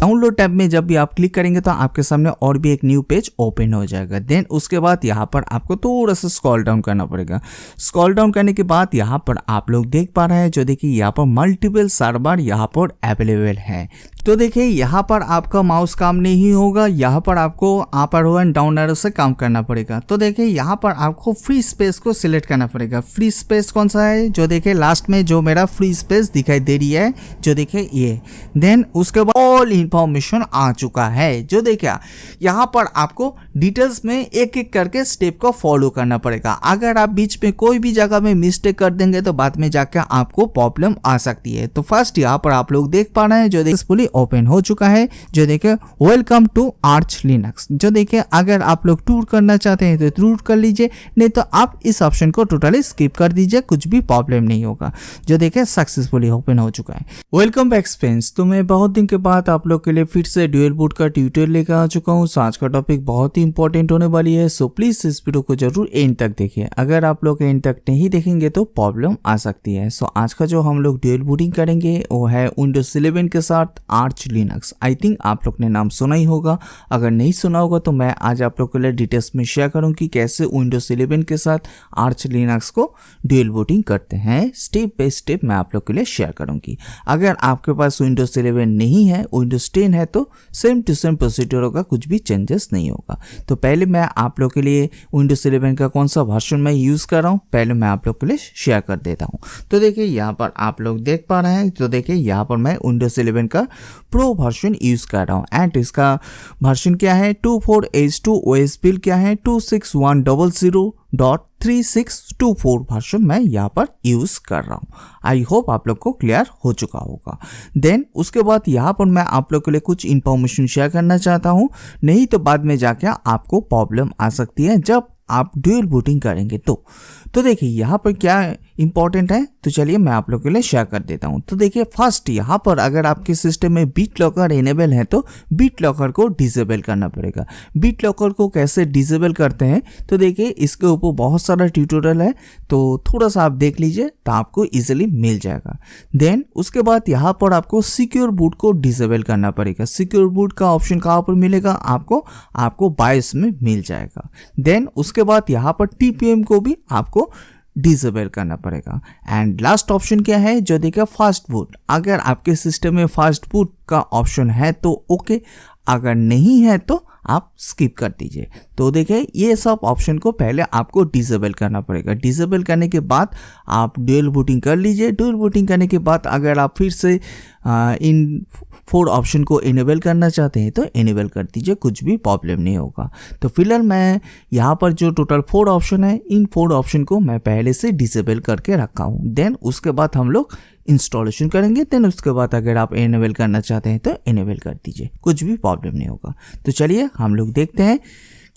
Download tab में जब भी आप क्लिक करेंगे तो आपके सामने और भी एक न्यू पेज ओपन हो जाएगा। देन उसके बाद यहाँ पर आपको थोड़ा सा स्क्रॉल डाउन करना पड़ेगा। स्क्रॉल डाउन करने के बाद यहाँ पर आप लोग देख पा रहे हैं, जो देखिए यहाँ पर मल्टीपल सर्वर यहाँ पर अवेलेबल है। तो देखिए यहाँ पर आपका माउस काम नहीं होगा, यहाँ पर आपको up arrow and down arrow से काम करना पड़ेगा। तो देखिए यहाँ पर आपको फ्री स्पेस को सिलेक्ट करना पड़ेगा। फ्री स्पेस कौन सा है, जो देखिए लास्ट में जो मेरा फ्री स्पेस दिखाई दे रही है, जो देखिए ये। देन उसके बाद ऑल इंफॉर्मेशन आ चुका है। जो देखिए यहाँ पर आपको डिटेल्स में एक एक करके स्टेप को फॉलो करना पड़ेगा। अगर आप बीच में कोई भी जगह में मिस्टेक कर देंगे तो बाद में जाकर आपको प्रॉब्लम आ सकती है। तो फर्स्ट यहाँ पर आप लोग देख पा रहे हैं, जो सक्सेसफुली ओपन हो चुका है। जो देखिए वेलकम टू आर्च लिनक्स। जो देखिए अगर आप लोग टूर करना चाहते हैं तो टूर कर लीजिए, नहीं तो आप इस ऑप्शन को टोटली स्किप कर दीजिए, कुछ भी प्रॉब्लम नहीं होगा। जो देखिए सक्सेसफुली ओपन हो चुका है। Welcome back friends. तो मैं बहुत दिन के बाद आप लोग के लिए फिर से ड्यूल बूट का ट्यूटोरियल लेकर आ चुका हूँ। आज का टॉपिक बहुत ही इंपॉर्टेंट होने वाली है, सो प्लीज इस वीडियो को जरूर एंड तक देखिए। अगर आप लोग एंड तक नहीं देखेंगे तो प्रॉब्लम आ सकती है। सो आज का जो हम लोग ड्यूल बूटिंग करेंगे वो है विंडोज 11 के साथ आर्च लिनक्स। आई थिंक आप लोग ने नाम सुना ही होगा, अगर नहीं सुना होगा तो मैं आज आप लोग के लिए डिटेल्स में शेयर करूँ कि कैसे विंडोज 11 के साथ आर्च लिनक्स को ड्यूल बूटिंग करते हैं। स्टेप बाय स्टेप मैं आप लोग के लिए शेयर करूँगी। अगर आपके पास विंडोज 11 नहीं है, विंडोज 10 है, तो सेम टू सेम प्रोसीजर होगा, कुछ भी चेंजेस नहीं होगा। तो पहले मैं आप लोग के लिए विंडोज 11 का कौन सा वर्जन मैं यूज़ कर रहा हूँ पहले मैं आप लोग के लिए शेयर कर देता हूँ। तो देखिए यहाँ पर आप लोग देख पा रहे हैं, तो देखिए यहाँ पर मैं विंडोज 11 का प्रो वर्जन यूज़ कर रहा हूँ। एंड इसका वर्जन क्या है, 24H2 OS बिल्ड क्या है 26100.3624 वर्जन मैं यहाँ पर यूज़ कर रहा हूँ। आई होप आप लोग को क्लियर हो चुका होगा। देन उसके बाद यहाँ पर मैं आप लोग के लिए कुछ इन्फॉर्मेशन शेयर करना चाहता हूँ, नहीं तो बाद में जाके आपको प्रॉब्लम आ सकती है जब आप ड्यूल बूटिंग करेंगे। तो देखिए यहाँ पर क्या इंपॉर्टेंट है, तो चलिए मैं आप लोग के लिए शेयर कर देता हूँ। तो देखिए फर्स्ट यहाँ पर अगर आपके सिस्टम में बीट लॉकर इनेबल है तो बीट लॉकर को डिसेबल करना पड़ेगा। बीट लॉकर को कैसे डिसेबल करते हैं, तो देखिए इसके ऊपर बहुत सारा ट्यूटोरियल है, तो थोड़ा सा आप देख लीजिए तो आपको इजीली मिल जाएगा। देन उसके बाद यहाँ पर आपको सिक्योर बूट को डिसेबल करना पड़ेगा। सिक्योर बूट का ऑप्शन कहाँ पर मिलेगा, आपको बायस में मिल जाएगा। देन उसके बाद यहाँ पर TPM को भी आपको डिसेबल करना पड़ेगा। एंड लास्ट ऑप्शन क्या है, जो देखिए फास्ट बूट। अगर आपके सिस्टम में फास्ट बूट का ऑप्शन है तो ओके, अगर नहीं है तो आप स्किप कर दीजिए। तो देखिए ये सब ऑप्शन को पहले आपको डिसेबल करना पड़ेगा। डिसेबल करने के बाद आप ड्यूल बूटिंग कर लीजिए। ड्यूल बूटिंग करने के बाद अगर आप फिर से इन 4 ऑप्शन को इनेबल करना चाहते हैं तो इनेबल कर दीजिए, कुछ भी प्रॉब्लम नहीं होगा। तो फिलहाल मैं यहाँ पर जो टोटल 4 ऑप्शन है, इन 4 ऑप्शन को मैं पहले से डिसेबल करके रखा हूँ। देन उसके बाद हम लोग इंस्टॉलेशन करेंगे। देन उसके बाद अगर आप इनेबल करना चाहते हैं तो इनेबल कर दीजिए, कुछ भी प्रॉब्लम नहीं होगा। तो चलिए हम लोग देखते हैं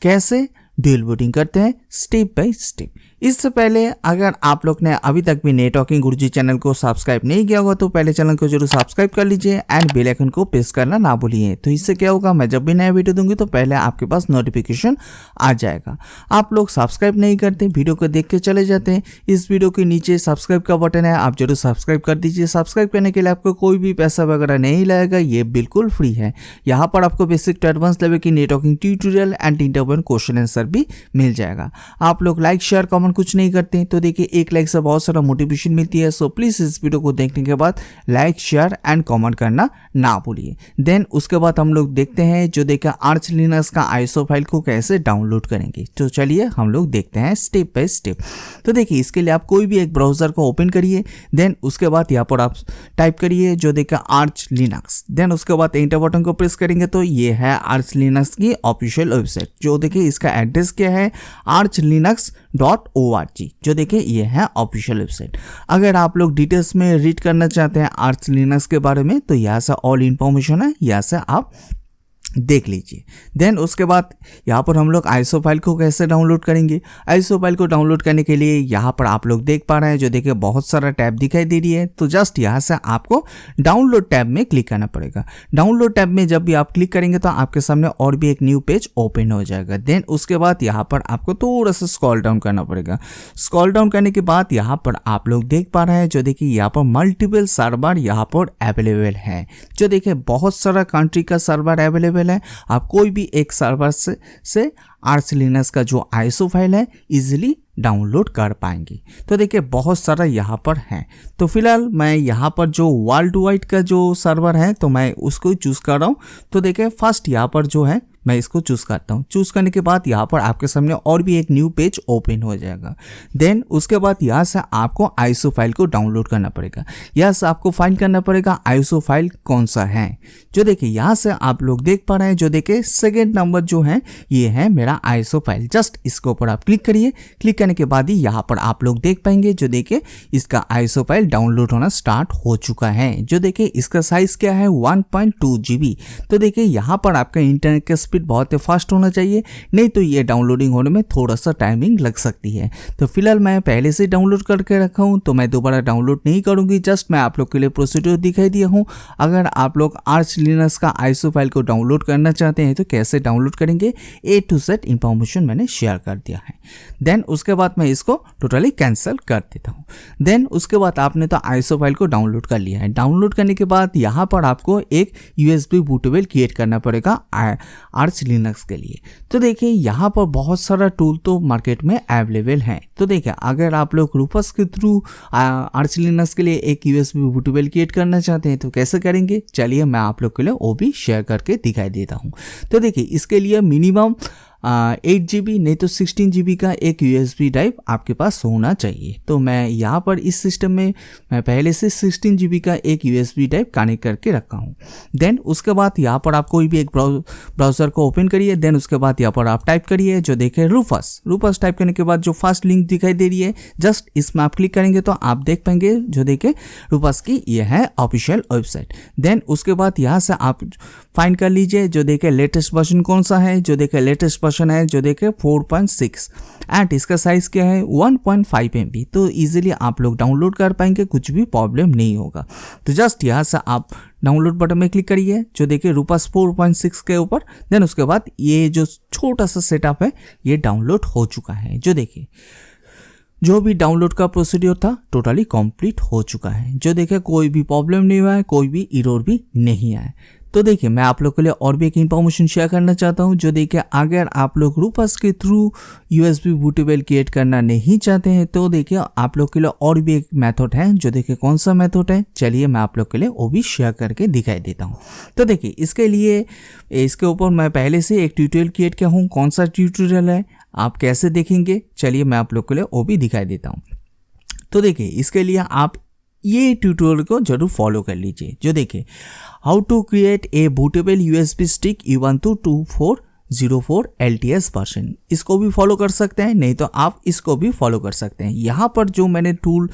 कैसे ड्यूल बूटिंग करते हैं स्टेप बाय स्टेप। इससे पहले अगर आप लोग ने अभी तक भी नेटवर्किंग गुरुजी चैनल को सब्सक्राइब नहीं किया होगा तो पहले चैनल को जरूर सब्सक्राइब कर लीजिए एंड बेल आइकन को प्रेस करना ना भूलिए। तो इससे क्या होगा, मैं जब भी नया वीडियो दूंगी तो पहले आपके पास नोटिफिकेशन आ जाएगा। आप लोग सब्सक्राइब नहीं करते, वीडियो को देख के चले जाते हैं। इस वीडियो के नीचे सब्सक्राइब का बटन है, आप जरूर सब्सक्राइब कर दीजिए। सब्सक्राइब करने के लिए आपको कोई भी पैसा वगैरह नहीं लगेगा, ये बिल्कुल फ्री है। यहाँ पर आपको बेसिक टू एडवांस लेवल की networking tutorial and interview question answer भी मिल जाएगा। आप लोग लाइक शेयर कमेंट कुछ नहीं करते, तो देखिए एक लाइक से बहुत सारा मोटिवेशन मिलती है। सो प्लीज इस वीडियो को देखने के बाद लाइक शेयर एंड कमेंट करना ना भूलिए। देन उसके बाद हम लोग देखते हैं, जो देखा आर्च लिनक्स का ISO फाइल को कैसे डाउनलोड करेंगे। तो चलिए हम लोग देखते हैं स्टेप बाय स्टेप। तो देखिए इसके लिए आप कोई भी एक ब्राउजर को ओपन करिए। देन उसके बाद यहाँ पर आप टाइप करिए जो देखा आर्च लिनक्स। देन उसके बाद एंटर बटन को प्रेस करेंगे तो ये है आर्च लिनक्स की ऑफिशियल वेबसाइट। जो देखिए इसका एड्रेस क्या है, archlinux.org। जो देखिए ये है ऑफिशियल वेबसाइट। अगर आप लोग डिटेल्स में रीड करना चाहते हैं आर्च लिनक्स के बारे में तो यहाँ से ऑल इंफॉर्मेशन है, यहाँ से आप देख लीजिए। देन उसके बाद यहाँ पर हम लोग आईएसओ फाइल को कैसे डाउनलोड करेंगे। आईएसओ फाइल को डाउनलोड करने के लिए यहाँ पर आप लोग देख पा रहे हैं, जो देखिए बहुत सारा टैब दिखाई दे रही है। तो जस्ट यहाँ से आपको डाउनलोड टैब में क्लिक करना पड़ेगा। डाउनलोड टैब में जब भी आप क्लिक करेंगे तो आपके सामने और भी एक न्यू पेज ओपन हो जाएगा। देन उसके बाद यहाँ पर आपको थोड़ा सा स्क्रॉल डाउन करना पड़ेगा। स्क्रॉल डाउन करने के बाद यहाँ पर आप लोग देख पा रहे हैं, जो देखिए यहाँ पर मल्टीपल सर्वर यहाँ पर अवेलेबल है। जो देखिए बहुत सारा कंट्री का सर्वर अवेलेबल है। आप कोई भी एक सर्वर से आर्च लिनक्स का जो आईएसओ फाइल है इजीली डाउनलोड कर पाएंगे। तो देखिए बहुत सारा यहाँ पर है। तो फिलहाल मैं यहाँ पर जो वर्ल्ड वाइड का जो सर्वर है तो मैं उसको चूज कर रहा हूँ। तो देखिए फर्स्ट यहाँ पर जो है मैं इसको चूज करता हूँ। चूज करने के बाद यहाँ पर आपके सामने और भी एक न्यू पेज ओपन हो जाएगा। देन उसके बाद यहाँ से आपको आईएसओ फाइल को डाउनलोड करना पड़ेगा। यहाँ से आपको फाइंड करना पड़ेगा आईएसओ फाइल कौन सा है। जो देखिए यहाँ से आप लोग देख पा रहे हैं, जो देखिए सेकेंड नंबर जो है ये है मेरा आईएसओ फाइल। जस्ट इसके ऊपर आप क्लिक करिए। क्लिक करने के बाद ही यहाँ पर आप लोग देख पाएंगे, जो देखिए इसका आईएसओ फाइल डाउनलोड होना स्टार्ट हो चुका है। जो देखिए इसका साइज क्या है 1.2 GB। तो देखिए यहाँ पर आपका इंटरनेट का स्पीड बहुत ही फास्ट होना चाहिए, नहीं तो ये डाउनलोडिंग होने में थोड़ा सा टाइमिंग लग सकती है। तो फिलहाल मैं पहले से डाउनलोड करके रखा हूँ, तो मैं दोबारा डाउनलोड नहीं करूँगी। जस्ट मैं आप लोग के लिए प्रोसीड्यूर दिखाई दिया हूँ। अगर आप लोग आर्च लिनक्स का आईएसओ फाइल को डाउनलोड करना चाहते हैं तो कैसे डाउनलोड करेंगे, A to Z इंफॉर्मेशन मैंने शेयर कर दिया है। देन उसके बाद मैं इसको टोटली कैंसिल कर देता हूँ। देन उसके बाद आपने तो आईएसओ फाइल को डाउनलोड कर लिया है। डाउनलोड करने के बाद यहाँ पर आपको एक USB बूटेबल क्रिएट करना पड़ेगा आर्च लिनक्स के लिए। तो देखिए यहाँ पर बहुत सारा टूल तो मार्केट में अवेलेबल है। तो देखिए अगर आप लोग रूपस के थ्रू आर्च लिनक्स के लिए एक USB बूटेबल क्रिएट करना चाहते हैं तो कैसे करेंगे, चलिए मैं आप लोग के लिए वो भी शेयर करके दिखाई देता हूँ। तो देखिए इसके लिए मिनिमम 8 GB नहीं तो 16 GB का एक USB ड्राइव आपके पास होना चाहिए। तो मैं यहाँ पर इस सिस्टम में मैं पहले से 16 GB का एक USB ड्राइव कनेक्ट करके रखा हूँ। देन उसके बाद यहाँ पर आप कोई भी एक ब्राउज़र को ओपन करिए। देन उसके बाद यहाँ पर आप टाइप करिए, जो देखे रूपस टाइप करने के बाद जो फर्स्ट लिंक दिखाई दे रही है, जस्ट इसमें आप क्लिक करेंगे तो आप देख पाएंगे, जो देखे रूपस की ये है ऑफिशियल वेबसाइट। देन उसके बाद यहाँ से आप फाइंड कर लीजिए, जो देखे लेटेस्ट वर्जन कौन सा है। जो देखे लेटेस्ट वर्जन है, जो देखे 4.6 एंड इसका साइज क्या है 1.5 MB। तो इजीली आप लोग डाउनलोड कर पाएंगे, कुछ भी प्रॉब्लम नहीं होगा। तो जस्ट यहाँ से आप डाउनलोड बटन में क्लिक करिए, जो देखिए रूपस 4.6 के ऊपर। देन उसके बाद ये जो छोटा सा सेटअप है ये डाउनलोड हो चुका है। जो देखिए जो भी डाउनलोड का प्रोसीड्योर था टोटली कंप्लीट हो चुका है। जो देखिए कोई भी प्रॉब्लम नहीं हुआ है, कोई भी एरर भी नहीं आया। तो देखिए मैं आप लोग के लिए और भी एक इन्फॉर्मेशन शेयर करना चाहता हूं। जो देखिए अगर आप लोग रूपस के थ्रू USB बूटेबल क्रिएट करना नहीं चाहते हैं तो देखिए आप लोग के लिए और भी एक मेथड है। जो देखिए कौन सा मेथड है, चलिए मैं आप लोग के लिए वो भी शेयर करके दिखाई देता हूं। तो देखिए इसके लिए इसके ऊपर मैं पहले से एक ट्यूटोरियल क्रिएट किया हूँ। कौन सा ट्यूटोरियल है, आप कैसे देखेंगे, चलिए मैं आप लोग के लिए वो भी दिखाई देता हूँ। तो देखिए इसके लिए आप ये ट्यूटोरियल को जरूर फॉलो कर लीजिए। जो देखिए how to create a bootable USB stick U12 2404 LTS version, इसको भी फॉलो कर सकते हैं, नहीं तो आप इसको भी फॉलो कर सकते हैं। यहाँ पर जो मैंने टूल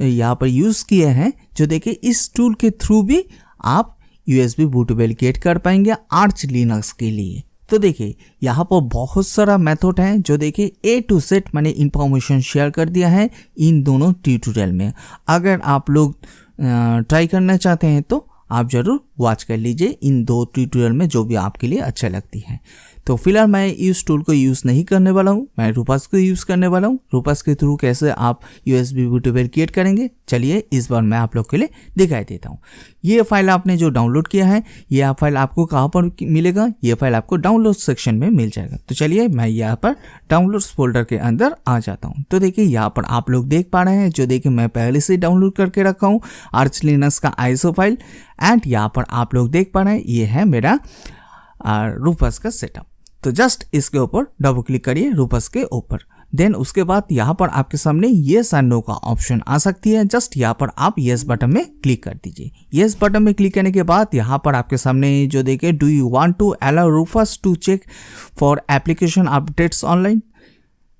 यहाँ पर यूज़ किए हैं, जो देखिए इस टूल के थ्रू भी आप USB बूटेबल क्रिएट कर पाएंगे आर्च लिनक्स के लिए। तो देखिए यहाँ पर बहुत सारा मेथड है, जो देखिए A to Z मैंने इंफॉर्मेशन शेयर कर दिया है इन दोनों ट्यूटोरियल में। अगर आप लोग ट्राई करना चाहते हैं तो आप ज़रूर वॉच कर लीजिए इन दो ट्यूटोरियल में, जो भी आपके लिए अच्छा लगती है। तो फिलहाल मैं इस टूल को यूज़ नहीं करने वाला हूँ, मैं रूपस को यूज़ करने वाला हूँ। रूपस के थ्रू कैसे आप USB बूटेबल क्रिएट करेंगे, चलिए इस बार मैं आप लोग के लिए दिखाई देता हूँ। ये फाइल आपने जो डाउनलोड किया है, ये फाइल आपको कहाँ पर मिलेगा, ये फाइल आपको डाउनलोड सेक्शन में मिल जाएगा। तो चलिए मैं यहाँ पर डाउनलोड्स फोल्डर के अंदर आ जाता हूँ। तो देखिए यहाँ पर आप लोग देख पा रहे हैं, जो देखिए मैं पहले से डाउनलोड करके रखा हूँ आर्च लिनक्स का आईएसओ फाइल। एंड यहाँ पर आप लोग देख पा रहे हैं ये है मेरा रूपस का सेटअप। तो जस्ट इसके ऊपर डबल क्लिक करिए रूपस के ऊपर। देन उसके बाद यहाँ पर आपके सामने येस एंड नो का ऑप्शन आ सकती है। जस्ट यहाँ पर आप येस बटन में क्लिक कर दीजिए। येस बटन में क्लिक करने के बाद यहाँ पर आपके सामने जो देखे do you want to allow Rufus to check for application updates online,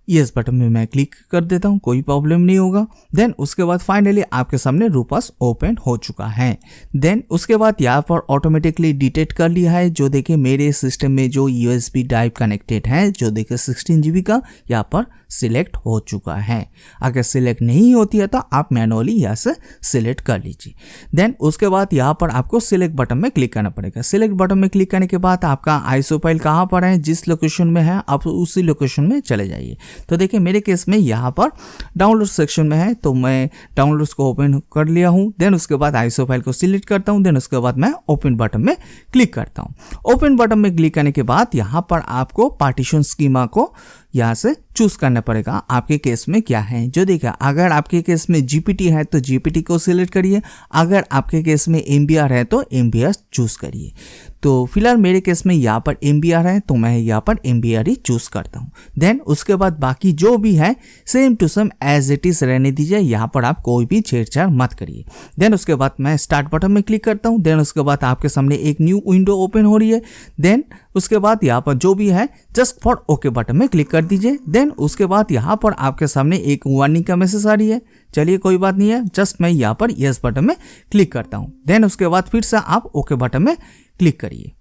yes button में मैं क्लिक कर देता हूँ, कोई प्रॉब्लम नहीं होगा। देन उसके बाद फाइनली आपके सामने रूपास ओपन हो चुका है। देन उसके बाद यहाँ पर ऑटोमेटिकली डिटेक्ट कर लिया है, जो देखिए मेरे सिस्टम में जो USB ड्राइव कनेक्टेड है, जो देखिए 16 GB का यहाँ पर सिलेक्ट हो चुका है। अगर सिलेक्ट नहीं होती है तो आप मैनुअली यहाँ से सिलेक्ट कर लीजिए। देन उसके बाद यहाँ पर आपको सिलेक्ट बटन में क्लिक करना पड़ेगा। सिलेक्ट बटन में क्लिक करने के बाद आपका आईएसओ फाइल कहाँ पर है, जिस लोकेशन में है आप उसी लोकेशन में चले जाइए। तो देखिए मेरे केस में यहाँ पर डाउनलोड सेक्शन में है, तो मैं डाउनलोड्स को ओपन कर लिया हूँ। देन उसके बाद आईएसओ फाइल को सिलेक्ट करता हूँ। देन उसके बाद मैं ओपन बटन में क्लिक करता हूँ। ओपन बटन में क्लिक करने के बाद यहाँ पर आपको पार्टीशन स्कीमा को यहाँ से चूज करना पड़ेगा आपके केस में क्या है। जो देखिए अगर आपके केस में जीपीटी है तो जीपीटी को सिलेक्ट करिए, अगर आपके केस में एमबीआर है तो एमबीआर चूज करिए। तो फिलहाल मेरे केस में यहाँ पर एमबीआर है तो मैं यहाँ पर एमबीआर ही चूज करता हूँ। देन उसके बाद बाकी जो भी है same to same as it is रहने दीजिए, यहाँ पर आप कोई भी छेड़छाड़ मत करिए। देन उसके बाद मैं स्टार्ट बटन में क्लिक करता हूँ। देन उसके बाद आपके सामने एक न्यू विंडो ओपन हो रही है। देन उसके बाद यहाँ पर जो भी है जस्ट फॉर ओके बटन में क्लिक कर दीजिए। देन उसके बाद यहाँ पर आपके सामने एक वार्निंग का मैसेज आ रही है, चलिए कोई बात नहीं है, जस्ट मैं यहाँ पर यस बटन में क्लिक करता हूँ। देन उसके बाद फिर से आप ओके बटन में क्लिक करिए।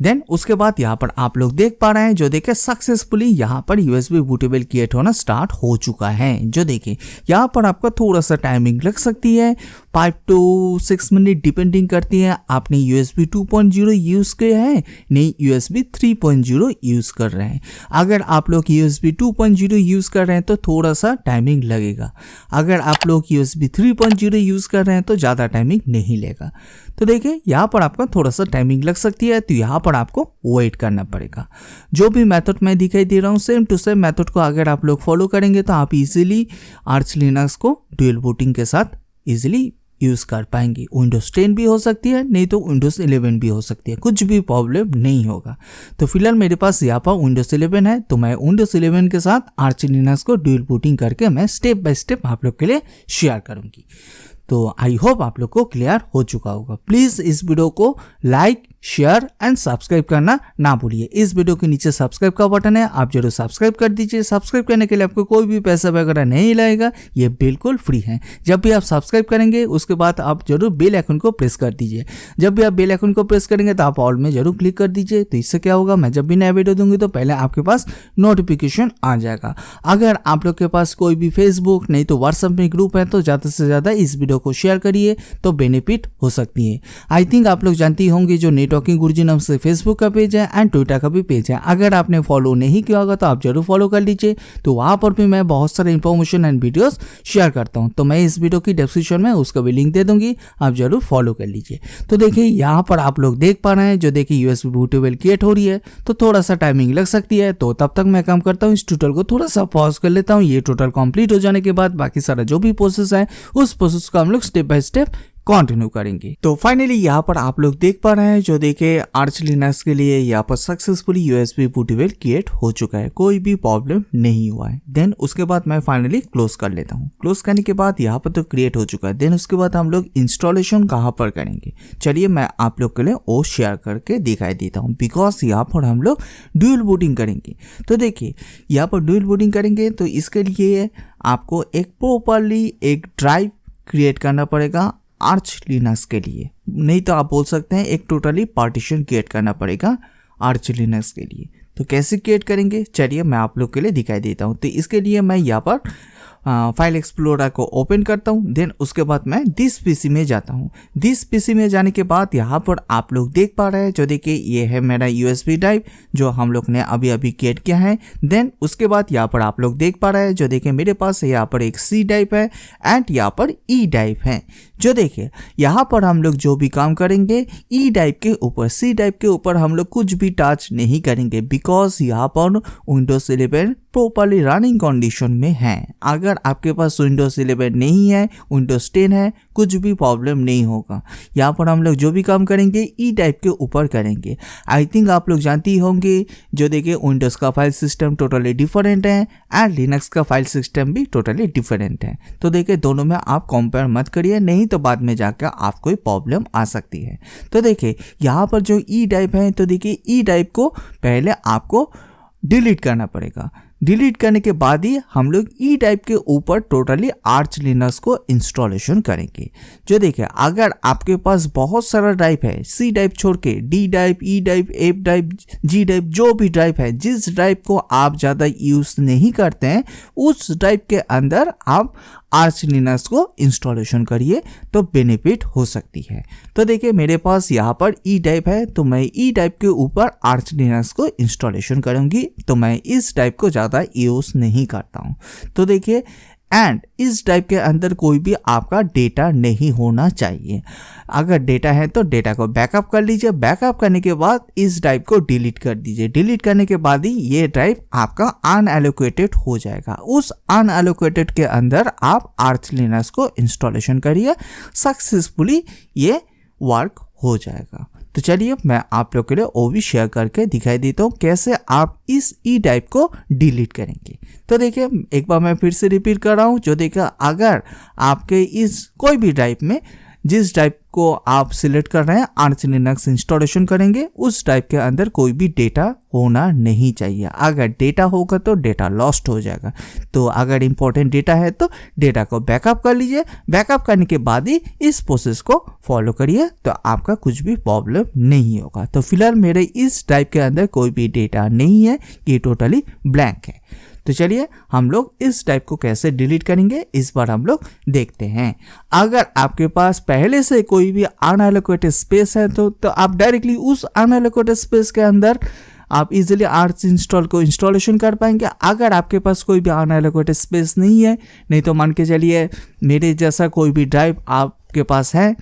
देन उसके बाद यहाँ पर आप लोग देख पा रहे हैं, जो देखिए सक्सेसफुली यहाँ पर USB बूटेबल क्रिएट होना स्टार्ट हो चुका है। जो देखिए यहाँ पर आपका थोड़ा सा टाइमिंग लग सकती है, 5 to 6 मिनट डिपेंडिंग करती है आपने USB 2.0 यूज़ किया है नहीं USB 3.0 यूज़ कर रहे हैं। अगर आप लोग USB 2.0 यूज़ कर रहे हैं तो थोड़ा सा टाइमिंग लगेगा, अगर आप लोग USB 3.0 यूज़ कर रहे हैं तो ज़्यादा टाइमिंग नहीं लेगा। तो देखिए यहाँ पर आपका थोड़ा सा टाइमिंग लग सकती है, तो यहाँ पर आपको वेट करना पड़ेगा। जो भी मेथड मैं दिखाई दे रहा हूँ सेम टू सेम मेथड को अगर आप लोग फॉलो करेंगे तो आप इजीली आर्च लिनक्स को ड्यूल बूटिंग के साथ इजीली यूज़ कर पाएंगे। विंडोज़ 10 भी हो सकती है, नहीं तो विंडोज़ 11 भी हो सकती है, कुछ भी प्रॉब्लम नहीं होगा। तो फिलहाल मेरे पास यहाँ पर विंडोज़ 11 है, तो मैं विंडोज़ 11 के साथ आर्च लिनक्स को ड्यूल बूटिंग करके मैं स्टेप बाय स्टेप आप लोग के लिए शेयर करूँगी। तो आई होप आप लोग को क्लियर हो चुका होगा। प्लीज़ इस वीडियो को लाइक, शेयर एंड सब्सक्राइब करना ना भूलिए। इस वीडियो के नीचे सब्सक्राइब का बटन है, आप जरूर सब्सक्राइब कर दीजिए। सब्सक्राइब करने के लिए आपको कोई भी पैसा वगैरह नहीं लगेगा, ये बिल्कुल फ्री है। जब भी आप सब्सक्राइब करेंगे उसके बाद आप जरूर बेल आइकन को प्रेस कर दीजिए। जब भी आप बेल आइकन को प्रेस करेंगे तो आप ऑल में जरूर क्लिक कर दीजिए। तो इससे क्या होगा, मैं जब भी नया वीडियो दूंगी तो पहले आपके पास नोटिफिकेशन आ जाएगा। अगर आप लोग के पास कोई भी फेसबुक नहीं तो व्हाट्सएप में ग्रुप है तो ज़्यादा से ज़्यादा इस वीडियो को शेयर करिए, तो बेनिफिट हो सकती है। आई थिंक आप लोग जानती होंगे जो नेटवर्किंग गुरुजी नाम से फेसबुक का पेज है एंड ट्विटर का भी पेज है, अगर आपने फॉलो नहीं किया होगा तो आप जरूर फॉलो कर लीजिए। तो वहाँ पर भी मैं बहुत सारे इंफॉर्मेशन एंड वीडियोस शेयर करता हूँ, तो मैं इस वीडियो की डिस्क्रिप्शन में उसका भी लिंक दे दूंगी, आप जरूर फॉलो कर लीजिए। तो देखिए यहाँ पर आप लोग देख पा रहे हैं, जो देखिए USB बूटेबल क्रिएट हो रही है, तो थोड़ा सा टाइमिंग लग सकती है। तो तब तक मैं काम करता हूँ, इस ट्यूटोरियल को थोड़ा सा पॉज कर लेता हूँ। ये ट्यूटोरियल कंप्लीट हो जाने के बाद बाकी सारा जो भी प्रोसेस है उस प्रोसेस को हम लोग स्टेप बाय स्टेप कंटिन्यू करेंगे। तो फाइनली यहाँ पर आप लोग देख पा रहे हैं, जो देखिए आर्च लिनक्स के लिए यहाँ पर सक्सेसफुली USB बूटेबल क्रिएट हो चुका है, कोई भी प्रॉब्लम नहीं हुआ है। देन उसके बाद मैं फाइनली क्लोज कर लेता हूँ। क्लोज करने के बाद यहाँ पर तो क्रिएट हो चुका है। देन उसके बाद हम लोग इंस्टॉलेशन कहाँ पर करेंगे, चलिए मैं आप लोग के लिए वो शेयर करके दिखाई देता हूँ, बिकॉज यहाँ पर हम लोग ड्यूल बूटिंग करेंगे। तो देखिए यहाँ पर ड्यूल बूटिंग करेंगे तो इसके लिए आपको एक प्रॉपरली एक ड्राइव क्रिएट करना पड़ेगा आर्च लिनक्स के लिए, नहीं तो आप बोल सकते हैं एक टोटली पार्टीशन क्रिएट करना पड़ेगा आर्च लिनक्स के लिए। तो कैसे क्रिएट करेंगे चलिए मैं आप लोग के लिए दिखाई देता हूँ। तो इसके लिए मैं यहाँ पर फाइल एक्सप्लोरर को ओपन करता हूँ। देन उसके बाद मैं दिस पीसी में जाता हूँ। दिस पीसी में जाने के बाद यहाँ पर आप लोग देख पा रहे हैं, जो देखिए ये है मेरा USB ड्राइव जो हम लोग ने अभी अभी क्रिएट किया है। देन उसके बाद यहाँ पर आप लोग देख पा रहे हैं, जो देखिए मेरे पास यहाँ पर एक C ड्राइव है एंड यहाँ पर E ड्राइव है। जो देखिए यहाँ पर हम लोग जो भी काम करेंगे E ड्राइव के ऊपर, C ड्राइव के ऊपर हम लोग कुछ भी टच नहीं करेंगे, बिकॉज यहाँ पर विंडोज 11 प्रॉपरली रनिंग कंडीशन में है। अगर आपके पास विंडोज 11 नहीं है, विंडोज 10 है, कुछ भी प्रॉब्लम नहीं होगा। यहाँ पर हम लोग जो भी काम करेंगे ई टाइप के ऊपर करेंगे। आई थिंक आप लोग जानती होंगे, जो देखिए विंडोज़ का फाइल सिस्टम टोटली डिफरेंट है एंड लिनक्स का फाइल सिस्टम भी टोटली डिफरेंट है। तो देखिए दोनों में आप कंपेयर मत करिए, नहीं तो बाद में जाकर आपको प्रॉब्लम आ सकती है। तो देखिए यहाँ पर जो ई टाइप है, तो देखिए ई टाइप को पहले आपको डिलीट करना पड़ेगा। डिलीट करने के बाद ही हम लोग ई ड्राइव के ऊपर टोटली आर्च लिनक्स को इंस्टॉलेशन करेंगे। जो देखिए, अगर आपके पास बहुत सारा ड्राइव है, सी ड्राइव छोड़ के D drive, E drive, F drive, G drive, जो भी ड्राइव है, जिस ड्राइव को आप ज़्यादा यूज़ नहीं करते हैं उस ड्राइव के अंदर आप आर्च लिनक्स को इंस्टॉलेशन करिए तो बेनिफिट हो सकती है। तो देखिए, मेरे पास यहाँ पर ई ड्राइव है तो मैं ई ड्राइव के ऊपर आर्च लिनक्स को इंस्टॉलेशन करूँगी। तो मैं इस ड्राइव को ज़्यादा यूज़ नहीं करता हूँ। तो देखिए, एंड इस ड्राइव के अंदर कोई भी आपका डेटा नहीं होना चाहिए। अगर डेटा है तो डेटा को बैकअप कर लीजिए। बैकअप करने के बाद इस ड्राइव को डिलीट कर दीजिए। डिलीट करने के बाद ही ये ड्राइव आपका अनएलोकेटेड हो जाएगा। उस अनएलोकेटेड के अंदर आप आर्च लिनक्स को इंस्टॉलेशन करिए, सक्सेसफुली ये वर्क हो जाएगा। तो चलिए, मैं आप लोग के लिए वो भी शेयर करके दिखाई देता हूँ कैसे आप इस ई ड्राइव को डिलीट करेंगे। तो देखिए, एक बार मैं फिर से रिपीट कर रहा हूँ। जो देखिए, अगर आपके इस कोई भी ड्राइव में जिस ड्राइव को आप सिलेक्ट कर रहे हैं आर्च लिनक्स इंस्टॉलेशन करेंगे, उस ड्राइव के अंदर कोई भी डेटा होना नहीं चाहिए। अगर डेटा होगा तो डेटा लॉस्ट हो जाएगा। तो अगर इंपॉर्टेंट डेटा है तो डेटा को बैकअप कर लीजिए। बैकअप करने के बाद ही इस प्रोसेस को फॉलो करिए तो आपका कुछ भी प्रॉब्लम नहीं होगा। तो फिलहाल मेरे इस ड्राइव के अंदर कोई भी डेटा नहीं है, ये टोटली ब्लैंक है। तो चलिए, हम लोग इस टाइप को कैसे डिलीट करेंगे इस बार हम लोग देखते हैं। अगर आपके पास पहले से कोई भी अनएलोकेटेड स्पेस है तो आप डायरेक्टली उस अनएलोकेटेड स्पेस के अंदर आप इजीली आर्च इंस्टॉल को इंस्टॉलेशन कर पाएंगे। अगर आपके पास कोई भी अनएलोकेटेड स्पेस नहीं है, नहीं तो मान के चलिए मेरे जैसा कोई भी ड्राइव आपके पास है,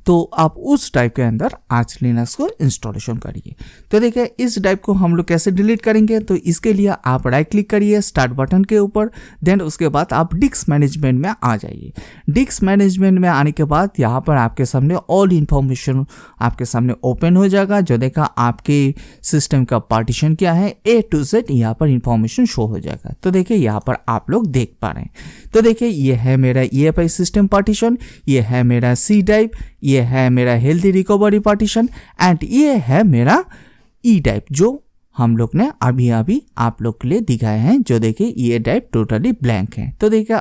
तो आप उस ड्राइव के अंदर आर्च लिनक्स को इंस्टॉलेशन करिए। तो देखिए, इस ड्राइव को हम लोग कैसे डिलीट करेंगे। तो इसके लिए आप राइट क्लिक करिए स्टार्ट बटन के ऊपर, देन उसके बाद आप डिस्क मैनेजमेंट में आ जाइए। डिस्क मैनेजमेंट में आने के बाद यहाँ पर आपके सामने ऑल इन्फॉर्मेशन आपके सामने ओपन हो जाएगा। जो देखा, आपके सिस्टम का पार्टीशन क्या है, A to Z यहाँ पर इंफॉर्मेशन शो हो जाएगा। तो देखिए, यहाँ पर आप लोग देख पा रहे हैं। तो देखिए, ये है मेरा EFI सिस्टम पार्टीशन, ये है मेरा C ड्राइव, ये है मेरा हेल्थी रिकवरी पार्टीशन एंड ये है मेरा ई ड्राइव जो हम लोग ने अभी आप लोग के लिए दिखाए हैं। जो देखिए, ये ड्राइव टोटली ब्लैंक है। तो देखिए,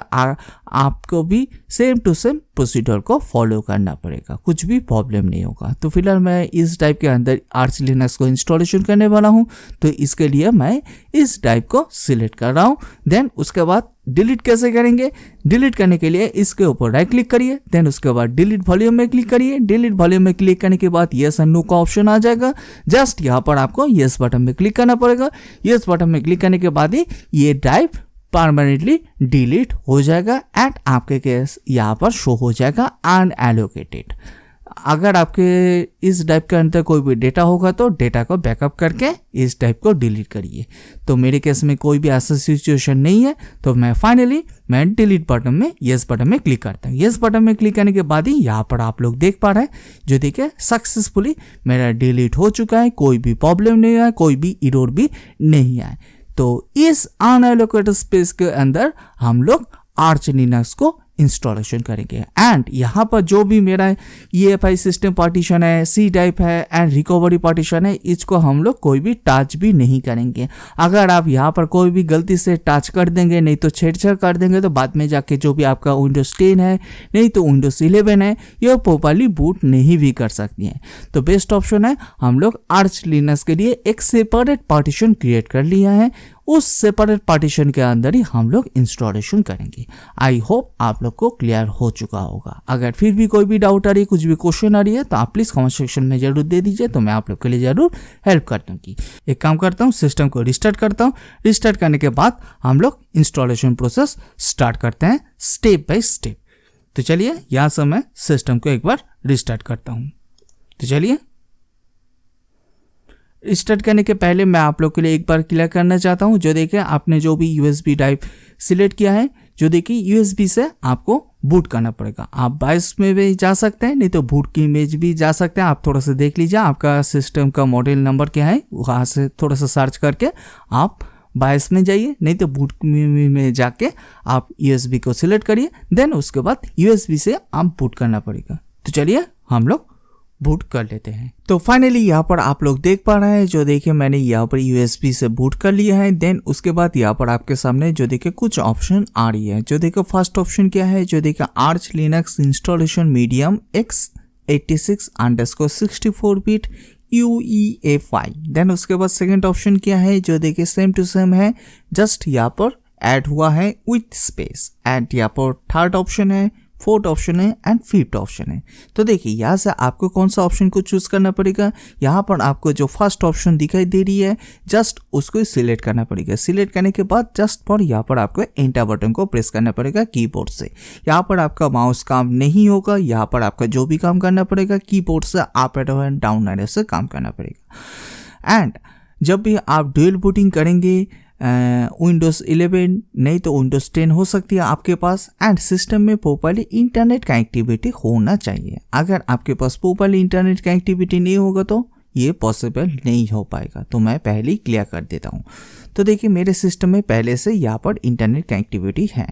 आपको भी सेम टू सेम प्रोसीजर को फॉलो करना पड़ेगा, कुछ भी प्रॉब्लम नहीं होगा। तो फिलहाल मैं इस ड्राइव के अंदर आर्च लिनक्स को इंस्टॉलेशन करने वाला हूं। तो इसके लिए मैं इस ड्राइव को सिलेक्ट कर रहा हूं। देन उसके बाद डिलीट कैसे करेंगे। डिलीट करने के लिए इसके ऊपर राइट क्लिक करिए, देन उसके बाद डिलीट वॉल्यूम में क्लिक करिए। डिलीट वॉल्यूम में क्लिक करने के बाद येस एंड नो का ऑप्शन आ जाएगा। जस्ट यहाँ पर आपको येस बटन में क्लिक करना पड़ेगा। येस बटन में क्लिक करने के बाद ही ये ड्राइव परमानेंटली डिलीट हो जाएगा एंड आपके केस यहाँ पर शो हो जाएगा अनएलोकेटेड। अगर आपके इस ड्राइव के अंदर कोई भी डेटा होगा तो डेटा को बैकअप करके इस ड्राइव को डिलीट करिए। तो मेरे केस में कोई भी ऐसा सिचुएशन नहीं है, तो मैं डिलीट बटन में येस बटन में क्लिक करता हूँ। येस बटन में क्लिक करने के बाद ही यहाँ पर आप लोग देख पा रहे हैं, जो देखिए सक्सेसफुली मेरा डिलीट हो चुका है। कोई भी प्रॉब्लम नहीं आया, कोई भी एरर भी नहीं आया। तो इस अनएलोकेटेड स्पेस के अंदर हम लोग आर्च लिनक्स को इंस्टॉलेशन करेंगे एंड यहाँ पर जो भी मेरा EFI सिस्टम पार्टीशन है, C ड्राइव है एंड रिकवरी पार्टीशन है, इसको हम लोग कोई भी टच भी नहीं करेंगे। अगर आप यहाँ पर कोई भी गलती से टच कर देंगे, नहीं तो छेड़छाड़ कर देंगे, तो बाद में जाके जो भी आपका विंडोज 10 है, नहीं तो विंडोज 11 है, ये प्रॉपर्ली बूट नहीं भी कर सकती है। तो बेस्ट ऑप्शन है, हम लोग आर्च लिनक्स के लिए एक सेपरेट पार्टीशन क्रिएट कर लिया है। उस सेपरेट पार्टीशन के अंदर ही हम लोग इंस्टॉलेशन करेंगे। आई होप आप लोग को क्लियर हो चुका होगा। अगर फिर भी कोई भी डाउट आ रही है, कुछ भी क्वेश्चन आ रही है, तो आप प्लीज कमेंट सेक्शन में जरूर दे दीजिए, तो मैं आप लोग के लिए जरूर हेल्प कर दूंगी। एक काम करता हूँ, सिस्टम को रिस्टार्ट करता हूँ। रिस्टार्ट करने के बाद हम लोग इंस्टॉलेशन प्रोसेस स्टार्ट करते हैं स्टेप बाय स्टेप। तो चलिए, यहाँ से मैं सिस्टम को एक बार रिस्टार्ट करता हूँ। तो चलिए, स्टार्ट करने के पहले मैं आप लोग के लिए एक बार क्लियर करना चाहता हूं। जो देखिए, आपने जो भी USB ड्राइव सिलेक्ट किया है, जो देखिए USB से आपको बूट करना पड़ेगा। आप बायस में भी जा सकते हैं, नहीं तो बूट की इमेज भी जा सकते हैं। आप थोड़ा सा देख लीजिए आपका सिस्टम का मॉडल नंबर क्या है, वहाँ से थोड़ा सा सर्च करके आप बायस में जाइए, नहीं तो बूट में जाके आप USB को सिलेक्ट करिए। देन उसके बाद USB से आप बूट करना पड़ेगा। तो चलिए, हम लोग बूट कर लेते हैं। तो फाइनली यहाँ पर आप लोग देख पा रहे हैं, जो देखिए मैंने यहाँ पर USB से बूट कर लिया है। देन उसके बाद यहाँ पर आपके सामने जो देखिए कुछ ऑप्शन आ रही है। जो देखिए फर्स्ट ऑप्शन क्या है, जो देखिए Arch Linux installation medium x86_64 bit UEFI। Then उसके बाद सेकंड ऑप्शन क्या है, जो देखिए सेम टू सेम है, जस्ट यहाँ पर ऐड हुआ है विथ स्पेस। एंड यहाँ पर थर्ड ऑप्शन है, फोर्थ ऑप्शन है एंड फिफ्थ ऑप्शन है। तो देखिए यहाँ से आपको कौन सा ऑप्शन को चूज करना पड़ेगा। यहाँ पर आपको जो फर्स्ट ऑप्शन दिखाई दे रही है, जस्ट उसको सिलेक्ट करना पड़ेगा। सिलेक्ट करने के बाद जस्ट पर यहाँ पर आपको एंटर बटन को प्रेस करना पड़ेगा कीबोर्ड से। यहाँ पर आपका माउस काम नहीं होगा, यहाँ पर आपका जो भी काम करना पड़ेगा कीबोर्ड से up arrow and down arrow से काम करना पड़ेगा। एंड जब भी आप ड्यूल बूटिंग करेंगे, विंडोज़ 11 नहीं तो विंडोज़ 10 हो सकती है आपके पास। एंड सिस्टम में प्रॉपर्ली इंटरनेट कनेक्टिविटी होना चाहिए। अगर आपके पास प्रॉपर्ली इंटरनेट कनेक्टिविटी नहीं होगा तो ये पॉसिबल नहीं हो पाएगा। तो मैं पहले ही क्लियर कर देता हूँ। तो देखिए मेरे सिस्टम में पहले से यहाँ पर इंटरनेट कनेक्टिविटी है।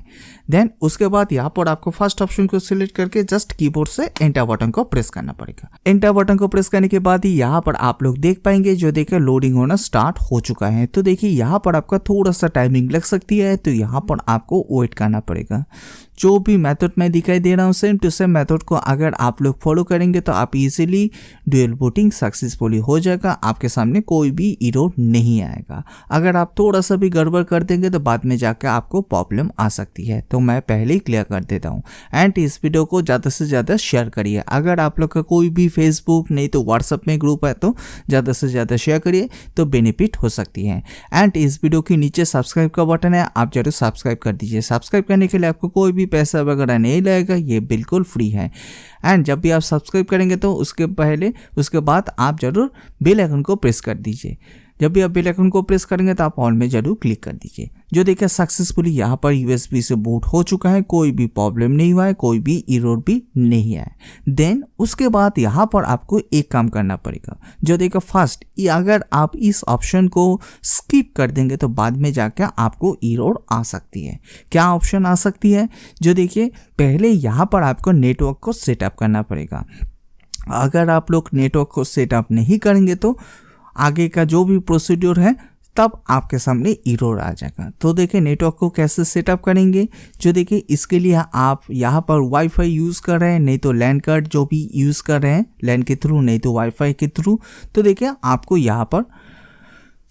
देन उसके बाद यहाँ पर आपको फर्स्ट ऑप्शन को सिलेक्ट करके जस्ट कीबोर्ड से एंटर बटन को प्रेस करना पड़ेगा। एंटर बटन को प्रेस करने के बाद ही यहाँ पर आप लोग देख पाएंगे, जो देखिए लोडिंग होना स्टार्ट हो चुका है। तो देखिए यहाँ पर आपका थोड़ा सा टाइमिंग लग सकती है, तो यहाँ पर आपको वेट करना पड़ेगा। जो भी मेथड मैं दिखाई दे रहा हूँ सेम टू सेम मेथड को अगर आप लोग फॉलो करेंगे तो आप इजीली ड्यूल बूटिंग सक्सेसफुली हो जाएगा। आपके सामने कोई भी एरर नहीं आएगा। अगर आप थोड़ा सा भी गड़बड़ कर देंगे तो बाद में जाकर आपको प्रॉब्लम आ सकती है। तो मैं पहले ही क्लियर कर देता हूँ। एंड इस वीडियो को ज़्यादा से ज़्यादा शेयर करिए। अगर आप लोग का कोई भी फेसबुक नहीं तो व्हाट्सएप में ग्रुप है तो ज़्यादा से ज़्यादा शेयर करिए, तो बेनिफिट हो सकती है। एंड इस वीडियो के नीचे सब्सक्राइब का बटन है, आप जरूर सब्सक्राइब कर दीजिए। सब्सक्राइब करने के लिए आपको कोई भी पैसा वगैरह नहीं लगेगा, ये बिल्कुल फ्री है। एंड जब भी आप सब्सक्राइब करेंगे तो उसके बाद आप जरूर बेल आइकन को प्रेस कर दीजिए। जब भी आप बेल आइकन को प्रेस करेंगे तो आप ऑल में जरूर क्लिक कर दीजिए। जो देखिए सक्सेसफुली यहाँ पर USB से बूट हो चुका है, कोई भी प्रॉब्लम नहीं हुआ है, कोई भी एरर भी नहीं आया। देन उसके बाद यहाँ पर आपको एक काम करना पड़ेगा। जो देखिए फर्स्ट, अगर आप इस ऑप्शन को स्किप कर देंगे तो बाद में जाकर आपको एरर आ सकती है। क्या ऑप्शन आ सकती है, जो देखिए पहले यहाँ पर आपको नेटवर्क को सेटअप करना पड़ेगा। अगर आप लोग नेटवर्क को सेटअप नहीं करेंगे तो आगे का जो भी प्रोसीड्योर है तब आपके सामने एरर आ जाएगा। तो देखिए नेटवर्क को कैसे सेटअप करेंगे, जो देखिए इसके लिए आप यहाँ पर वाईफाई यूज़ कर रहे हैं, नहीं तो लैन कार्ड जो भी यूज़ कर रहे हैं लैन के थ्रू, नहीं तो वाईफाई के थ्रू, तो देखिए आपको यहाँ पर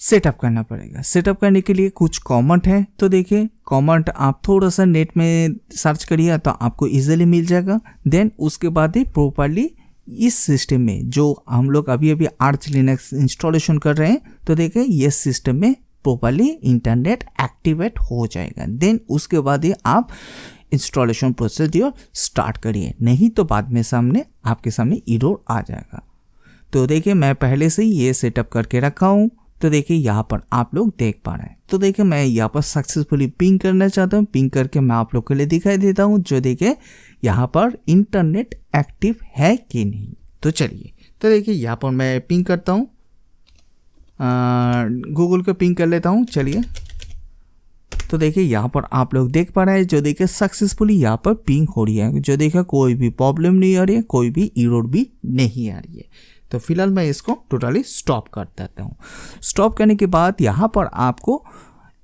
सेटअप करना पड़ेगा। सेटअप करने के लिए कुछ कमेंट है, तो देखिए कमेंट आप थोड़ा सा नेट में सर्च करिए तो आपको ईजिली मिल जाएगा। देन उसके बाद ही प्रॉपरली इस सिस्टम में जो हम लोग अभी आर्च लिनक्स इंस्टॉलेशन कर रहे हैं, तो देखिए ये सिस्टम में प्रॉपरली इंटरनेट एक्टिवेट हो जाएगा। देन उसके बाद ही आप इंस्टॉलेशन प्रोसीजर स्टार्ट करिए, नहीं तो बाद में आपके सामने एरर आ जाएगा। तो देखिए मैं पहले से ही ये सेटअप करके रखा हूँ। तो देखिए यहाँ पर आप लोग देख पा रहे हैं। तो देखिए मैं यहाँ पर सक्सेसफुली पिंग करना चाहता हूँ। पिंग करके मैं आप लोग के लिए दिखाई देता हूँ, जो देखिए यहाँ पर इंटरनेट एक्टिव है कि नहीं। तो चलिए, तो देखिए यहाँ पर मैं पिंग करता हूँ, गूगल को पिंग कर लेता हूँ। चलिए, तो देखिए यहाँ पर आप लोग देख पा रहे हैं, जो देखिए सक्सेसफुली यहाँ पर पिंग हो रही है। जो देखिए कोई भी प्रॉब्लम नहीं आ रही है, कोई भी एरर भी नहीं आ रही है। तो फिलहाल मैं इसको टोटली स्टॉप कर देता हूँ। स्टॉप करने के बाद यहाँ पर आपको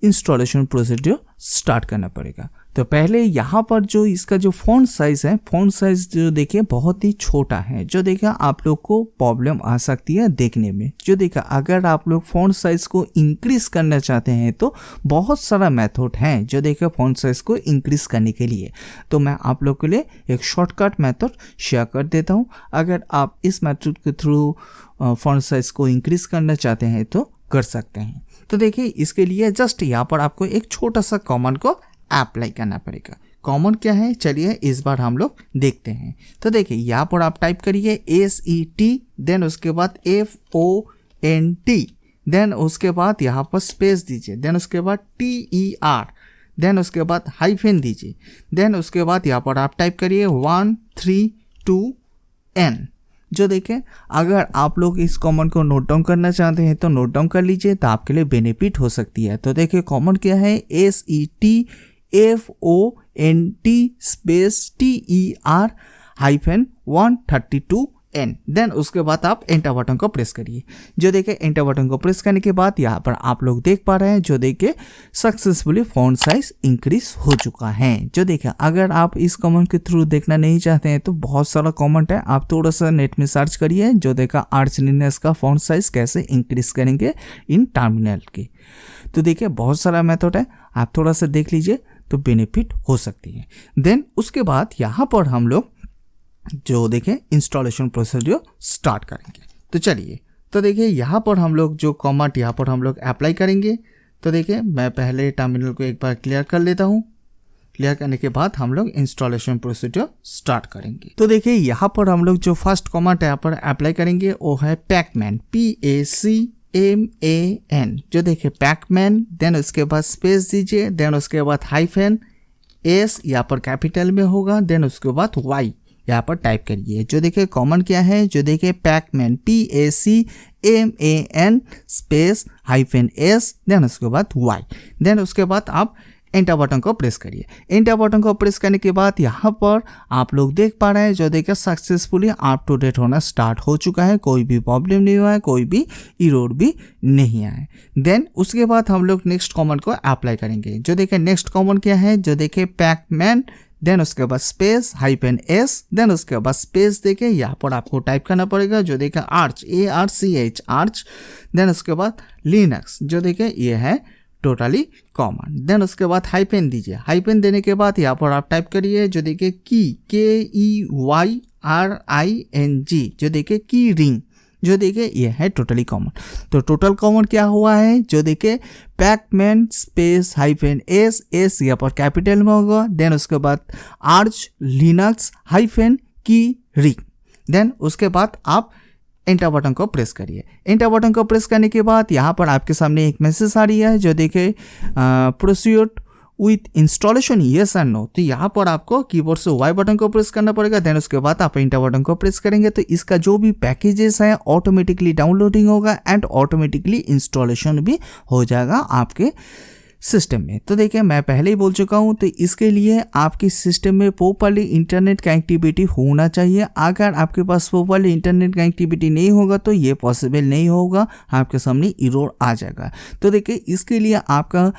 इंस्टॉलेशन प्रोसीजर स्टार्ट करना पड़ेगा। तो पहले यहाँ पर जो इसका जो फ़ॉन्ट साइज़ है, फ़ॉन्ट साइज़ जो देखिए बहुत ही छोटा है, जो देखिए आप लोग को प्रॉब्लम आ सकती है देखने में। जो देखिए अगर आप लोग फ़ॉन्ट साइज़ को इंक्रीज़ करना चाहते हैं तो बहुत सारा मेथड हैं जो देखिए फ़ॉन्ट साइज़ को इंक्रीज़ करने के लिए। तो मैं आप लोग के लिए एक शॉर्टकट मेथड शेयर कर देता हूँ। अगर आप इस मेथड के थ्रू फ़ॉन्ट साइज़ को इंक्रीज़ करना चाहते हैं तो कर सकते हैं। तो देखिए इसके लिए जस्ट यहाँ पर आपको एक छोटा सा कमांड को अप्लाई करना पड़ेगा। कॉमन क्या है, चलिए इस बार हम लोग देखते हैं। तो देखिए यहाँ पर आप टाइप करिए SET, देन उसके बाद FONT, देन उसके बाद यहाँ पर स्पेस दीजिए, देन उसके बाद TER, देन उसके बाद हाइफेन दीजिए, देन उसके बाद यहाँ पर आप टाइप करिए 132N। जो देखें, अगर आप लोग इस कॉमन को नोट डाउन करना चाहते हैं तो नोट डाउन कर लीजिए, तो आपके लिए बेनिफिट हो सकती है। तो देखिए कॉमन क्या है, SET FONT space TER hyphen 132 N, then उसके बाद आप एंटर बटन को प्रेस करिए। जो देखिए एंटर बटन को प्रेस करने के बाद यहाँ पर आप लोग देख पा रहे हैं जो देखिए सक्सेसफुली फॉन्ट साइज इंक्रीज हो चुका है। जो देखिए अगर आप इस कमेंट के थ्रू देखना नहीं चाहते हैं तो बहुत सारा कमेंट है, आप थोड़ा सा नेट में सर्च करिए। जो देखा आर्च लिनक्स का फॉन्ट साइज कैसे इंक्रीज करेंगे इन टर्मिनल के, तो देखिए बहुत सारा मेथड है, आप थोड़ा सा देख लीजिए तो बेनिफिट हो सकती है। देन उसके बाद यहाँ पर हम लोग जो देखें इंस्टॉलेशन प्रोसीजर स्टार्ट करेंगे। तो चलिए, तो देखिए यहाँ पर हम लोग जो कमांड यहाँ पर हम लोग अप्लाई करेंगे। तो देखिए मैं पहले टर्मिनल को एक बार क्लियर कर लेता हूँ। क्लियर करने के बाद हम लोग इंस्टॉलेशन प्रोसीजर स्टार्ट करेंगे। तो देखिए यहाँ पर हम लोग जो फर्स्ट कमांड यहाँ पर अप्लाई करेंगे वो है पैकमैन, PACMAN। जो देखिए पैकमैन, देन उसके बाद स्पेस दीजिए, देन उसके बाद हाइफन S यहाँ पर कैपिटल में होगा, देन उसके बाद Y यहाँ पर टाइप करिए। जो देखिए कॉमन क्या है, जो देखिए pacman PACMAN space hyphen S, then उसके बाद Y, देन उसके बाद आप एंटर बटन को प्रेस करिए। एंटर बटन को प्रेस करने के बाद यहाँ पर आप लोग देख पा रहे हैं जो देखिए सक्सेसफुली अप टू डेट होना स्टार्ट हो चुका है, कोई भी प्रॉब्लम नहीं हुआ है, कोई भी एरर भी नहीं आया है। देन उसके बाद हम लोग नेक्स्ट कमांड को अप्लाई करेंगे। जो देखिए नेक्स्ट कमांड क्या है, जो देखिए पैकमैन, देन उसके बाद स्पेस हाइफन S, देन उसके बाद स्पेस देके यहाँ पर आपको टाइप करना पड़ेगा। जो देखिए आर्च ARCH आर्च, देन उसके बाद लिनक्स, जो देखिए ये है टोटली कॉमन। देन उसके बाद हाइपेन दीजिए। हाइपेन देने के बाद यहाँ पर आप टाइप करिए जो देखिए की KEYRING, जो देखिए की रिंग, जो देखिए ये है टोटली कॉमन। तो टोटल कॉमन क्या हुआ है, जो देखिए पैकमैन स्पेस हाइफन S यहाँ पर कैपिटल में होगा, देन उसके बाद आर्च लिनक्स हाइफन की रिंग, देन उसके बाद आप एंटर बटन को प्रेस करिए। एंटर बटन को प्रेस करने के बाद यहाँ पर आपके सामने एक मैसेज आ रही है जो देखिए proceed with installation yes and no. तो यहाँ पर आपको कीबोर्ड से Y बटन को प्रेस करना पड़ेगा, देन उसके बाद आप एंटर बटन को प्रेस करेंगे तो इसका जो भी पैकेजेस है ऑटोमेटिकली डाउनलोडिंग होगा एंड ऑटोमेटिकली इंस्टॉलेशन भी हो जाएगा आपके सिस्टम में। तो देखिए मैं पहले ही बोल चुका हूँ, तो इसके लिए आपके सिस्टम में प्रॉपर्ली इंटरनेट कनेक्टिविटी होना चाहिए। अगर आपके पास प्रॉपर्ली इंटरनेट कनेक्टिविटी नहीं होगा तो ये पॉसिबल नहीं होगा, आपके सामने एरर आ जाएगा। तो देखिए इसके लिए आपका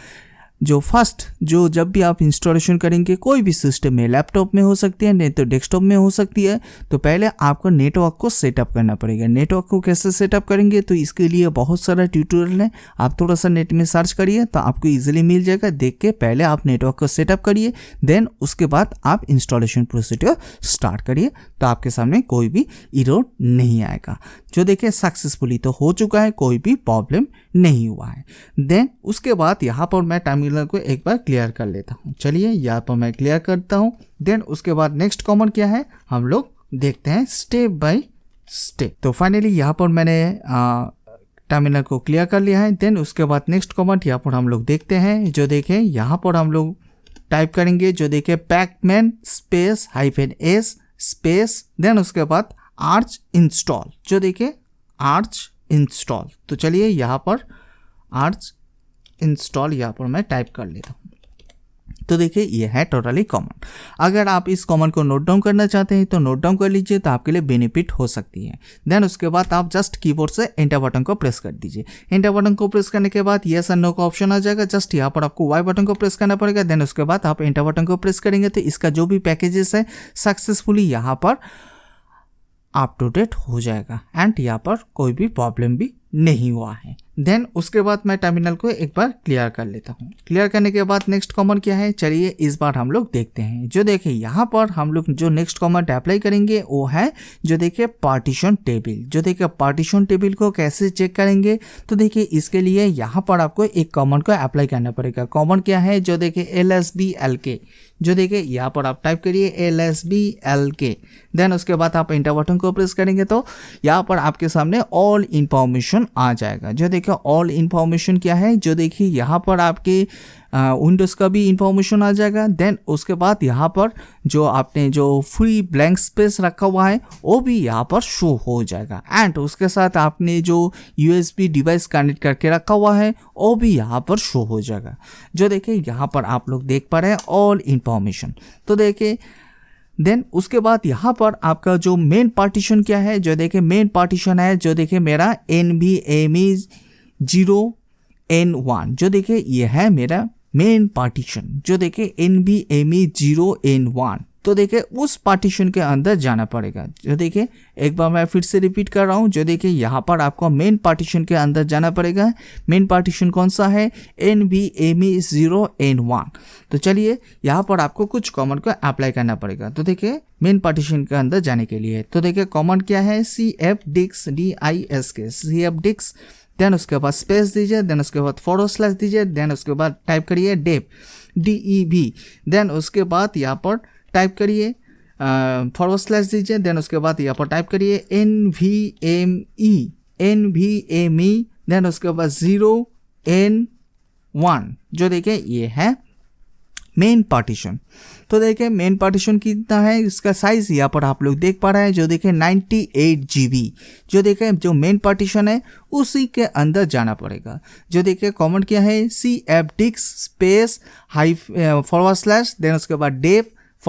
जो फर्स्ट जो जब भी आप इंस्टॉलेशन करेंगे कोई भी सिस्टम में, लैपटॉप में हो सकती है नहीं तो डेस्कटॉप में हो सकती है, तो पहले आपको नेटवर्क को सेटअप करना पड़ेगा। नेटवर्क को कैसे सेटअप करेंगे तो इसके लिए बहुत सारा ट्यूटोरियल है, आप थोड़ा सा नेट में सर्च करिए तो आपको इजीली मिल जाएगा। देख के पहले आप नेटवर्क को सेटअप करिए, देन उसके बाद आप इंस्टॉलेशन प्रोसीजर स्टार्ट करिए, तो आपके सामने कोई भी एरर नहीं आएगा। जो देखिए सक्सेसफुली तो हो चुका है, कोई भी प्रॉब्लम नहीं हुआ है। देन उसके बाद यहाँ पर मैं टर्मिनल को एक बार क्लियर कर लेता हूँ। चलिए यहाँ पर मैं क्लियर करता हूँ। देन उसके बाद नेक्स्ट कमांड क्या है हम लोग देखते हैं स्टेप बाय स्टेप। तो फाइनली यहाँ पर मैंने टर्मिनल को क्लियर कर लिया है। देन उसके बाद नेक्स्ट कमांड यहाँ पर हम लोग देखते हैं। जो देखें यहाँ पर हम लोग टाइप करेंगे जो देखें pacman space hyphen S space, then उसके बाद आर्च इंस्टॉल, जो देखिए आर्च इंस्टॉल। तो चलिए यहाँ पर आर्च इंस्टॉल यहाँ पर मैं टाइप कर लेता हूँ। तो देखिए ये है टोटली कॉमन। अगर आप इस कॉमन को नोट डाउन करना चाहते हैं तो नोट डाउन कर लीजिए, तो आपके लिए बेनिफिट हो सकती है। देन उसके बाद आप जस्ट कीबोर्ड से एंटर बटन को प्रेस कर दीजिए। एंटर बटन को प्रेस करने के बाद यस एंड नो का ऑप्शन आ जाएगा, जस्ट यहाँ पर आपको Y बटन को प्रेस करना पड़ेगा। देन उसके बाद आप एंटर बटन को प्रेस करेंगे तो इसका जो भी पैकेजेस है सक्सेसफुली यहाँ पर अप टू डेट हो जाएगा एंड यहाँ पर कोई भी प्रॉब्लम भी नहीं हुआ है। देन उसके बाद मैं टर्मिनल को एक बार क्लियर कर लेता हूँ। क्लियर करने के बाद नेक्स्ट कमांड क्या है चलिए इस बार हम लोग देखते हैं। जो देखिए यहाँ पर हम लोग जो नेक्स्ट कमांड अप्लाई करेंगे वो है जो देखिए पार्टीशन टेबल। जो देखिए पार्टीशन टेबल को कैसे चेक करेंगे तो देखिए इसके लिए यहाँ पर आपको एक कमांड को अप्लाई करना पड़ेगा। कमांड क्या है जो देखिए LSBLK। जो देखिए यहाँ पर आप टाइप करिए LSBLK। देन उसके बाद आप एंटर बटन को प्रेस करेंगे तो यहाँ पर आपके सामने ऑल इंफॉर्मेशन आ जाएगा। जो देखिए ऑल इंफॉर्मेशन क्या है जो देखिए यहाँ पर आपके विंडोज़ का भी इंफॉर्मेशन आ जाएगा। देन उसके बाद यहाँ पर जो आपने जो फ्री ब्लैंक स्पेस रखा हुआ है वो भी यहाँ पर शो हो जाएगा एंड उसके साथ आपने जो USB डिवाइस कनेक्ट करके रखा हुआ है वो भी यहाँ पर शो हो जाएगा। जो देखिए यहाँ पर आप लोग देख पा रहे हैं ऑल इंफॉर्मेशन। तो देखिए देन उसके बाद यहाँ पर आपका जो मेन पार्टीशन क्या है, जो देखिए मेन पार्टीशन है जो देखिए मेरा NVMe 0N1, जो देखिए ये है मेरा मेन पार्टीशन, जो देखिए NVMe 0N1। तो देखिए उस पार्टीशन के अंदर जाना पड़ेगा। जो देखिए एक बार मैं फिर से रिपीट कर रहा हूँ, जो देखिए यहाँ पर आपको मेन पार्टीशन के अंदर जाना पड़ेगा। मेन पार्टीशन कौन सा है? NVMe 0N1। तो चलिए यहाँ पर आपको कुछ कमांड को अप्लाई करना पड़ेगा। तो देखिए मेन पार्टीशन के अंदर जाने के लिए तो देखिए कमांड क्या है? cfdisk disk, cfdisk, देन उसके बाद स्पेस दीजिए, देन उसके बाद / दीजिए, देन उसके बाद टाइप करिए डेप DEB, देन उसके बाद यहाँ पर टाइप करिए / दीजिए, देन उसके बाद यहाँ पर टाइप करिए NVMe, देन उसके बाद 0N1, जो देखिए ये है मेन पार्टीशन। तो देखिए मेन पार्टीशन कितना है, इसका साइज यहाँ पर आप लोग देख पा रहे हैं, जो देखिए 98 GB। जो देखिए जो मेन पार्टीशन है उसी के अंदर जाना पड़ेगा। जो देखिए कमेंट क्या है? cfdisk स्पेस / देन उसके बाद डेप /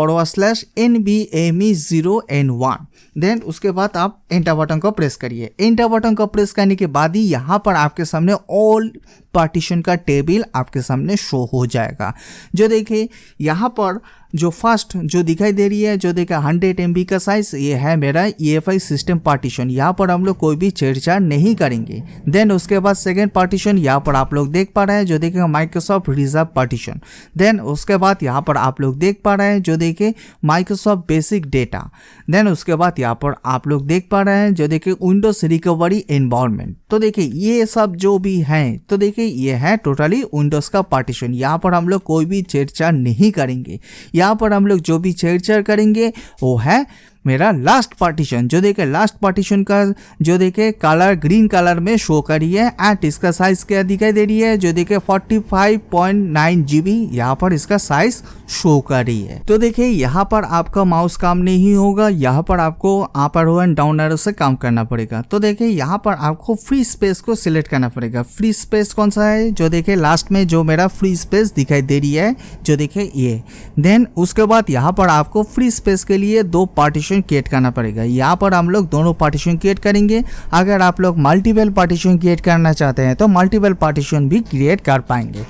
NVMe 0N1, देन उसके बाद आप एंटर बटन को प्रेस करिए। एंटर बटन को प्रेस करने के बाद ही यहाँ पर आपके सामने ऑल पार्टीशन का टेबल आपके सामने शो हो जाएगा। जो देखिए यहाँ पर जो फर्स्ट जो दिखाई दे रही है, जो देखिए 100 MB का साइज, ये है मेरा EFI सिस्टम पार्टीशन। यहाँ पर हम लोग कोई भी छेड़छाड़ नहीं करेंगे। देन उसके बाद सेकेंड पार्टीशन यहाँ पर आप लोग देख पा रहे हैं, जो देखिए माइक्रोसॉफ्ट रिजर्व पार्टीशन। देन उसके बाद यहाँ पर आप लोग देख पा रहे हैं, जो देखिए माइक्रोसॉफ्ट बेसिक डेटा। देन उसके बाद यहाँ पर आप लोग देख पा रहे हैं, जो देखिए विंडोज रिकवरी एनवायरनमेंट। तो देखिए ये सब जो भी हैं, तो देखिए ये है टोटली विंडोज का पार्टीशन। यहाँ पर हम लोग कोई भी छेड़छाड़ नहीं करेंगे। यहाँ पर हम लोग जो भी छेड़छाड़ करेंगे वो है मेरा लास्ट पार्टीशन। जो देखिए लास्ट पार्टीशन का जो देखिए कलर ग्रीन कलर में शो करी है एंड इसका साइज क्या दिखाई दे रही है, जो देखिए 45.9 GB यहाँ पर इसका साइज शो कर रही है। तो देखिए यहाँ पर आपका माउस काम नहीं होगा, यहाँ पर आपको up arrow and down arrow से काम करना पड़ेगा। तो देखिए यहाँ पर आपको फ्री स्पेस को सिलेक्ट करना पड़ेगा। फ्री स्पेस कौन सा है? जो देखिए लास्ट में जो मेरा फ्री स्पेस दिखाई दे रही है, जो देखिए ये। देन उसके बाद यहाँ पर आपको फ्री स्पेस के लिए 2 पार्टीशन क्रिएट करना पड़ेगा। यहाँ पर हम लोग दोनों पार्टीशन क्रिएट करेंगे। अगर आप लोग मल्टीपल पार्टीशन क्रिएट करना चाहते हैं तो मल्टीपल पार्टीशन भी क्रिएट कर पाएंगे।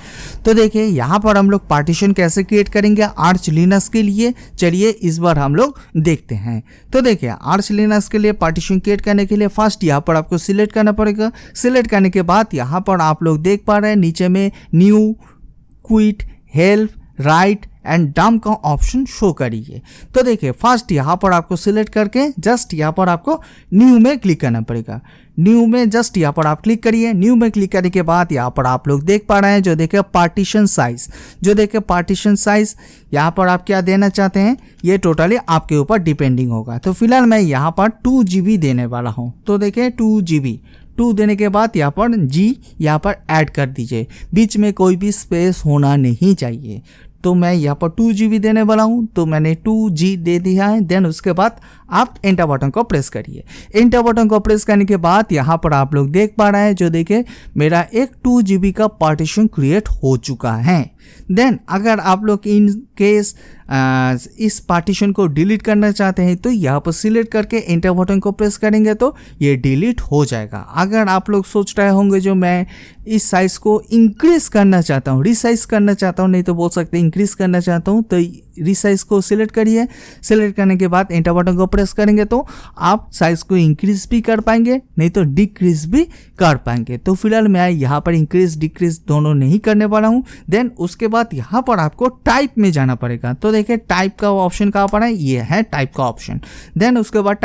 तो देखिए यहाँ पर हम लोग पार्टीशन कैसे क्रिएट करेंगे आर्च लिनक्स के लिए, चलिए इस बार हम लोग देखते हैं। तो देखिए आर्च लिनक्स के लिए पार्टीशन क्रिएट करने के लिए फर्स्ट यहाँ पर आपको सिलेक्ट करना पड़ेगा। सिलेक्ट करने के बाद यहाँ पर आप लोग देख पा रहे हैं नीचे में new, quit, help, right and डम का ऑप्शन शो करिए। तो देखिए फर्स्ट यहाँ पर आपको सिलेक्ट करके जस्ट यहाँ पर आपको न्यू में क्लिक करना पड़ेगा। न्यू में जस्ट यहाँ पर आप क्लिक करिए। न्यू में क्लिक करने के बाद यहाँ पर आप लोग देख पा रहे हैं, जो देखिए पार्टीशन साइज। जो देखिए पार्टीशन साइज यहाँ पर आप क्या देना चाहते हैं, ये टोटली आपके ऊपर डिपेंडिंग होगा। तो फिलहाल मैं यहाँ पर 2 GB देने वाला हूँ। तो देखिए 2 GB 2 देने के बाद यहाँ पर G यहाँ पर ऐड कर दीजिए। बीच में कोई भी स्पेस होना नहीं चाहिए। तो मैं यहाँ पर 2 GB देने वाला हूँ, तो मैंने 2G दे दिया है। देन उसके बाद आप एंटर बटन को प्रेस करिए। एंटर बटन को प्रेस करने के बाद यहाँ पर आप लोग देख पा रहे हैं, जो देखिए मेरा एक 2 GB का पार्टीशन क्रिएट हो चुका है। देन अगर आप लोग इन केस इस पार्टीशन को डिलीट करना चाहते हैं तो यहाँ पर सिलेक्ट करके एंटर बटन को प्रेस करेंगे तो ये डिलीट हो जाएगा। अगर आप लोग सोच रहे होंगे जो मैं इस साइज को इंक्रीज करना चाहता हूँ, रिसाइज करना चाहता हूँ, नहीं तो बोल सकते इंक्रीज करना चाहता हूँ, तो रिसाइज को सिलेक्ट करिए। सिलेक्ट करने के बाद एंटर बटन को प्रेस करेंगे तो आप साइज को इंक्रीज भी कर पाएंगे, नहीं तो डिक्रीज भी कर पाएंगे। तो फिलहाल मैं यहाँ पर इंक्रीज डिक्रीज दोनों नहीं करने वाला हूँ। देन उसके बाद यहाँ पर आपको टाइप में जाना पड़ेगा। तो देखिए टाइप का ऑप्शन कहाँ पर है, ये है टाइप का ऑप्शन। देन उसके बाद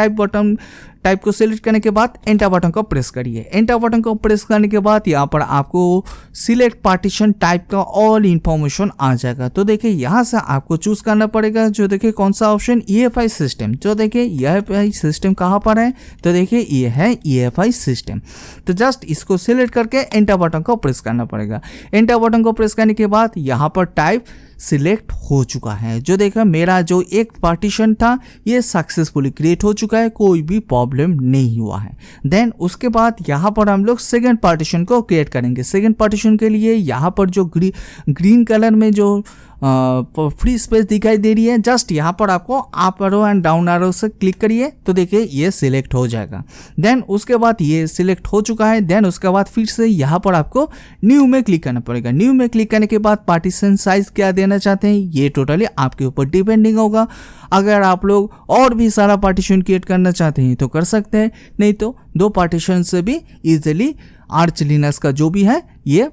टाइप को सिलेक्ट करने के बाद एंटर बटन को प्रेस करिए। एंटर बटन को प्रेस करने के बाद यहाँ पर आपको सिलेक्ट पार्टीशन टाइप का ऑल इंफॉर्मेशन आ जाएगा। तो देखिए यहाँ से आपको चूज करना पड़ेगा, जो देखिए कौन सा ऑप्शन, EFI सिस्टम। जो देखिए EFI सिस्टम कहाँ पर है, तो देखिए ये है EFI सिस्टम। तो जस्ट इसको सिलेक्ट करके एंटर बटन को प्रेस करना पड़ेगा। एंटर बटन को प्रेस करने के बाद यहाँ पर टाइप सिलेक्ट हो चुका है। जो देखा मेरा जो एक पार्टीशन था ये सक्सेसफुली क्रिएट हो चुका है, कोई भी प्रॉब्लम नहीं हुआ है। देन उसके बाद यहाँ पर हम लोग सेकंड पार्टीशन को क्रिएट करेंगे। सेकंड पार्टीशन के लिए यहाँ पर जो ग्रीन कलर में जो फ्री स्पेस दिखाई दे रही है, जस्ट यहाँ पर आपको up arrow and down arrow से क्लिक करिए तो देखिए ये सिलेक्ट हो जाएगा। देन उसके बाद ये सिलेक्ट हो चुका है। देन उसके बाद फिर से यहाँ पर आपको न्यू में क्लिक करना पड़ेगा। न्यू में क्लिक करने के बाद पार्टीशन साइज क्या देना चाहते हैं ये टोटली आपके ऊपर डिपेंडिंग होगा। अगर आप लोग और भी सारा पार्टीशन क्रिएट करना चाहते हैं तो कर सकते हैं, नहीं तो 2 पार्टीशन से भी इजीली आर्च लिनक्स का जो भी है ये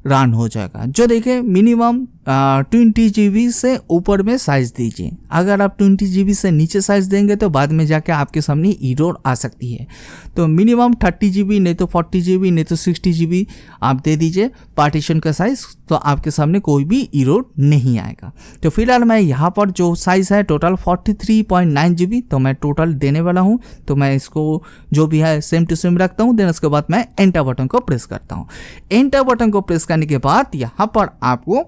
रन हो जाएगा। जो देखिए मिनिमम 20 GB से ऊपर में साइज दीजिए। अगर आप 20 GB से नीचे साइज देंगे तो बाद में जाके आपके सामने एरर आ सकती है। तो मिनिमम 30 GB, नहीं तो 40 GB, नहीं तो 60 GB आप दे दीजिए पार्टीशन का साइज, तो आपके सामने कोई भी एरर नहीं आएगा। तो फिलहाल मैं यहाँ पर जो साइज है टोटल 43.9 GB तो मैं टोटल देने वाला हूँ। तो मैं इसको जो भी है सेम टू सेम रखता हूँ। देन उसके बाद मैं एंटर बटन को प्रेस करता हूँ। एंटर बटन को प्रेस करने के बाद यहाँ पर आपको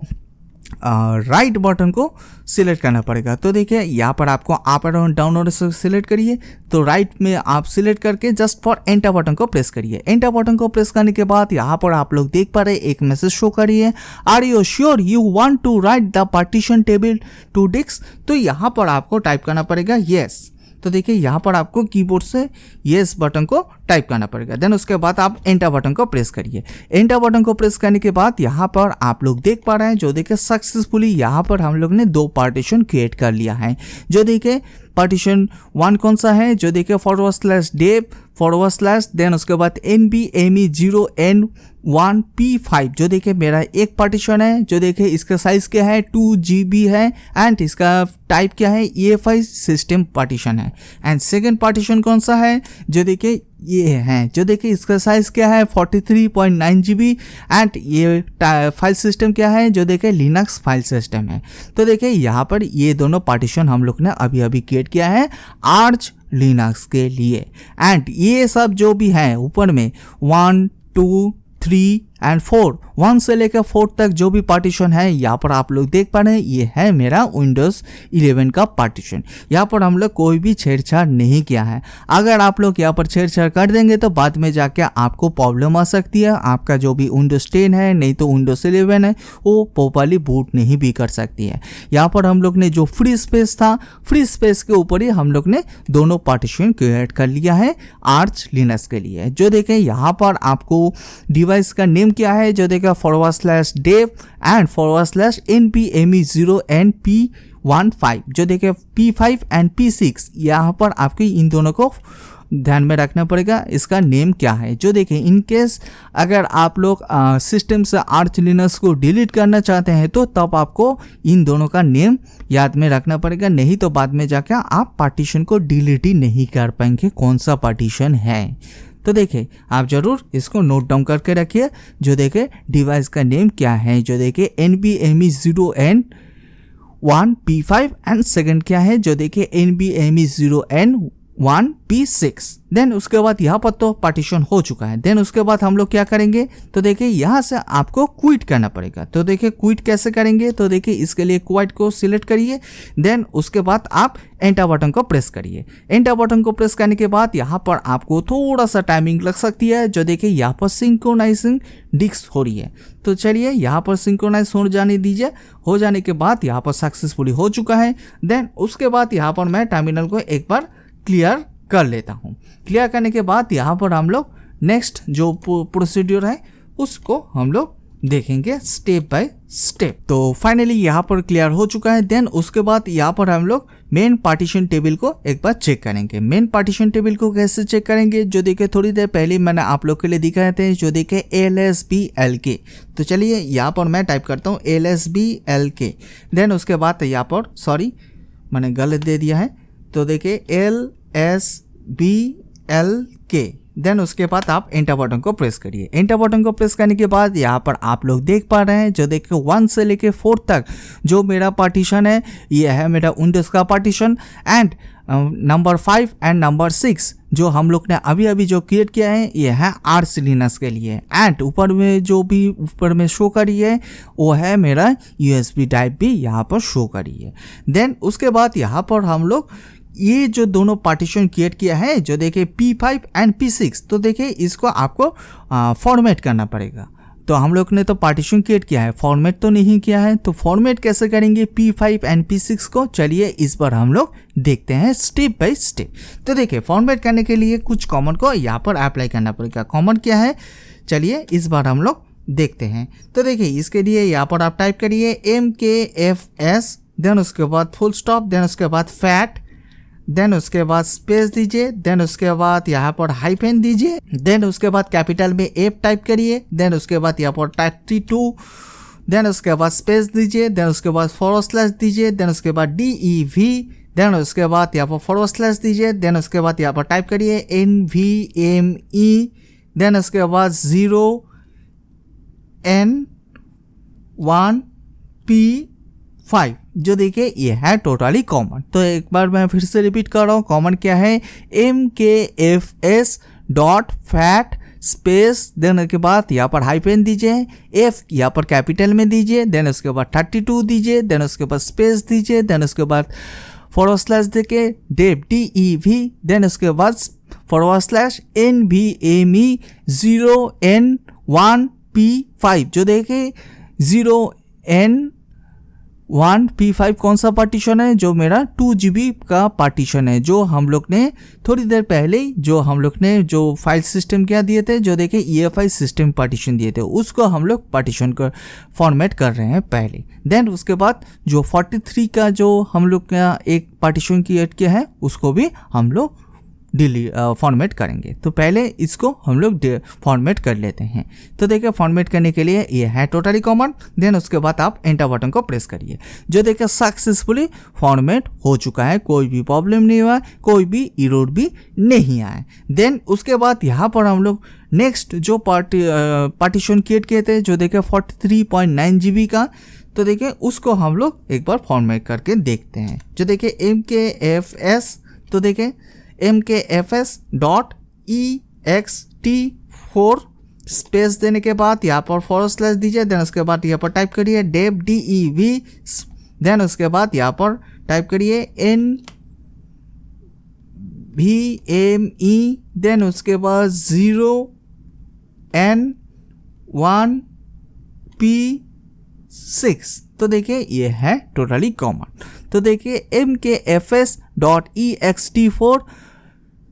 राइट बटन को सिलेक्ट करना पड़ेगा। तो देखिए यहाँ पर आपको अप और डाउन और सिलेक्ट करिए, तो राइट में आप सिलेक्ट करके जस्ट फॉर एंटर बटन को प्रेस करिए। एंटर बटन को प्रेस करने के बाद यहाँ पर आप लोग देख पा रहे एक मैसेज शो करिए, are you sure you want to write the partition table to disk. तो यहाँ पर आपको टाइप करना पड़ेगा येस। तो देखिए यहाँ पर आपको कीबोर्ड से येस बटन को टाइप करना पड़ेगा। देन उसके बाद आप एंटर बटन को प्रेस करिए। एंटर बटन को प्रेस करने के बाद यहाँ पर आप लोग देख पा रहे हैं जो देखिए सक्सेसफुली यहाँ पर हम लोग ने 2 पार्टीशन क्रिएट कर लिया है। जो देखिए पार्टीशन 1 कौन सा है, जो देखिए /dev// देन उसके बाद NVMe0N1P5 जो देखिए मेरा एक पार्टीशन है। जो देखिए इसका साइज क्या है 2 GB है एंड इसका टाइप क्या है EFI सिस्टम पार्टीशन है। एंड सेकेंड पार्टीशन कौन सा है, जो देखिए ये है, जो देखिए इसका साइज क्या है 43.9 GB एंड ये फाइल सिस्टम क्या है, जो देखिए लिनक्स फाइल सिस्टम है। तो देखिए यहाँ पर ये दोनों पार्टीशन हम लोग ने अभी क्रिएट किया है आर्च लिनक्स के लिए। एंड ये सब जो भी है ऊपर में 1, 2, 3 एंड 4, 1 से लेकर 4 तक जो भी पार्टीशन है यहाँ पर आप लोग देख पा रहे हैं ये है मेरा विंडोज 11 का पार्टीशन। यहाँ पर हम लोग कोई भी छेड़छाड़ नहीं किया है। अगर आप लोग यहाँ पर छेड़छाड़ कर देंगे तो बाद में जाके आपको प्रॉब्लम आ सकती है। आपका जो भी विंडोज 10 है नहीं तो विंडोज 11 है वो प्रॉपर्ली बूट नहीं भी कर सकती है। यहाँ पर हम लोग ने जो फ्री स्पेस था, फ्री स्पेस के ऊपर ही हम लोग ने दोनों पार्टीशन क्रिएट कर लिया है आर्च लिनक्स के लिए। जो देखें यहाँ पर आपको डिवाइस का नेम क्या है, जो देखा /dev एंड /NVMe0N P15 जो देखे P5 एंड P6 यहाँ पर आपको इन दोनों को ध्यान में रखना पड़ेगा इसका नेम क्या है। जो देखें इन केस अगर आप लोग सिस्टम से आर्च लिनक्स को डिलीट करना चाहते हैं तो तब आपको इन दोनों का नेम याद में रखना पड़ेगा, नहीं तो बाद में जाकर आप पार्टीशन को डिलीट ही नहीं कर पाएंगे कौन सा पार्टीशन है। तो देखिए आप जरूर इसको नोट डाउन करके रखिए। जो देखे डिवाइस का नेम क्या है, जो देखे NVMe0N1P5 एंड सेकंड क्या है, जो देखे NVMe0N1P6। देन उसके बाद यहाँ पर तो पार्टीशन हो चुका है। देन उसके बाद हम लोग क्या करेंगे, तो देखिए यहाँ से आपको क्विट करना पड़ेगा। तो देखिए क्विट कैसे करेंगे, तो देखिए इसके लिए क्विट को सिलेक्ट करिए। देन उसके बाद आप एंटर बटन को प्रेस करिए। एंटर बटन को प्रेस करने के बाद यहाँ पर आपको थोड़ा सा टाइमिंग लग सकती है। जो देखिए यहाँ पर सिंक्रोनाइजिंग डिस्क हो रही है, तो चलिए यहाँ पर सिंक्रोनाइज हो जाने दीजिए। हो जाने के बाद यहाँ पर सक्सेसफुली हो चुका है। देन उसके बाद यहाँ पर मैं टर्मिनल को एक बार क्लियर कर लेता हूँ। क्लियर करने के बाद यहाँ पर हम लोग नेक्स्ट जो प्रोसीड्यूर है उसको हम लोग देखेंगे स्टेप बाय स्टेप। तो फाइनली यहाँ पर क्लियर हो चुका है। देन उसके बाद यहाँ पर हम लोग मेन पार्टीशन टेबल को एक बार चेक करेंगे। मेन पार्टीशन टेबल को कैसे चेक करेंगे, जो देखे थोड़ी देर पहले मैंने आप लोग के लिए दिखाए थे, जो देखे LSBLK। तो चलिए यहाँ पर मैं टाइप करता हूँ LSBLK। देन उसके बाद यहाँ पर सॉरी मैंने गलत दे दिया है, तो देखिए LSBLK। देन उसके बाद आप एंटर बटन को प्रेस करिए। एंटर बटन को प्रेस करने के बाद यहाँ पर आप लोग देख पा रहे हैं, जो देखिए 1 से लेके 4 तक जो मेरा पार्टीशन है ये है मेरा विंडोज का partition. And number 5 and number 6 जो हम लोग ने अभी जो क्रिएट किया है ये है आर्च लिनक्स के लिए। एंड ऊपर में जो भी ऊपर में शो करी है वो है मेरा USB टाइप भी यहाँ पर शो करी है। देन उसके बाद यहाँ पर हम लोग ये जो दोनों पार्टीशन क्रिएट किया है, जो देखिए P5 एंड P6, तो देखिए इसको आपको फॉर्मेट करना पड़ेगा। तो हम लोग ने तो पार्टीशन क्रिएट किया है, फॉर्मेट तो नहीं किया है। तो फॉर्मेट कैसे करेंगे P5 एंड P6 को, चलिए इस बार हम लोग देखते हैं स्टेप बाय स्टेप। तो देखिए फॉर्मेट करने के लिए कुछ कॉमन को यहाँ पर अप्लाई करना पड़ेगा। कॉमन क्या है, चलिए इस बार हम लोग देखते हैं। तो देखिए इसके लिए यहाँ पर आप टाइप करिए MKFS, देन उसके बाद फुल स्टॉप, देन उसके बाद फैट, देन उसके बाद स्पेस दीजिए, देन उसके बाद यहाँ पर हाइफेन दीजिए, देन उसके बाद कैपिटल में F टाइप करिए, देन उसके बाद यहाँ पर 32, देन उसके बाद स्पेस दीजिए, देन उसके बाद फॉरवर्ड स्लैश दीजिए, देन उसके बाद DEV, देन उसके बाद यहाँ पर फॉरवर्ड स्लैश दीजिए, देन उसके बाद यहाँ पर टाइप करिए NVMe, देन उसके बाद 0N1P5, जो देखिए ये है टोटली कॉमन। तो एक बार मैं फिर से रिपीट कर रहा हूँ, कॉमन क्या है MKFS.fat स्पेस, देन उसके बाद यहाँ पर हाइफेन दीजिए, F यहाँ पर कैपिटल में दीजिए, देन उसके बाद 32 दीजिए, देन उसके बाद स्पेस दीजिए, देन उसके बाद फॉरवर्ड स्लैश देके DEV, देन उसके बाद फॉरवर्ड स्लैश NVMe 0N1P5, जो देखे 0N1P5 कौन सा पार्टीशन है, जो मेरा 2GB का पार्टीशन है, जो हम लोग ने थोड़ी देर पहले जो फाइल सिस्टम क्या दिए थे, जो देखे EFI सिस्टम पार्टीशन दिए थे, उसको हम लोग पार्टीशन कर फॉर्मेट कर रहे हैं पहले। देन उसके बाद जो 43 का जो हम लोग का एक पार्टीशन क्रिएट किया है, उसको भी हम लोग फॉर्मेट करेंगे। तो पहले इसको हम लोग फॉर्मेट कर लेते हैं। तो देखिए फॉर्मेट करने के लिए ये है टोटली कॉमन, देन उसके बाद आप एंटर बटन को प्रेस करिए। जो देखिए सक्सेसफुली फॉर्मेट हो चुका है, कोई भी प्रॉब्लम नहीं हुआ, कोई भी एरर भी नहीं आया। देन उसके बाद यहाँ पर हम लोग नेक्स्ट जो पार्टीशन क्रिएट किए थे, जो देखिए 43.9 GB का, तो देखिए उसको हम लोग एक बार फॉर्मेट करके देखते हैं। जो देखिए MKFS, तो देखिए MKFS.ext4 स्पेस देने के बाद यहाँ पर फॉरवर्ड स्लैश दीजिए, देन उसके बाद यहाँ पर टाइप करिए DEV, देन उसके बाद यहाँ पर टाइप करिए NVMe, देन उसके बाद 0N1P6। तो देखिए ये है टोटली कॉमन। तो देखिए MKFS.ext4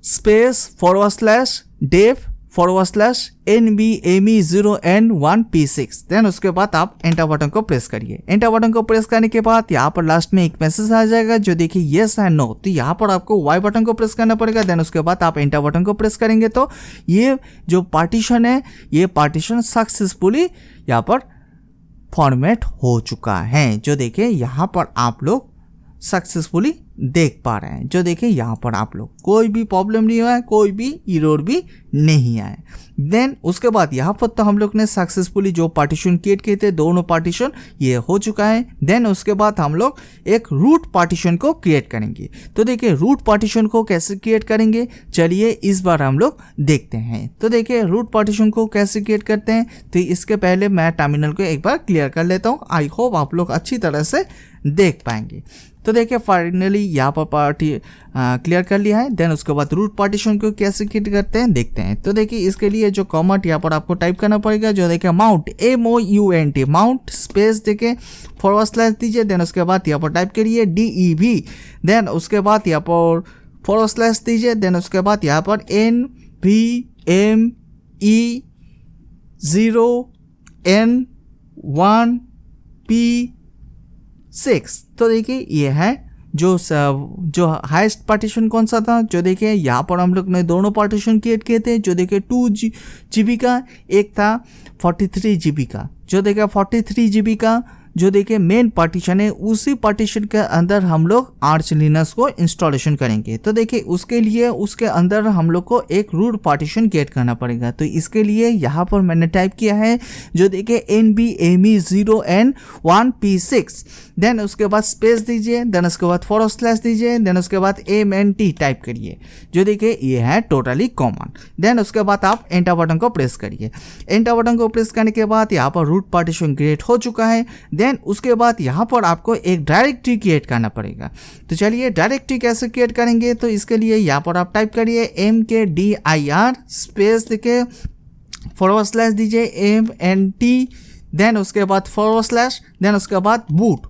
space forward slash dev forward slash NVMe 0N1P6, then उसके बाद आप एंटर बटन को प्रेस करिए। एंटर बटन को प्रेस करने के बाद यहाँ पर लास्ट में एक मैसेज आ जाएगा, जो देखिए येस एंड नो। तो यहाँ पर आपको Y बटन को प्रेस करना पड़ेगा, देन उसके बाद आप एंटर बटन को प्रेस करेंगे तो ये जो पार्टीशन है, ये पार्टीशन सक्सेसफुली यहाँ पर फॉर्मेट हो चुका है। जो देखिए यहाँ पर आप लोग सक्सेसफुली देख पा रहे हैं, जो देखिए यहाँ पर आप लोग कोई भी प्रॉब्लम नहीं हुआ है, कोई भी एरर भी नहीं आया। देन उसके बाद यहाँ पर तो हम लोग ने सक्सेसफुली जो पार्टीशन क्रिएट किए थे, दोनों पार्टीशन ये हो चुका है। देन उसके बाद हम लोग एक रूट पार्टीशन को क्रिएट करेंगे। तो देखिए रूट पार्टीशन को कैसे क्रिएट करेंगे, चलिए इस बार हम लोग देखते हैं। तो देखिए रूट पार्टीशन को कैसे क्रिएट करते हैं, तो इसके पहले मैं टर्मिनल को एक बार क्लियर कर लेता हूँ। आई होप आप लोग अच्छी तरह से देख पाएंगे। तो देखिए फाइनली यहाँ पर पार्टी क्लियर कर लिया है। देन उसके बाद रूट पार्टीशन को कैसे क्रिएट करते हैं देखते हैं। तो देखिए इसके लिए जो कमेंट यहाँ पर आपको टाइप करना पड़ेगा, जो देखिए माउंट MOUNT माउंट स्पेस देके फॉरवर्ड स्लैश दीजिए, देन उसके बाद यहाँ पर टाइप करिए DEV, देन उसके बाद यहाँ पर फॉरवर्ड स्लैश दीजिए, देन उसके बाद यहाँ पर NVMe 0N1P6। तो देखिए ये है जो हाईएस्ट पार्टीशन कौन सा था, जो देखिए यहाँ पर हम लोग ने दोनों पार्टीशन क्रिएट किए थे, जो देखिए 2GB का, एक था 43GB का। जो देखिए 43GB का जो देखिए मेन पार्टीशन है, उसी पार्टीशन के अंदर हम लोग आर्च लिनक्स को इंस्टॉलेशन करेंगे। तो देखिए उसके लिए उसके अंदर हम लोग को एक रूट पार्टीशन क्रिएट करना पड़ेगा। तो इसके लिए यहाँ पर मैंने टाइप किया है, जो देखिए NVMe 0N1P6, देन उसके बाद स्पेस दीजिए, देन उसके बाद फॉरवर्ड स्लैश दीजिए, देन उसके बाद MNT टाइप करिए। जो देखिए ये है टोटली कॉमन। देन उसके बाद आप एंटर बटन को प्रेस करिए। एंटर बटन को प्रेस करने के बाद यहाँ पर रूट पार्टीशन क्रिएट हो चुका है। देन उसके बाद यहाँ पर आपको एक डायरेक्टरी क्रिएट करना पड़ेगा। तो चलिए डायरेक्टरी कैसे क्रिएट करेंगे, तो इसके लिए यहाँ पर आप टाइप करिए MKDIR स्पेस देके फॉरवर्ड स्लैश दीजिए MNT, देन उसके बाद फॉरवर्ड स्लैश, देन उसके बाद बूट।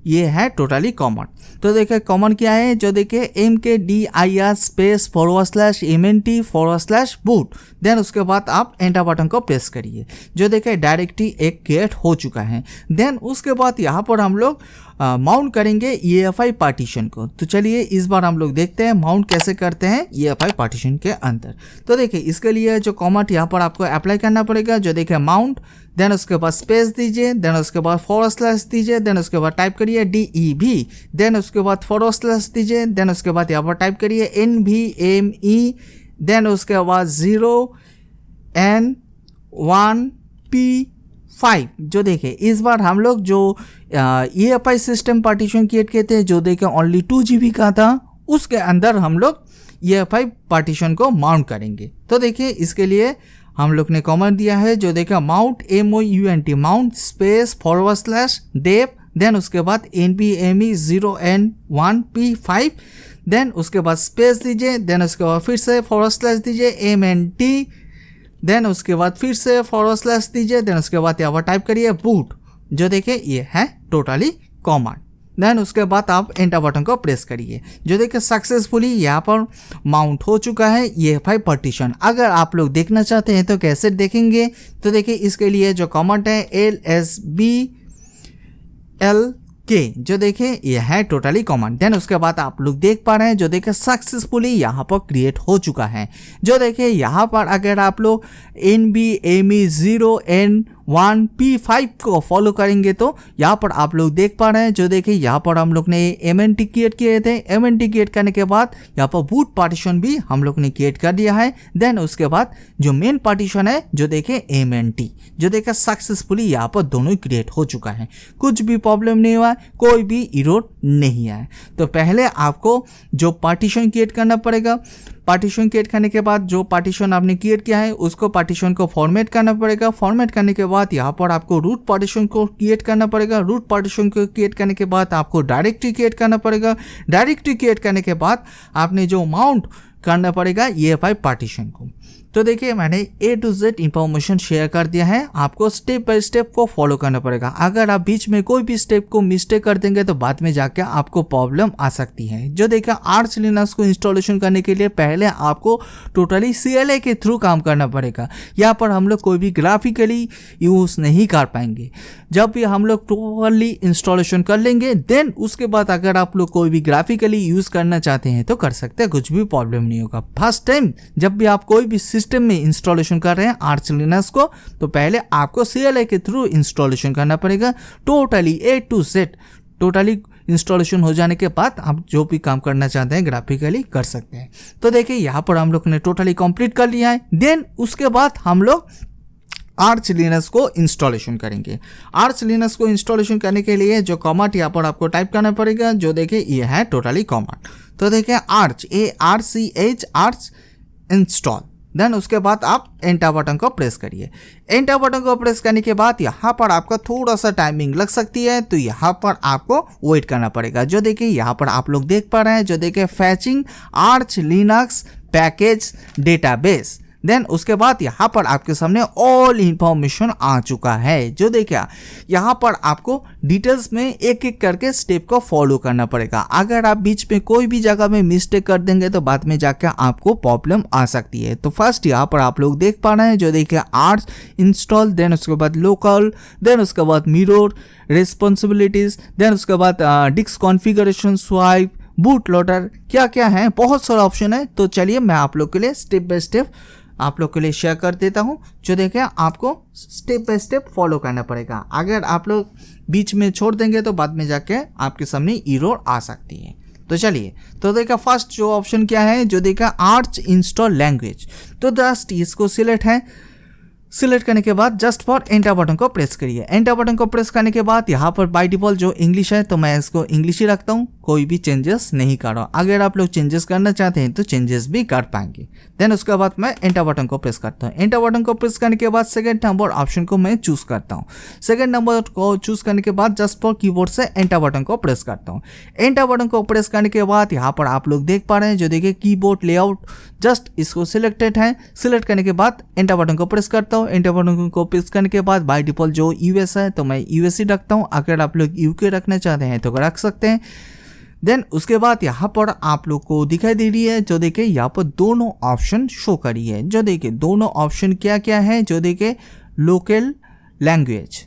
ये है टोटली कॉमन। तो देखिए कॉमन क्या है, जो देखिए MKDIR space forward slash MNT forward slash boot, then उसके बाद आप एंटर बटन को प्रेस करिए। जो देखिए डायरेक्टली एक क्रिएट हो चुका है। देन उसके बाद यहाँ पर हम लोग माउंट करेंगे EFI पार्टीशन को। तो चलिए इस बार हम लोग देखते हैं माउंट कैसे करते हैं EFI पार्टीशन के अंदर। तो देखिए इसके लिए जो कॉमेंट यहाँ पर आपको अप्लाई करना पड़ेगा, जो देखिए माउंट, देन उसके बाद स्पेस दीजिए, देन उसके बाद फॉरवर्ड स्लैश दीजिए, देन उसके बाद टाइप करिए DEV, देन उसके बाद फॉरवर्ड स्लैश दीजिए, देन उसके बाद यहाँ पर टाइप करिए NVMe, देन उसके बाद 0N1P5। जो देखिए इस बार हम लोग जो EFI सिस्टम पार्टीशन क्रिएट किए थे, जो देखिए ओनली 2 GB का था, उसके अंदर हम लोग EFI पार्टीशन को माउंट करेंगे। तो देखिए इसके लिए हम लोग ने कमेंट दिया है, जो देखिए mount MOUNT mount space forward slash dev, then उसके बाद NVMe 0N1P5, देन उसके बाद स्पेस दीजिए, देन उसके बाद फिर से फॉरवर्ड स्लैश दीजिए MNT, देन उसके बाद फिर से फॉरवर्ड स्लैश दीजिए, देन उसके बाद यहाँ पर टाइप करिए बूट। जो देखिए ये है टोटली कॉमन। देन उसके बाद आप एंटर बटन को प्रेस करिए। जो देखिए सक्सेसफुली यहाँ पर माउंट हो चुका है EFI पार्टीशन। अगर आप लोग देखना चाहते हैं तो कैसे देखेंगे, तो देखिए इसके लिए जो कमेंट है LSBLK, जो देखिए ये है टोटली कॉमन। देन उसके बाद आप लोग देख पा रहे हैं, जो देखिए सक्सेसफुली यहाँ पर क्रिएट हो चुका है। जो देखिए यहाँ पर अगर आप लोग NVMe 0N1P5 को फॉलो करेंगे तो यहाँ पर आप लोग देख पा रहे हैं, जो देखिए यहाँ पर हम लोग ने MNT क्रिएट किए थे। MNT क्रिएट करने के बाद यहाँ पर बूट पार्टीशन भी हम लोग ने क्रिएट कर दिया है। देन उसके बाद जो मेन पार्टीशन है, जो देखिए MNT, जो देखिए सक्सेसफुली यहाँ पर दोनों ही क्रिएट हो चुका है। कुछ भी प्रॉब्लम नहीं हुआ, कोई भी एरर नहीं आया। तो पहले आपको जो पार्टीशन क्रिएट करना पड़ेगा, पार्टीशन क्रिएट करने के बाद जो पार्टीशन आपने क्रिएट किया है उसको पार्टीशन को फॉर्मेट करना पड़ेगा। फॉर्मेट करने के बाद यहाँ पर आपको रूट पार्टीशन को क्रिएट करना पड़ेगा। रूट पार्टीशन को क्रिएट करने के बाद आपको डायरेक्टरी क्रिएट करना पड़ेगा। डायरेक्टरी क्रिएट करने के बाद आपने जो माउंट करना पड़ेगा EFI पार्टीशन को। तो देखिए मैंने A to Z information share कर दिया है, आपको स्टेप बाय स्टेप को फॉलो करना पड़ेगा। अगर आप बीच में कोई भी स्टेप को मिस्टेक कर देंगे तो बाद में जाके आपको प्रॉब्लम आ सकती है। जो देखिए आर्च लिनक्स को इंस्टॉलेशन करने के लिए पहले आपको टोटली CLI के थ्रू काम करना पड़ेगा। यहाँ पर हम लोग कोई भी ग्राफिकली यूज़ नहीं कर पाएंगे। जब भी हम लोग टोटली इंस्टॉलेशन कर लेंगे, देन उसके बाद अगर आप लोग कोई भी ग्राफिकली यूज़ करना चाहते हैं तो कर सकते हैं, कुछ भी प्रॉब्लम नहीं होगा। फर्स्ट टाइम जब भी आप कोई भी सिस्टम में इंस्टॉलेशन कर रहे हैं आर्च लिनक्स को, तो पहले आपको CLI के थ्रू इंस्टॉलेशन करना पड़ेगा totally A to Z। Totally installation हो जाने के बाद आप जो भी काम करना चाहते हैं ग्राफिकली कर सकते हैं। तो देखिए यहाँ पर हम लोग ने टोटली कंप्लीट कर लिया है। देन उसके बाद हम लोग आर्च लिनक्स को इंस्टॉलेशन करेंगे। आर्च लिनक्स को इंस्टॉलेशन करने के लिए जो कमांड यहाँ पर आपको टाइप करना पड़ेगा, जो देखिए ये है टोटली कमांड। तो देखिए Arch ARCH Arch install. Then उसके बाद आप एंटर बटन को प्रेस करिए। एंटर बटन को प्रेस करने के बाद यहाँ पर आपका थोड़ा सा टाइमिंग लग सकती है, तो यहाँ पर आपको वेट करना पड़ेगा। जो देखिए यहाँ पर आप लोग देख पा रहे हैं, जो देखिए fetching Arch Linux package database. Then उसके बाद यहाँ पर आपके सामने ऑल इंफॉर्मेशन आ चुका है। जो देखिए यहाँ पर आपको डिटेल्स में एक एक करके स्टेप को फॉलो करना पड़ेगा। अगर आप बीच में कोई भी जगह में मिस्टेक कर देंगे तो बाद में जाकर आपको प्रॉब्लम आ सकती है। तो फर्स्ट यहाँ पर आप लोग देख पा रहे हैं, जो देखिए आर्च इंस्टॉल, देन उसके बाद लोकल, देन उसके बाद मिरर रिस्पॉन्सिबिलिटीज, देन उसके बाद disk configuration, swap, boot loader, क्या क्या है, बहुत सारा ऑप्शन है। तो चलिए मैं आप लोग के लिए स्टेप बाय स्टेप आप लोग के लिए शेयर कर देता हूं। जो देखिए आपको स्टेप बाय स्टेप फॉलो करना पड़ेगा। अगर आप लोग बीच में छोड़ देंगे तो बाद में जाके आपके सामने एरर आ सकती है। तो चलिए, तो देखिए फर्स्ट जो ऑप्शन क्या है, जो देखिए आर्च इंस्टॉल लैंग्वेज। तो जस्ट इसको सिलेक्ट है। सिलेक्ट करने के बाद जस्ट फॉर एंटर बटन को प्रेस करिए। एंटर बटन को प्रेस करने के बाद यहाँ पर बाय डिफॉल्ट जो इंग्लिश है तो मैं इसको इंग्लिश ही रखता हूँ, कोई भी चेंजेस नहीं कर रहा हूँ। अगर आप लोग चेंजेस करना चाहते हैं तो चेंजेस भी कर पाएंगे। देन उसके बाद मैं एंटर बटन को प्रेस करता हूँ। एंटर बटन को प्रेस करने के बाद सेकंड नंबर ऑप्शन को मैं चूज करता हूँ। सेकंड नंबर को चूज करने के बाद जस्ट फॉर कीबोर्ड से एंटर बटन को प्रेस करता हूँ। एंटर बटन को प्रेस करने के बाद यहाँ पर आप लोग देख पा रहे हैं, जो देखिए कीबोर्ड लेआउट, जस्ट इसको सिलेक्टेड है। सिलेक्ट करने के बाद एंटर बटन को प्रेस करता हूँ। रखता हूँ। एंटर बटन को प्रेस करने के बाद बाय डिफॉल्ट जो यूएस है तो मैं यूएस ही रखता हूँ। अगर आप लोग यूके रखना चाहते हैं तो रख सकते हैं। देन उसके बाद यहाँ पर आप लोग को दिखाई दे रही है, जो देखिए यहाँ पर दोनों ऑप्शन शो करी है। जो देखिए दोनों ऑप्शन क्या क्या है, जो देखिए local language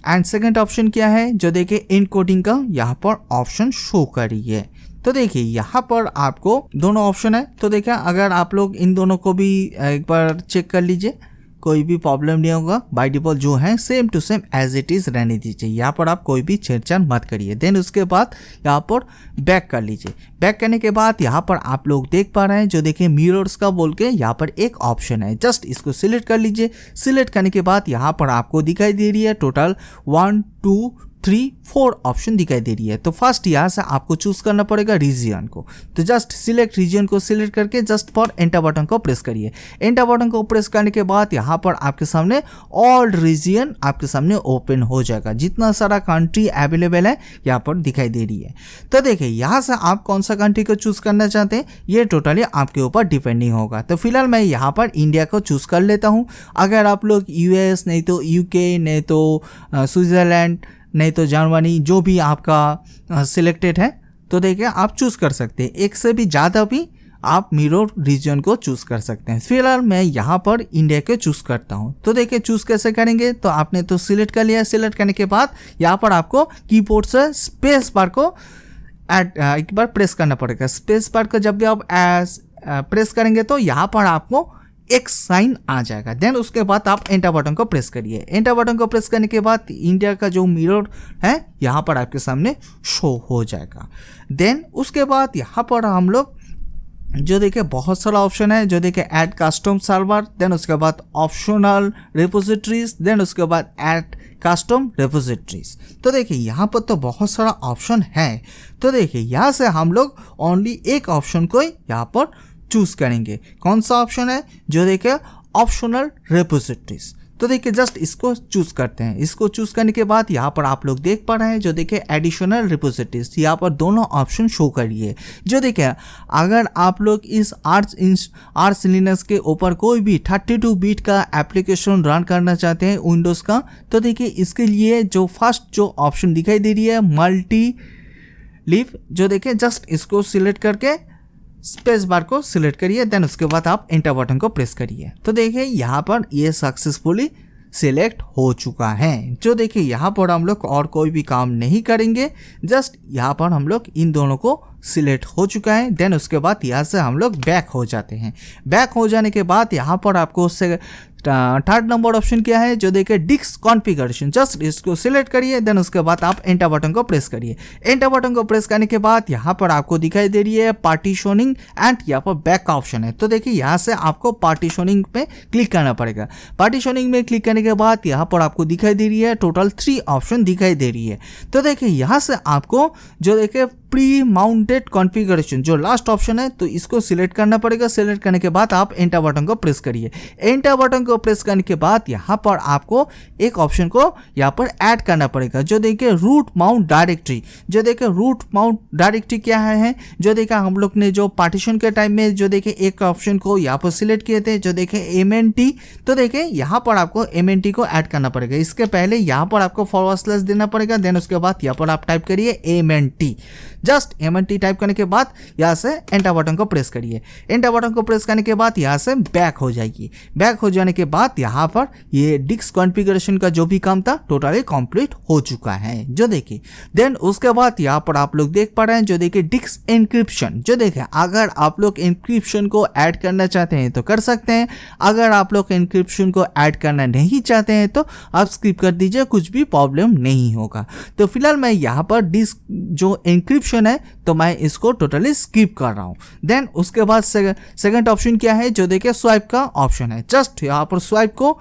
and second option क्या है, जो देखिए इनकोडिंग का यहाँ पर ऑप्शन शो करी है। तो देखिए यहाँ पर आपको दोनों ऑप्शन है। तो देखिए अगर आप लोग इन दोनों को भी एक बार चेक कर लीजिए, कोई भी प्रॉब्लम नहीं होगा। बाय डिफॉल्ट जो है same to same as it is रहने दीजिए। यहाँ पर आप कोई भी छेड़छाड़ मत करिए। देन उसके बाद यहाँ पर बैक कर लीजिए। बैक करने के बाद यहाँ पर आप लोग देख पा रहे हैं, जो देखिए मिरर्स का बोल के यहाँ पर एक ऑप्शन है। जस्ट इसको सिलेक्ट कर लीजिए। सिलेक्ट करने के बाद यहाँ पर आपको दिखाई दे रही है टोटल 1 2 3 4 ऑप्शन दिखाई दे रही है। तो फर्स्ट यहाँ से आपको चूज करना पड़ेगा रीजन को। तो जस्ट सिलेक्ट रीजन को सिलेक्ट करके जस्ट फॉर एंटर बटन को प्रेस करिए। एंटर बटन को प्रेस करने के बाद यहाँ पर आपके सामने ऑल रीजन आपके सामने ओपन हो जाएगा। जितना सारा कंट्री अवेलेबल है यहाँ पर दिखाई दे रही है। तो देखिए यहाँ से आप कौन सा कंट्री को चूज करना चाहते हैं ये टोटली आपके ऊपर डिपेंडिंग होगा। तो फिलहाल मैं यहाँ पर इंडिया को चूज कर लेता हूँ। अगर आप लोग यूएस नहीं तो यूके नहीं तो स्विट्जरलैंड नहीं तो जर्मनी जो भी आपका सिलेक्टेड है तो देखिए आप चूज़ कर सकते हैं। एक से भी ज़्यादा भी आप मिरर रीजन को चूज़ कर सकते हैं। फिलहाल मैं यहाँ पर इंडिया को चूज़ करता हूँ। तो देखिए चूज़ कैसे करेंगे, तो आपने तो सिलेक्ट कर लिया। सिलेक्ट करने के बाद यहाँ पर आपको कीबोर्ड से स्पेस बार को एक बार प्रेस करना पड़ेगा। स्पेस बार को जब भी आप प्रेस करेंगे तो यहाँ पर आपको एक साइन आ जाएगा। देन उसके बाद आप एंटर बटन को प्रेस करिए। एंटर बटन को प्रेस करने के बाद इंडिया का जो मिरर है यहाँ पर आपके सामने शो हो जाएगा। देन उसके बाद यहाँ पर हम लोग जो देखिए बहुत सारा ऑप्शन है, जो देखिए ऐड कस्टम सर्वर, देन उसके बाद ऑप्शनल रिपोजिटरीज, देन उसके बाद ऐड कस्टम रिपोजिटरीज। तो देखिए यहाँ पर तो बहुत सारा ऑप्शन है। तो देखिए यहाँ से हम लोग ओनली एक ऑप्शन को यहाँ पर चूज करेंगे। कौन सा ऑप्शन है, जो देखिए ऑप्शनल रिपोजिटरीज। तो देखिए जस्ट इसको चूज करते हैं। इसको चूज करने के बाद यहाँ पर आप लोग देख पा रहे हैं, जो देखिए एडिशनल रिपोजिटरीज, यहाँ पर दोनों ऑप्शन शो करिए। जो देखिए अगर आप लोग इस आर्च लिनक्स के ऊपर कोई भी 32 बिट का एप्लीकेशन रन करना चाहते हैं विंडोज़ का, तो देखिए इसके लिए जो फर्स्ट जो ऑप्शन दिखाई दे रही है मल्टी लिव, जो देखिए जस्ट इसको सिलेक्ट करके स्पेस बार को सिलेक्ट करिए। देन उसके बाद आप एंटर बटन को प्रेस करिए। तो देखिए यहाँ पर ये सक्सेसफुली सिलेक्ट हो चुका है। जो देखिए यहाँ पर हम लोग और कोई भी काम नहीं करेंगे, जस्ट यहाँ पर हम लोग इन दोनों को सिलेक्ट हो चुका है। देन उसके बाद यहाँ से हम लोग बैक हो जाते हैं। बैक हो जाने के बाद यहाँ पर आपको थर्ड नंबर ऑप्शन क्या है, जो देखिए डिस्क कॉन्फ़िगरेशन, जस्ट इसको सिलेक्ट करिए। देन उसके बाद आप एंटर बटन को प्रेस करिए। एंटर बटन को प्रेस करने के बाद यहाँ पर आपको दिखाई दे रही है पार्टीशनिंग एंड यहाँ पर बैक का ऑप्शन है। तो देखिए यहाँ से आपको पार्टीशनिंग पे क्लिक करना पड़ेगा। पार्टीशनिंग में क्लिक करने के बाद यहाँ पर आपको दिखाई दे रही है टोटल 3 ऑप्शन दिखाई दे रही है। तो देखिए यहाँ से आपको जो देखिए प्री माउंटेड कॉन्फ़िगरेशन जो लास्ट ऑप्शन है, तो इसको सिलेक्ट करना पड़ेगा। सिलेक्ट करने के बाद आप एंटर बटन को प्रेस करिए। एंटर बटन को प्रेस करने के बाद यहाँ पर आपको एक ऑप्शन को यहाँ पर ऐड करना पड़ेगा, जो देखिए रूट माउंट डायरेक्टरी। जो देखिए रूट माउंट डायरेक्टरी क्या है, जो देखिए हम लोग ने जो पार्टीशन के टाइम में जो देखिए एक ऑप्शन को यहाँ पर सिलेक्ट किए थे, जो देखिए MNT। तो देखिए यहाँ पर आपको MNT को ऐड करना पड़ेगा। इसके पहले यहाँ पर आपको फॉरवर्ड / देना पड़ेगा। देन उसके बाद यहाँ पर आप टाइप करिए MNT। जस्ट MNT टाइप करने के बाद यहाँ से एंटर बटन को प्रेस करिए। एंटर बटन को प्रेस करने के बाद यहाँ से बैक हो जाएगी। बैक हो जाने के बाद यहाँ पर ये डिस्क कॉन्फ़िगरेशन का जो भी काम था टोटली कंप्लीट हो चुका है, जो देखिए। देन उसके बाद यहाँ पर आप लोग देख पा रहे हैं, जो देखिए डिस्क एन्क्रिप्शन। जो देखिए अगर आप लोग एन्क्रिप्शन को ऐड करना चाहते हैं तो कर सकते हैं। अगर आप लोग एन्क्रिप्शन को ऐड करना नहीं चाहते हैं तो आप स्किप कर दीजिए, कुछ भी प्रॉब्लम नहीं होगा। तो फिलहाल मैं यहाँ पर डिस्क जो एन्क्रिप्शन है तो मैं इसको टोटली स्किप कर रहा हूँ। देन उसके बाद सेकंड ऑप्शन क्या है, जो देखिए स्वाइप का ऑप्शन है। जस्ट यहाँ पर स्वाइप को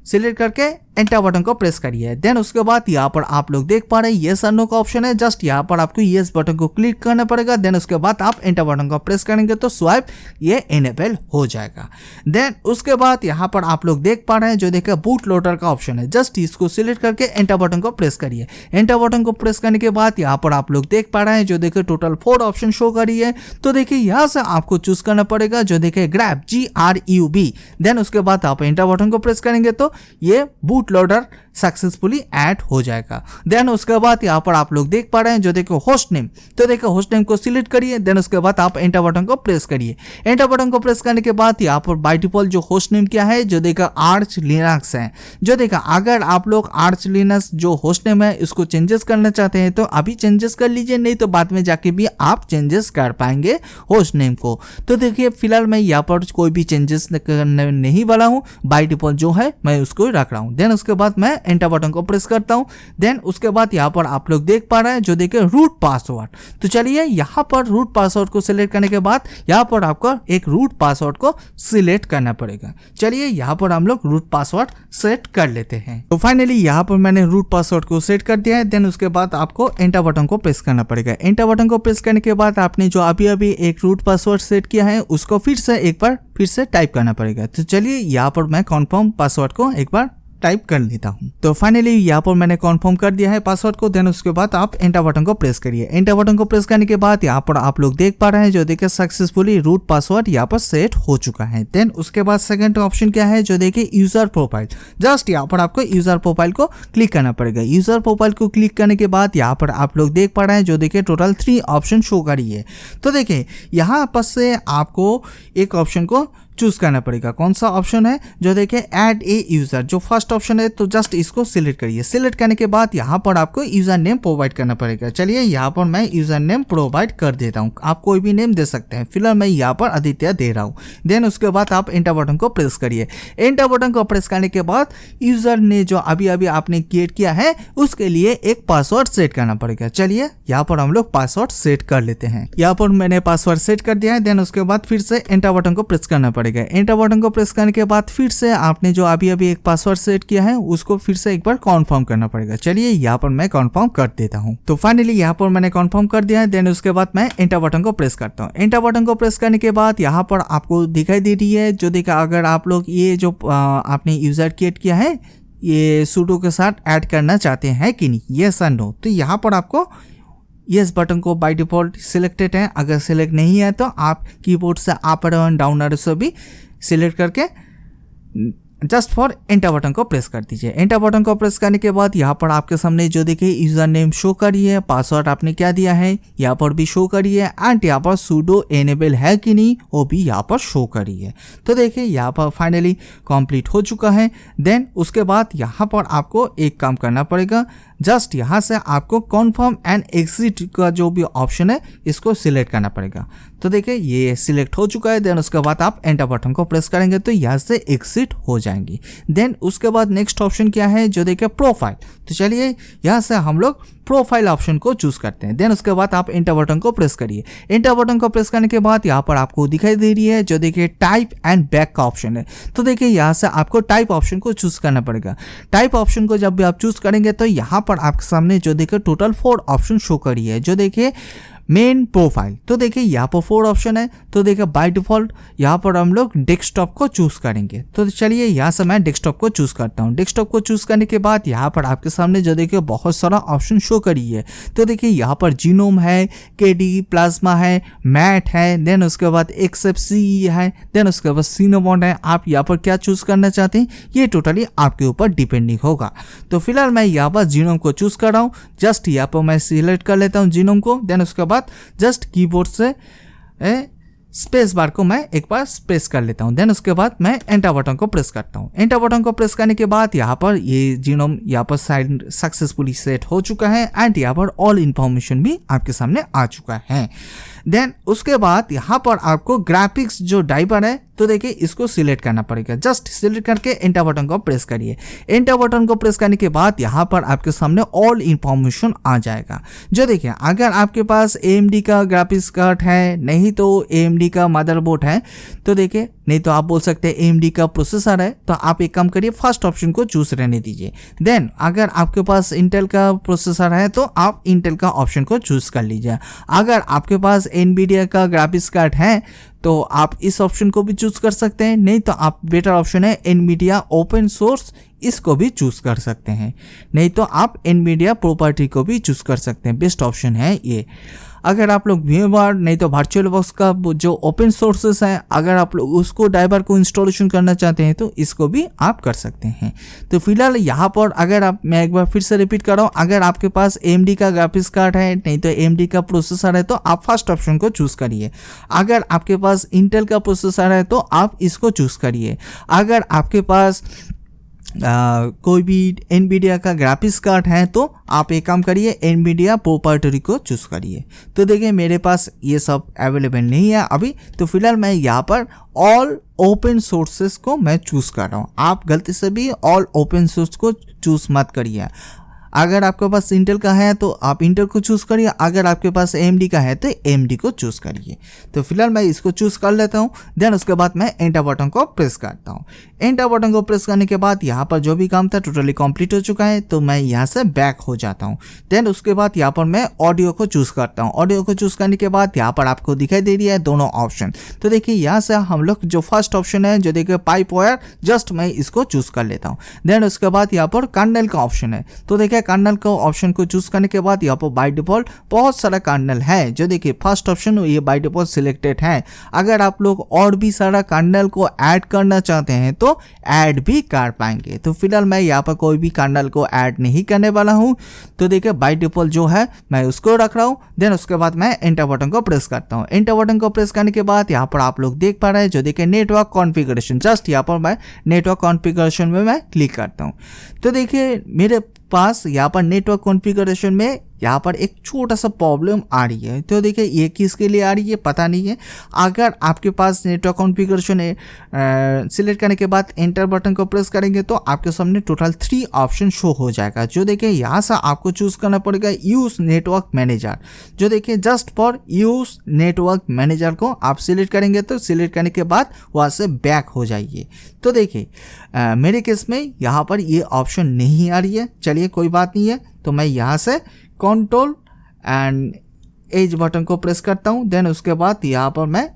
सिलेक्ट करके एंटर बटन को प्रेस करिए। देन उसके बाद यहाँ पर आप लोग देख पा रहे हैं येस और नो का ऑप्शन है, जस्ट यहाँ पर आपको येस बटन को क्लिक करना पड़ेगा। देन उसके बाद आप एंटर बटन को प्रेस करेंगे तो स्वाइप ये इनेबल हो जाएगा। देन उसके बाद यहाँ पर आप लोग देख पा रहे हैं जो देखिए बूट लोडर का ऑप्शन है, जस्ट इसको सिलेक्ट करके एंटर बटन को प्रेस करिए। एंटर बटन को प्रेस करने के बाद यहाँ पर आप लोग देख पा रहे हैं जो देखिए टोटल 4 ऑप्शन शो करी है। तो देखिए यहाँ से आपको चूज करना पड़ेगा जो देखिए ग्रैब GRUB। देन उसके बाद आप एंटर बटन को प्रेस करेंगे तो ये बूट लोडर सक्सेसफुली ऐड हो जाएगा। देन उसके बाद यहाँ पर आप लोग देख पा रहे हैं जो देखो होस्ट नेम, तो देखो होस्ट नेम को सिलेक्ट करिए। देन उसके बाद आप एंटर बटन को प्रेस करिए। एंटर बटन को प्रेस करने के बाद यहाँ पर बाय डिफॉल्ट जो होस्ट नेम क्या है जो देखा आर्च लिनक्स है। जो देखा अगर आप लोग आर्च लिनक्स जो होस्ट नेम है इसको चेंजेस करना चाहते हैं तो अभी चेंजेस कर लीजिए, नहीं तो बाद में जाके भी आप चेंजेस कर पाएंगे होस्ट नेम को। तो देखिए फिलहाल मैं यहाँ पर कोई भी चेंजेस करने नहीं वाला हूँ, बाय डिफॉल्ट जो है मैं उसको रख रहा हूँ। देन उसके बाद मैं एंटर बटन को प्रेस करता हूं। देन उसके बाद यहाँ पर आप लोग देख पा रहे हैं जो देखिए रूट पासवर्ड। तो चलिए यहाँ पर रूट पासवर्ड को सिलेक्ट करने के बाद यहाँ पर आपको एक रूट पासवर्ड को सिलेक्ट करना पड़ेगा। चलिए यहाँ पर हम लोग रूट पासवर्ड सेट कर लेते हैं। तो फाइनली यहाँ पर मैंने रूट पासवर्ड को सेट कर दिया है। देन उसके बाद आपको एंटर बटन को प्रेस करना पड़ेगा। एंटर बटन को प्रेस करने के बाद आपने जो अभी अभी एक रूट पासवर्ड सेट किया है उसको फिर से टाइप करना पड़ेगा। तो चलिए यहाँ पर मैं कन्फर्म पासवर्ड को एक बार टाइप कर लेता हूं। तो फाइनली यहाँ पर मैंने कन्फर्म कर दिया है पासवर्ड को। देन उसके बाद आप एंटर बटन को प्रेस करिए। एंटर बटन को प्रेस करने के बाद यहाँ पर आप लोग देख पा रहे हैं जो देखिए सक्सेसफुली रूट पासवर्ड यहाँ पर सेट हो चुका है। देन उसके बाद सेकंड ऑप्शन क्या है जो देखिए यूजर प्रोफाइल, जस्ट यहाँ पर आपको यूजर प्रोफाइल को क्लिक करना पड़ेगा। यूजर प्रोफाइल को क्लिक करने के बाद यहाँ पर आप लोग देख पा रहे हैं जो देखिए टोटल 3 ऑप्शन शो करी है। तो देखिए यहाँ पर से आपको एक ऑप्शन को चूज करना पड़ेगा। कौन सा ऑप्शन है जो देखिए ऐड ए यूजर, जो फर्स्ट ऑप्शन है। तो जस्ट इसको सिलेक्ट करिए। सिलेक्ट करने के बाद यहाँ पर आपको यूजर नेम प्रोवाइड करना पड़ेगा। चलिए यहाँ पर मैं यूजर नेम प्रोवाइड कर देता हूँ, आप कोई भी नेम दे सकते हैं, फिलहाल मैं यहाँ पर आदित्य दे रहा हूँ। देन उसके बाद आप एंटर बटन को प्रेस करिए। एंटर बटन को प्रेस करने के बाद यूजर ने जो अभी अभी आपने क्रिएट किया है उसके लिए एक पासवर्ड सेट करना पड़ेगा। चलिए यहाँ पर हम लोग पासवर्ड सेट कर लेते हैं। यहाँ पर मैंने पासवर्ड सेट कर दिया है। देन उसके बाद फिर से एंटर बटन को प्रेस करना पड़ेगा। एंटर बटन को प्रेस करने के बाद फिर से आपने जो अभी अभी एक पासवर्ड सेट किया है उसको फिर से एक बार कॉन्फर्म करना पड़ेगा। चलिए यहाँ पर मैं कॉन्फर्म कर देता हूँ। तो फाइनली यहाँ पर मैंने कॉन्फर्म कर दिया है। देन उसके बाद मैं एंटर बटन को प्रेस करता हूँ। एंटर बटन को प्रेस करने के बाद यहाँ पर आपको दिखाई दे रही है जो देखा अगर आप लोग ये जो आपने यूजर क्रिएट किया है ये सुडो के साथ ऐड करना चाहते हैं कि नहीं, यस और नो। तो यहाँ पर आपको यस बटन को बाय डिफॉल्ट सिलेक्टेड है, अगर सिलेक्ट नहीं है तो आप कीबोर्ड से अप और डाउन एरो से भी सिलेक्ट करके जस्ट फॉर एंटर बटन को प्रेस कर दीजिए। एंटर बटन को प्रेस करने के बाद यहाँ पर आपके सामने जो देखिए यूजर नेम शो करी है, पासवर्ड आपने क्या दिया है यहाँ पर भी शो करी है, एंड यहाँ पर सुडो एनेबल है कि नहीं वो भी यहाँ पर शो करी है। तो देखिए यहाँ पर फाइनली कंप्लीट हो चुका है। देन उसके बाद यहाँ पर आपको एक काम करना पड़ेगा, जस्ट यहाँ से आपको कन्फर्म एंड एग्जिट का जो भी ऑप्शन है इसको सिलेक्ट करना पड़ेगा। तो देखिए ये सिलेक्ट हो चुका है। देन उसके बाद आप एंटर बटन को प्रेस करेंगे तो यहाँ से एग्जिट हो जाएंगी। देन उसके बाद नेक्स्ट ऑप्शन क्या है जो देखिए प्रोफाइल। तो चलिए यहाँ से हम लोग प्रोफाइल ऑप्शन को चूज करते हैं। देन उसके बाद आप एंटर बटन को प्रेस करिए। एंटर बटन को प्रेस करने के बाद यहाँ पर आपको दिखाई दे रही है जो देखिए टाइप एंड बैक का ऑप्शन है। तो देखिए यहाँ से आपको टाइप ऑप्शन को चूज करना पड़ेगा। टाइप ऑप्शन को जब भी आप चूज करेंगे तो यहाँ पर आपके सामने जो देखिए टोटल 4 ऑप्शन शो करी है जो देखिए मेन प्रोफाइल। तो देखिए यहाँ पर 4 ऑप्शन है। तो देखिए बाय डिफॉल्ट यहाँ पर हम लोग डेस्कटॉप को चूज करेंगे। तो चलिए यहाँ से मैं डेस्कटॉप को चूज करता हूँ। डेस्कटॉप को चूज करने के बाद यहाँ पर आपके सामने जो देखिए बहुत सारा ऑप्शन शो करी है। तो देखिए यहाँ पर जीनोम है, केडी प्लाज्मा है, मैट है, देन उसके बाद एक्सएफसी है, देन उसके बाद सिनेमॉन है। आप यहाँ पर क्या चूज करना चाहते हैं ये टोटली आपके ऊपर डिपेंडिंग होगा। तो फिलहाल मैं यहाँ पर जीनोम को चूज कर रहा हूँ। जस्ट यहाँ पर मैं सिलेक्ट कर लेता हूँ जीनोम को। देन उसके बाद जस्ट कीबोर्ड से स्पेस बार को मैं एक बार प्रेस कर लेता हूं। देन उसके बाद मैं एंटर बटन को प्रेस करता हूं। एंटर बटन को प्रेस करने के बाद यहाँ पर ये जीनोम यहाँ पर साइड सक्सेसफुली सेट हो चुका है एंड यहाँ पर ऑल इंफॉर्मेशन भी आपके सामने आ चुका है। देन उसके बाद यहाँ पर आपको ग्राफिक्स जो ड्राइवर है तो देखिए इसको सिलेक्ट करना पड़ेगा। जस्ट सिलेक्ट करके एंटर बटन को प्रेस करिए। एंटर बटन को प्रेस करने के बाद यहाँ पर आपके सामने ऑल इंफॉर्मेशन आ जाएगा। जो देखिए अगर आपके पास AMD का ग्राफिक्स कार्ड है, नहीं तो AMD का मदरबोर्ड है, तो देखिए नहीं तो आप बोल सकते हैं AMD का प्रोसेसर है, तो आप एक काम करिए फर्स्ट ऑप्शन को चूज रहने दीजिए। देन अगर आपके पास इंटेल का प्रोसेसर है तो आप इंटेल का ऑप्शन को चूज कर लीजिए। अगर आपके पास NVIDIA का ग्राफिक्स कार्ड है तो आप इस ऑप्शन को भी चूज कर सकते हैं, नहीं तो आप बेटर ऑप्शन है NVIDIA ओपन सोर्स, इसको भी चूज कर सकते हैं, नहीं तो आप NVIDIA प्रॉपर्टी को भी चूज कर सकते हैं। बेस्ट ऑप्शन है ये। अगर आप लोग VMware नहीं तो वर्चुअल बॉक्स का जो ओपन सोर्सेस है, अगर आप लोग उसको ड्राइवर को इंस्टॉलेशन करना चाहते हैं तो इसको भी आप कर सकते हैं। तो फिलहाल यहाँ पर अगर आप, मैं एक बार फिर से रिपीट कर रहा हूँ, अगर आपके पास AMD का ग्राफिक्स कार्ड है नहीं तो AMD का प्रोसेसर है तो आप फर्स्ट ऑप्शन को चूज करिए। अगर आपके पास इंटेल का प्रोसेसर है तो आप इसको चूज करिए। अगर आपके पास कोई भी NVIDIA का ग्राफिक्स कार्ड है तो आप एक काम करिए NVIDIA प्रॉपर्टी को चूज करिए। तो देखिए मेरे पास ये सब अवेलेबल नहीं है अभी, तो फिलहाल मैं यहाँ पर ऑल ओपन सोर्सेस को मैं चूज कर रहा हूँ। आप गलती से भी ऑल ओपन सोर्स को चूज मत करिए। अगर आपके पास इंटेल का है तो आप इंटेल को चूज करिए, अगर आपके पास AMD का है तो AMD को चूज करिए। तो फिलहाल मैं इसको चूज कर लेता हूँ। देन उसके बाद मैं एंटर बटन को प्रेस करता हूँ। एंटर बटन को प्रेस करने के बाद यहाँ पर जो भी काम था टोटली कंप्लीट हो चुका है, तो मैं यहाँ से बैक हो जाता हूँ। देन उसके बाद यहाँ पर मैं ऑडियो को चूज करता हूँ। ऑडियो को चूज करने के बाद यहाँ पर आपको दिखाई दे रही है दोनों ऑप्शन। तो देखिए यहाँ से हम लोग जो फर्स्ट ऑप्शन है जो देखिए पाइप वायर, जस्ट मैं इसको चूज कर लेता हूँ। देन उसके बाद यहाँ पर कर्नल का ऑप्शन है, तो देखिए कर्नल का ऑप्शन को चूज करने के बाद यहाँ पर बाय डिफॉल्ट बहुत सारा कर्नल है, जो देखिए फर्स्ट ऑप्शन ये बाय डिफॉल्ट सिलेक्टेड है। अगर आप लोग और भी सारा कर्नल को ऐड करना चाहते हैं तो ऐड भी कर पाएंगे। तो फिलहाल मैं यहाँ पर कोई भी कर्नल को ऐड नहीं करने वाला हूँ, तो देखिए बाय डिफॉल्ट जो है मैं उसको रख रहा हूँ। देन उसके बाद मैं एंटर बटन को प्रेस करता हूँ। एंटर बटन को प्रेस करने के बाद यहाँ पर आप लोग देख पा रहे हैं जो देखिए नेटवर्क कॉन्फ़िगरेशन, जस्ट यहाँ पर मैं नेटवर्क कॉन्फ़िगरेशन में मैं क्लिक करता हूँ। तो देखिए मेरे पास यहाँ पर नेटवर्क कॉन्फ़िगरेशन में यहाँ पर एक छोटा सा प्रॉब्लम आ रही है। तो देखिए ये किसके लिए आ रही है पता नहीं है। अगर आपके पास नेटवर्क कॉन्फ़िगरेशन सिलेक्ट करने के बाद एंटर बटन को प्रेस करेंगे तो आपके सामने टोटल 3 ऑप्शन शो हो जाएगा। जो देखिए यहाँ से आपको चूज़ करना पड़ेगा यूज़ नेटवर्क मैनेजर। जो देखिए just for use network manager को आप सिलेक्ट करेंगे, तो सिलेक्ट करने के बाद वहाँ से बैक हो जाइए। तो देखिए मेरे केस में यहाँ पर ये ऑप्शन नहीं आ रही है। चलिए कोई बात नहीं है, तो मैं यहाँ से कंट्रोल एंड एज बटन को प्रेस करता हूँ। देन उसके बाद यहाँ पर मैं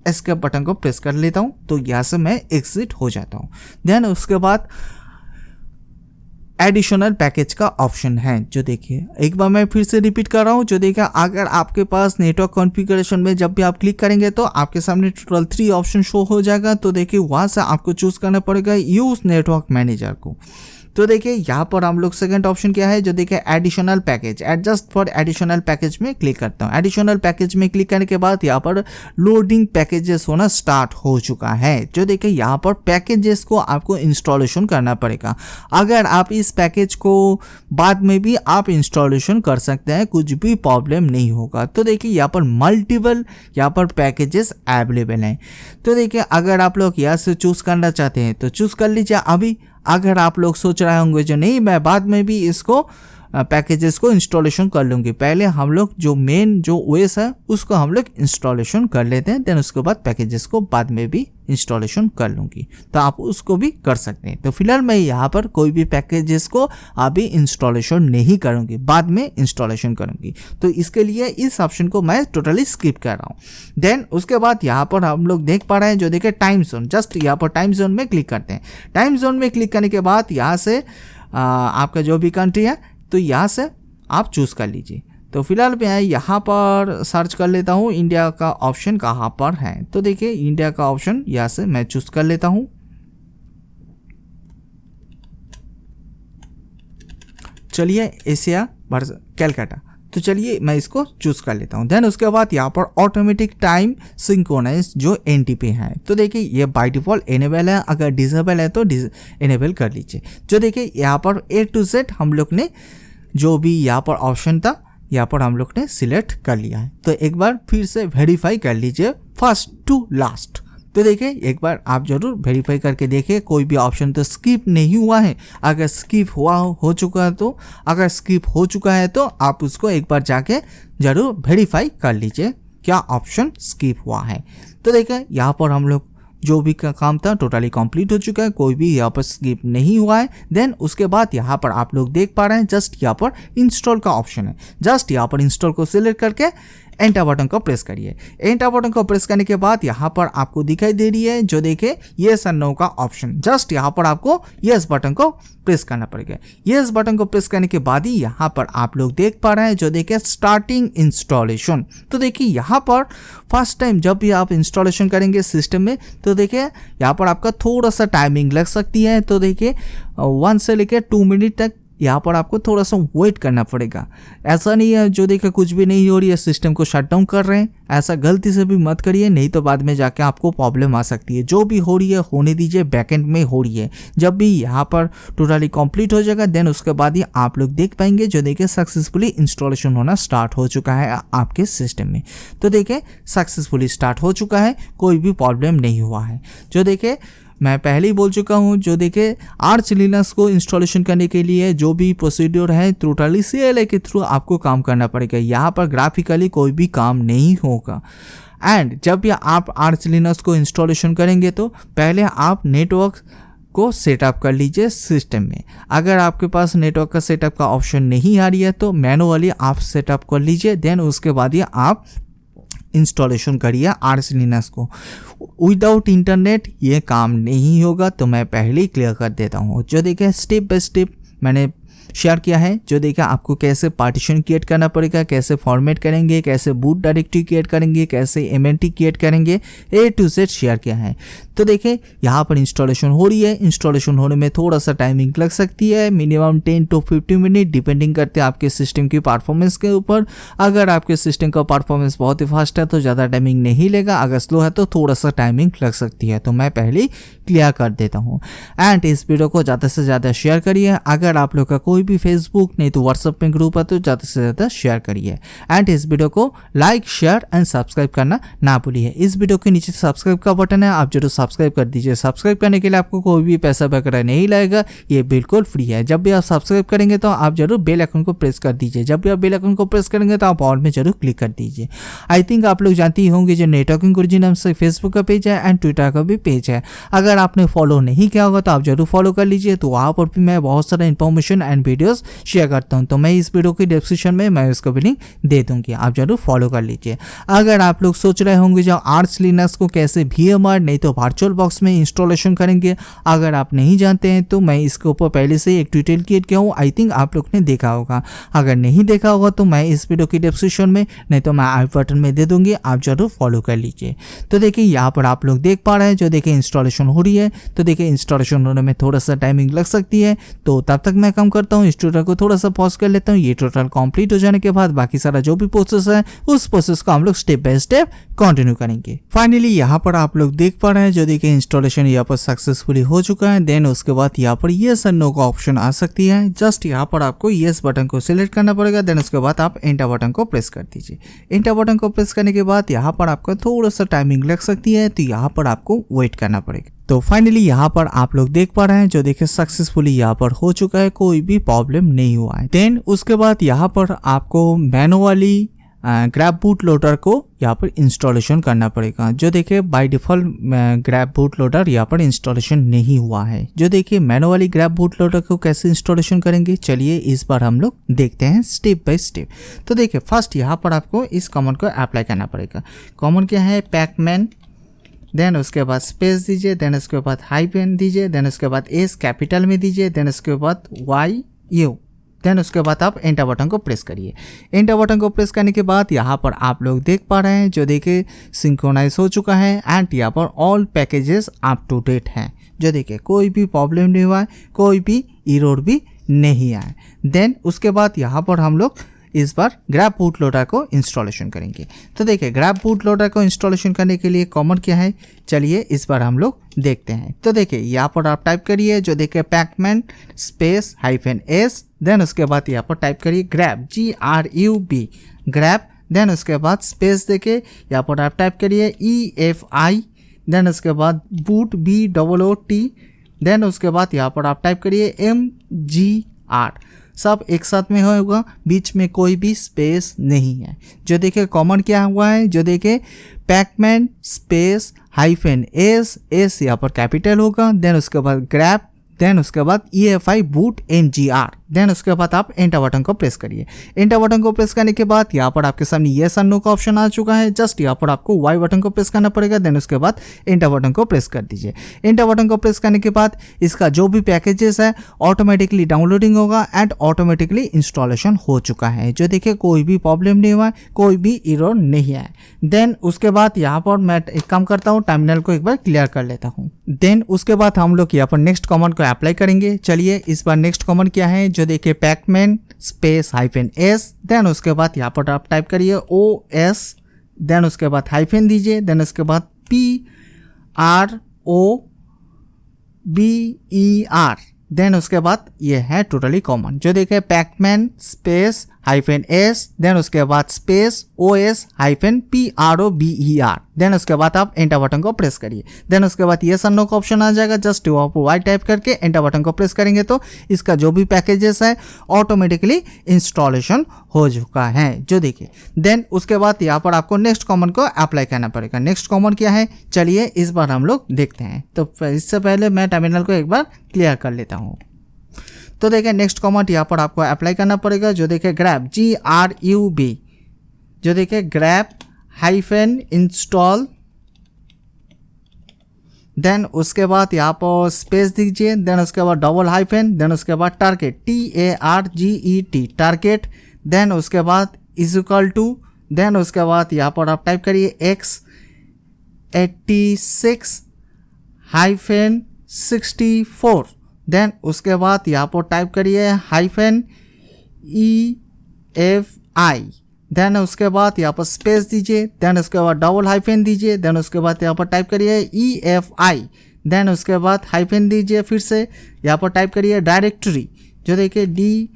एस्केप बटन को प्रेस कर लेता हूँ, तो यहाँ से मैं एग्जिट हो जाता हूँ। देन उसके बाद एडिशनल पैकेज का ऑप्शन है, जो देखिए एक बार मैं फिर से रिपीट कर रहा हूँ। जो देखिए अगर आपके पास नेटवर्क कॉन्फ़िगरेशन में जब भी आप क्लिक करेंगे तो आपके सामने टोटल 3 ऑप्शन शो हो जाएगा। तो देखिए वहाँ से आपको चूज़ करना पड़ेगा यूज़ नेटवर्क मैनेजर को। तो देखिए यहाँ पर हम लोग सेकंड ऑप्शन क्या है, जो देखिए additional package, adjust for additional package में क्लिक करता हूँ। एडिशनल पैकेज में क्लिक करने के बाद यहाँ पर लोडिंग पैकेजेस होना स्टार्ट हो चुका है। जो देखिए यहाँ पर पैकेजेस को आपको इंस्टॉलेशन करना पड़ेगा। अगर आप इस पैकेज को बाद में भी आप इंस्टॉलेशन कर सकते हैं, कुछ भी प्रॉब्लम नहीं होगा। तो देखिए यहाँ पर मल्टीपल यहाँ पर पैकेजेस अवेलेबल हैं। तो देखिए अगर आप लोग यहाँ से चूज़ करना चाहते हैं तो चूज़ कर लीजिए अभी। अगर आप लोग सोच रहे होंगे जो नहीं मैं बाद में भी इसको पैकेजेस को इंस्टॉलेशन कर लूँगी, पहले हम लोग जो मेन जो ओएस है उसको हम लोग इंस्टॉलेशन कर लेते हैं, देन उसके बाद पैकेजेस को बाद में भी इंस्टॉलेशन कर लूँगी। तो आप उसको भी कर सकते हैं। तो फिलहाल मैं यहाँ पर कोई भी पैकेजेस को अभी इंस्टॉलेशन नहीं करूँगी, बाद में इंस्टॉलेशन करूँगी। तो इसके लिए इस ऑप्शन को मैं टोटली स्किप कर रहा हूँ। देन उसके बाद यहाँ पर हम लोग देख पा रहे हैं जो देखिए टाइम जोन, जस्ट यहाँ पर टाइम जोन में क्लिक करते हैं। टाइम जोन में क्लिक करने के बाद यहाँ से आपका जो भी कंट्री है तो यहाँ से आप चूज़ कर लीजिए। तो फिलहाल मैं यहाँ पर सर्च कर लेता हूँ इंडिया का ऑप्शन कहाँ पर है। तो देखिए इंडिया का ऑप्शन यहाँ से मैं चूज़ कर लेता हूँ। चलिए एशिया कैलकाटा, तो चलिए मैं इसको चूज़ कर लेता हूँ। देन उसके बाद यहाँ पर ऑटोमेटिक टाइम सिंक्रोनाइज जो NTP है, तो देखिए ये बाय डिफ़ॉल्ट इनेबल है, अगर डिसेबल है तो इनेबल कर लीजिए। जो देखिए यहाँ पर A to Z हम लोग ने जो भी यहाँ पर ऑप्शन था यहाँ पर हम लोग ने सिलेक्ट कर लिया है। तो एक बार फिर से वेरीफाई कर लीजिए फर्स्ट टू लास्ट। तो देखिए एक बार आप जरूर वेरीफाई करके देखिए कोई भी ऑप्शन तो स्किप नहीं हुआ है। अगर स्किप हो चुका है तो आप उसको एक बार जाके जरूर वेरीफाई कर लीजिए क्या ऑप्शन स्किप हुआ है। तो देखिए यहाँ पर हम लोग जो भी काम था टोटली कंप्लीट हो चुका है, कोई भी यहाँ पर स्किप नहीं हुआ है। देन उसके बाद यहाँ पर आप लोग देख पा रहे हैं जस्ट यहाँ पर इंस्टॉल का ऑप्शन है। जस्ट यहाँ पर इंस्टॉल को सिलेक्ट करके एंटर बटन को प्रेस करिए। एंटर बटन को प्रेस करने के बाद यहाँ पर आपको दिखाई दे रही है जो देखे येस और नो का ऑप्शन। जस्ट यहाँ पर आपको येस बटन को प्रेस करना पड़ेगा। येस बटन को प्रेस करने के बाद ही यहाँ पर आप लोग देख पा रहे हैं जो देखे स्टार्टिंग इंस्टॉलेशन। तो देखिए यहाँ पर फर्स्ट टाइम जब भी आप इंस्टॉलेशन करेंगे सिस्टम में तो देखिए यहाँ पर आपका थोड़ा सा टाइमिंग लग सकती है। तो देखिए 1 से लेकर 2 मिनट तक यहाँ पर आपको थोड़ा सा वेट करना पड़ेगा। ऐसा नहीं है जो देखिए कुछ भी नहीं हो रही है सिस्टम को शट डाउन कर रहे हैं, ऐसा गलती से भी मत करिए, नहीं तो बाद में जाके आपको प्रॉब्लम आ सकती है। जो भी हो रही है होने दीजिए, बैकएंड में हो रही है। जब भी यहाँ पर टोटली कंप्लीट हो जाएगा देन उसके बाद ही आप लोग देख पाएंगे जो देखिए सक्सेसफुली इंस्टॉलेशन होना स्टार्ट हो चुका है आपके सिस्टम में। तो देखिए सक्सेसफुली स्टार्ट हो चुका है, कोई भी प्रॉब्लम नहीं हुआ है। जो देखिए मैं पहले ही बोल चुका हूँ जो देखिए आर्च लिनक्स को इंस्टॉलेशन करने के लिए जो भी प्रोसीड्योर है टोटली CLI के थ्रू आपको काम करना पड़ेगा। यहाँ पर ग्राफिकली कोई भी काम नहीं होगा। एंड जब भी आप आर्च लिनक्स को इंस्टॉलेशन करेंगे तो पहले आप नेटवर्क को सेटअप कर लीजिए सिस्टम में। अगर आपके पास नेटवर्क का सेटअप का ऑप्शन नहीं आ रही है तो मैनुअली आप सेटअप कर लीजिए। देन उसके बाद ही आप इंस्टॉलेशन करिए आर्च लिनक्स को। विदाउट इंटरनेट ये काम नहीं होगा, तो मैं पहले ही क्लियर कर देता हूँ। जो देखिए स्टेप बाय स्टेप मैंने शेयर किया है, जो देखिए आपको कैसे पार्टीशन क्रिएट करना पड़ेगा, कैसे फॉर्मेट करेंगे, कैसे बूट डायरेक्टरी क्रिएट करेंगे, कैसे MNT क्रिएट करेंगे, A to Z शेयर किया है। तो देखिए यहाँ पर इंस्टॉलेशन हो रही है। इंस्टॉलेशन होने में थोड़ा सा टाइमिंग लग सकती है, मिनिमम 10 to 15 मिनट डिपेंडिंग करते हैं आपके सिस्टम की परफॉर्मेंस के ऊपर। अगर आपके सिस्टम का परफॉर्मेंस बहुत ही फास्ट है तो ज़्यादा टाइमिंग नहीं लेगा, अगर स्लो है तो थोड़ा सा टाइमिंग लग सकती है। तो मैं पहले ही क्लियर कर देता हूँ। एंड इस वीडियो को ज़्यादा से ज़्यादा शेयर करिए। अगर आप लोग का कोई भी फेसबुक नहीं तो व्हाट्सएप में ग्रुप है तो ज़्यादा से ज़्यादा शेयर करिए। एंड इस वीडियो को लाइक शेयर एंड सब्सक्राइब करना ना भूलिए। इस वीडियो के नीचे सब्सक्राइब का बटन है, आप जरूर सब्सक्राइब कर दीजिए। सब्सक्राइब करने के लिए आपको कोई भी पैसा वगैरह नहीं लगेगा, ये बिल्कुल फ्री है। जब भी आप सब्सक्राइब करेंगे तो आप जरूर बेल आइकन को प्रेस कर दीजिए। जब भी आप बेल आइकन को प्रेस करेंगे तो आप ऑल में जरूर क्लिक कर दीजिए। आई थिंक आप लोग जानते ही होंगे जो नेटवर्किंग गुरुजी नाम से फेसबुक का पेज है एंड ट्विटर का भी पेज है। अगर आपने फॉलो नहीं किया होगा तो आप जरूर फॉलो कर लीजिए। तो वहाँ पर भी मैं बहुत सारा इन्फॉर्मेशन एंड वीडियोस शेयर करता हूँ। तो मैं इस वीडियो की डिस्क्रिप्शन में मैं उसको भी लिंक दे दूंगी, आप जरूर फॉलो कर लीजिए। अगर आप लोग सोच रहे होंगे जो आर्च लिनक्स को कैसे VMware नहीं तो वर्चुअल बॉक्स में इंस्टॉलेशन करेंगे, अगर आप नहीं जानते हैं तो मैं इसके ऊपर पहले से एक ट्यूटोरियल क्रिएट किया हूँ। आई थिंक आप लोग ने देखा होगा। अगर नहीं देखा होगा तो मैं इस वीडियो की डिस्क्रिप्शन में नहीं तो मैं आई बटन में दे दूंगी, आप जरूर फॉलो कर लीजिए। तो देखिए यहाँ पर आप लोग देख पा रहे हैं जो देखिए इंस्टॉलेशन हो रही है। तो देखिए इंस्टॉलेशन होने में थोड़ा सा टाइमिंग लग सकती है, तो तब तक मैं काम करता हूँ। इस ट्यूटोरियल को थोड़ा सा पॉज कर लेता हूँ। ये ट्यूटोरियल कंप्लीट हो जाने के बाद बाकी सारा जो भी प्रोसेस है उस प्रोसेस को हम लोग स्टेप बाय स्टेप कंटिन्यू करेंगे। फाइनली यहाँ पर आप लोग देख पा रहे हैं जो देखिए इंस्टॉलेशन यहाँ पर सक्सेसफुली हो चुका है। देन उसके बाद यहाँ पर येस और नो का ऑप्शन आ सकती है। जस्ट यहाँ पर आपको येस बटन को सिलेक्ट करना पड़ेगा। देन उसके बाद आप एंटर बटन को प्रेस कर दीजिए। एंटर बटन को प्रेस करने के बाद यहाँ पर आपका थोड़ा सा टाइमिंग लग सकती है, तो यहाँ पर आपको वेट करना पड़ेगा। तो फाइनली यहाँ पर आप लोग देख पा रहे हैं जो देखिए सक्सेसफुली यहाँ पर हो चुका है, कोई भी प्रॉब्लम नहीं हुआ है। देन उसके बाद यहाँ पर आपको मैनुअली ग्रैब बूट लोडर को यहाँ पर इंस्टॉलेशन करना पड़ेगा। जो देखिए by default grab boot loader यहाँ पर इंस्टॉलेशन नहीं हुआ है। जो देखिए मैनुअली ग्रैब बूट लोडर को कैसे इंस्टॉलेशन करेंगे, चलिए इस बार हम लोग देखते हैं स्टेप बाय स्टेप। तो देखिए फर्स्ट यहाँ पर आपको इस कमांड को अप्लाई करना पड़ेगा। कमांड क्या है, पैकमैन। देन उसके बाद स्पेस दीजिए, देन उसके बाद हाइफेन दीजिए, देन उसके बाद एस कैपिटल में दीजिए, देन उसके बाद YU, देन उसके बाद आप एंटर बटन को प्रेस करिए। एंटर बटन को प्रेस करने के बाद यहाँ पर आप लोग देख पा रहे हैं जो देखिए सिंक्रोनाइज हो चुका है एंड यहाँ पर all packages up to date हैं। जो देखिए कोई भी प्रॉब्लम नहीं हुआ है, कोई भी एरर भी नहीं आया। देन उसके बाद यहाँ पर हम लोग इस बार ग्रैब बूट लोडर को इंस्टॉलेशन करेंगे। तो देखिए ग्रैब बूट लोडर को इंस्टॉलेशन करने के लिए कमांड क्या है, चलिए इस बार हम लोग देखते हैं। तो देखिए यहाँ पर आप टाइप करिए जो देखिए पैकमैन स्पेस -S, देन उसके बाद यहाँ पर टाइप करिए ग्रैब GRUB ग्रैब, देन उसके बाद स्पेस देके यहाँ पर आप टाइप करिए EFI, देन उसके बाद बूट BOOT, देन उसके बाद यहाँ पर आप टाइप करिए MGR। सब एक साथ में होगा, बीच में कोई भी स्पेस नहीं है। जो देखिए कॉमन क्या हुआ है, जो देखिए पैकमैन स्पेस -s, एस यहाँ पर कैपिटल होगा, देन उसके बाद ग्रैब, देन उसके बाद EFI बूट MGR, देन उसके बाद आप एंटर बटन को प्रेस करिए। एंटर बटन को प्रेस करने के बाद यहाँ पर आपके सामने येस और नो का ऑप्शन आ चुका है। जस्ट यहाँ पर आपको Y बटन को प्रेस करना पड़ेगा, देन उसके बाद एंटर बटन को प्रेस कर दीजिए। एंटर बटन को प्रेस करने के बाद इसका जो भी पैकेजेस है ऑटोमेटिकली डाउनलोडिंग होगा एंड ऑटोमेटिकली इंस्टॉलेशन हो चुका है। जो देखिए कोई भी प्रॉब्लम नहीं हुआ है, कोई भी एरर नहीं है। देन उसके बाद यहाँ पर मैं एक काम करता हूँ, टर्मिनल को एक बार क्लियर कर लेता हूँ। देन उसके बाद हम लोग यहाँ पर नेक्स्ट कमांड को अप्लाई करेंगे। चलिए इस बार नेक्स्ट कमांड क्या है, जो देखिए पैकमैन स्पेस -s, देन उसके बाद यहाँ पर आप टाइप करिए OS, देन उसके बाद हाइफन दीजिए, देन उसके बाद PROBER, देन उसके बाद ये है टोटली कॉमन। जो देखिए पैकमैन स्पेस -s, देन उसके बाद स्पेस OS -PROBER, देन उसके बाद आप एंटर बटन को प्रेस करिए। देन उसके बाद ये नो का ऑप्शन आ जाएगा, जस्ट आप Y टाइप करके एंटर बटन को प्रेस करेंगे तो इसका जो भी पैकेजेस है ऑटोमेटिकली इंस्टॉलेशन हो चुका है। जो देखिए देन उसके बाद यहाँ पर आपको नेक्स्ट कॉमन को अप्लाई करना पड़ेगा। नेक्स्ट कॉमन क्या है, चलिए इस बार हम लोग देखते हैं। तो इससे पहले मैं टर्मिनल को एक बार क्लियर कर लेता हूँ। तो देखिए नेक्स्ट कमांड यहाँ पर आपको अप्लाई करना पड़ेगा। जो देखिए ग्रैब GRUB, जो देखिए ग्रैब -install, देन उसके बाद यहाँ पर स्पेस दीजिए, देन उसके बाद डबल हाइफन, देन उसके बाद टारगेट TARGET टारगेट, देन उसके बाद इज इक्वल टू, देन उसके बाद यहाँ पर आप टाइप करिए x86-64, देन उसके बाद यहाँ पर टाइप करिए -EFI, देन उसके बाद यहाँ पर स्पेस दीजिए, देन उसके बाद डबल हाइफन दीजिए, देन उसके बाद यहाँ पर टाइप करिए EFI, देन उसके बाद हाइफन दीजिए, फिर से यहाँ पर टाइप करिए डायरेक्टरी, जो देखिए DIRECTORY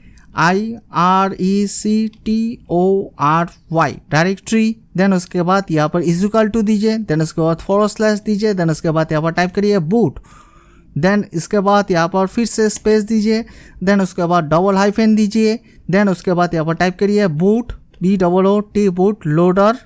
डायरेक्टरी, देन उसके बाद यहाँ पर इज इक्वल टू दीजिए, देन उसके बाद / दीजिए, देन उसके बाद यहाँ पर टाइप करिए बूट, देन इसके बाद यहाँ पर फिर से स्पेस दीजिए, देन उसके बाद डबल हाइफन दीजिए, देन उसके बाद यहाँ पर टाइप करिए boot BOOT boot loader,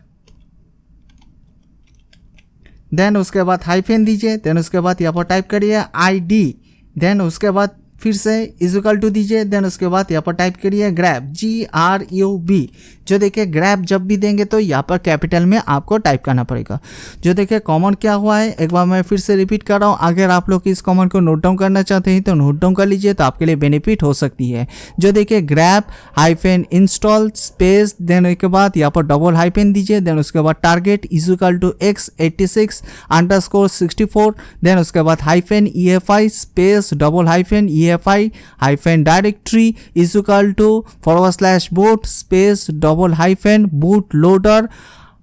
then उसके बाद हाइफन दीजिए, देन उसके बाद यहाँ पर टाइप करिए ID, देन उसके बाद फिर से इज इक्वल टू दीजिए, देन उसके बाद यहाँ पर टाइप करिए ग्रैब GRUB। जो देखिए ग्रैब जब भी देंगे तो यहाँ पर कैपिटल में आपको टाइप करना पड़ेगा। जो देखिए कॉमन क्या हुआ है, एक बार मैं फिर से रिपीट कर रहा हूँ। अगर आप लोग इस कॉमन को नोट डाउन करना चाहते हैं तो नोट डाउन कर लीजिए, तो आपके लिए बेनिफिट हो सकती है। जो देखिए ग्रैब -install स्पेस, देन उसके बाद यहाँ पर डबल हाइफन दीजिए, देन उसके बाद target is equal to x86_64, then उसके बाद -EFI space double hyphen EFI hyphen directory is equal to /boot space double hyphen boot loader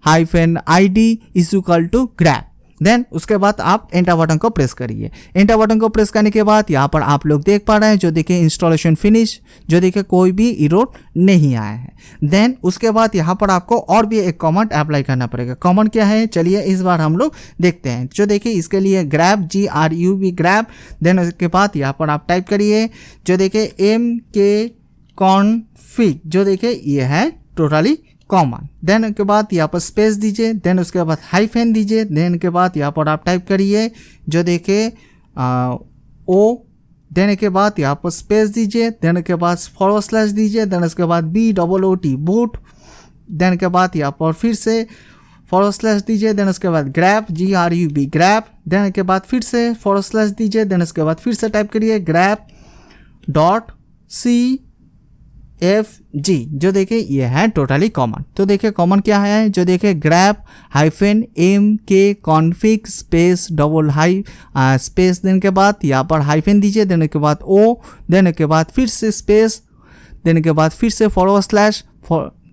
hyphen ID is equal to grub. Then उसके बाद आप enter button को press करिए। Enter button को press करने के बाद यहाँ पर आप लोग देख पा रहे हैं, जो देखिए इंस्टॉलेशन फिनिश, जो देखिए कोई भी एरर नहीं आया है। देन उसके बाद यहाँ पर आपको और भी एक कमांड अप्लाई करना पड़ेगा। कमांड क्या है, चलिए इस बार हम लोग देखते हैं। जो देखिए इसके लिए ग्रैब GRUB ग्रैब, देन उसके बाद यहाँ पर आप टाइप करिए जो देखिए mkconfig, जो देखिए ये है टोटली कॉमन। देन के बाद यहाँ पर स्पेस दीजिए, देन उसके बाद हाइफन दीजिए, देन के बाद यहाँ पर आप टाइप करिए जो देखिए ओ, देन के बाद यहाँ पर स्पेस दीजिए, देन के बाद / दीजिए, देन उसके बाद BOOT बूट, देन के बाद यहाँ पर फिर से / दीजिए, देन उसके बाद ग्रैब GRUB ग्रैब, देन के बाद फिर से / दीजिए, देन उसके बाद फिर से टाइप करिए grab.cfg, जो देखिए ये है टोटली कॉमन। तो देखिए कॉमन क्या है, जो देखिए grub -mkconfig space double high space, then के बाद यहाँ पर हाइफन दीजिए, देन के बाद ओ, देन के बाद फिर से स्पेस, देन के बाद फिर से /,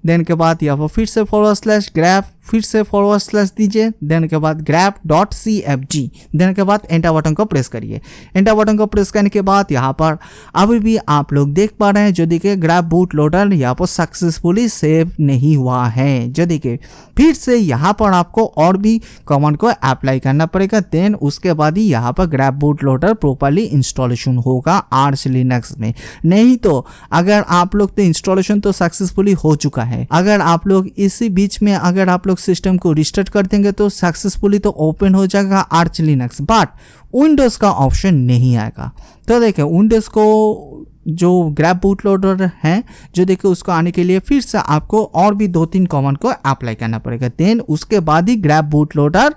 देन के बाद यहाँ पर फिर से / ग्रैब फिर से फॉरवर्ड स्लैश दीजिए, देन के बाद grep.cfg, देन के बाद एंटर बटन को प्रेस करिए। एंटर बटन को प्रेस करने के बाद यहाँ पर अभी भी आप लोग देख पा रहे हैं जो देखिए ग्रैब बूट लोडर यहाँ पर सक्सेसफुली सेव नहीं हुआ है। जो देखिए फिर से यहाँ पर आपको और भी कमांड को अप्लाई करना पड़ेगा, देन उसके बाद ही यहाँ पर grab boot loader properly installation होगा आर्च लिनक्स में। नहीं तो अगर आप लोग तो इंस्टॉलेशन तो सक्सेसफुली हो चुका है, अगर आप लोग इसी बीच में अगर आप लोग सिस्टम को रिस्टार्ट कर देंगे तो सक्सेसफुली तो ओपन हो जाएगा आर्च लिनक्स, बट विंडोज का ऑप्शन नहीं आएगा। तो देखिए विंडोज को जो ग्रैब बूट लोडर है जो देखिए उसको आने के लिए फिर से आपको और भी 2-3 कमांड को अप्लाई करना पड़ेगा, देन उसके बाद ही ग्रैब बूट लोडर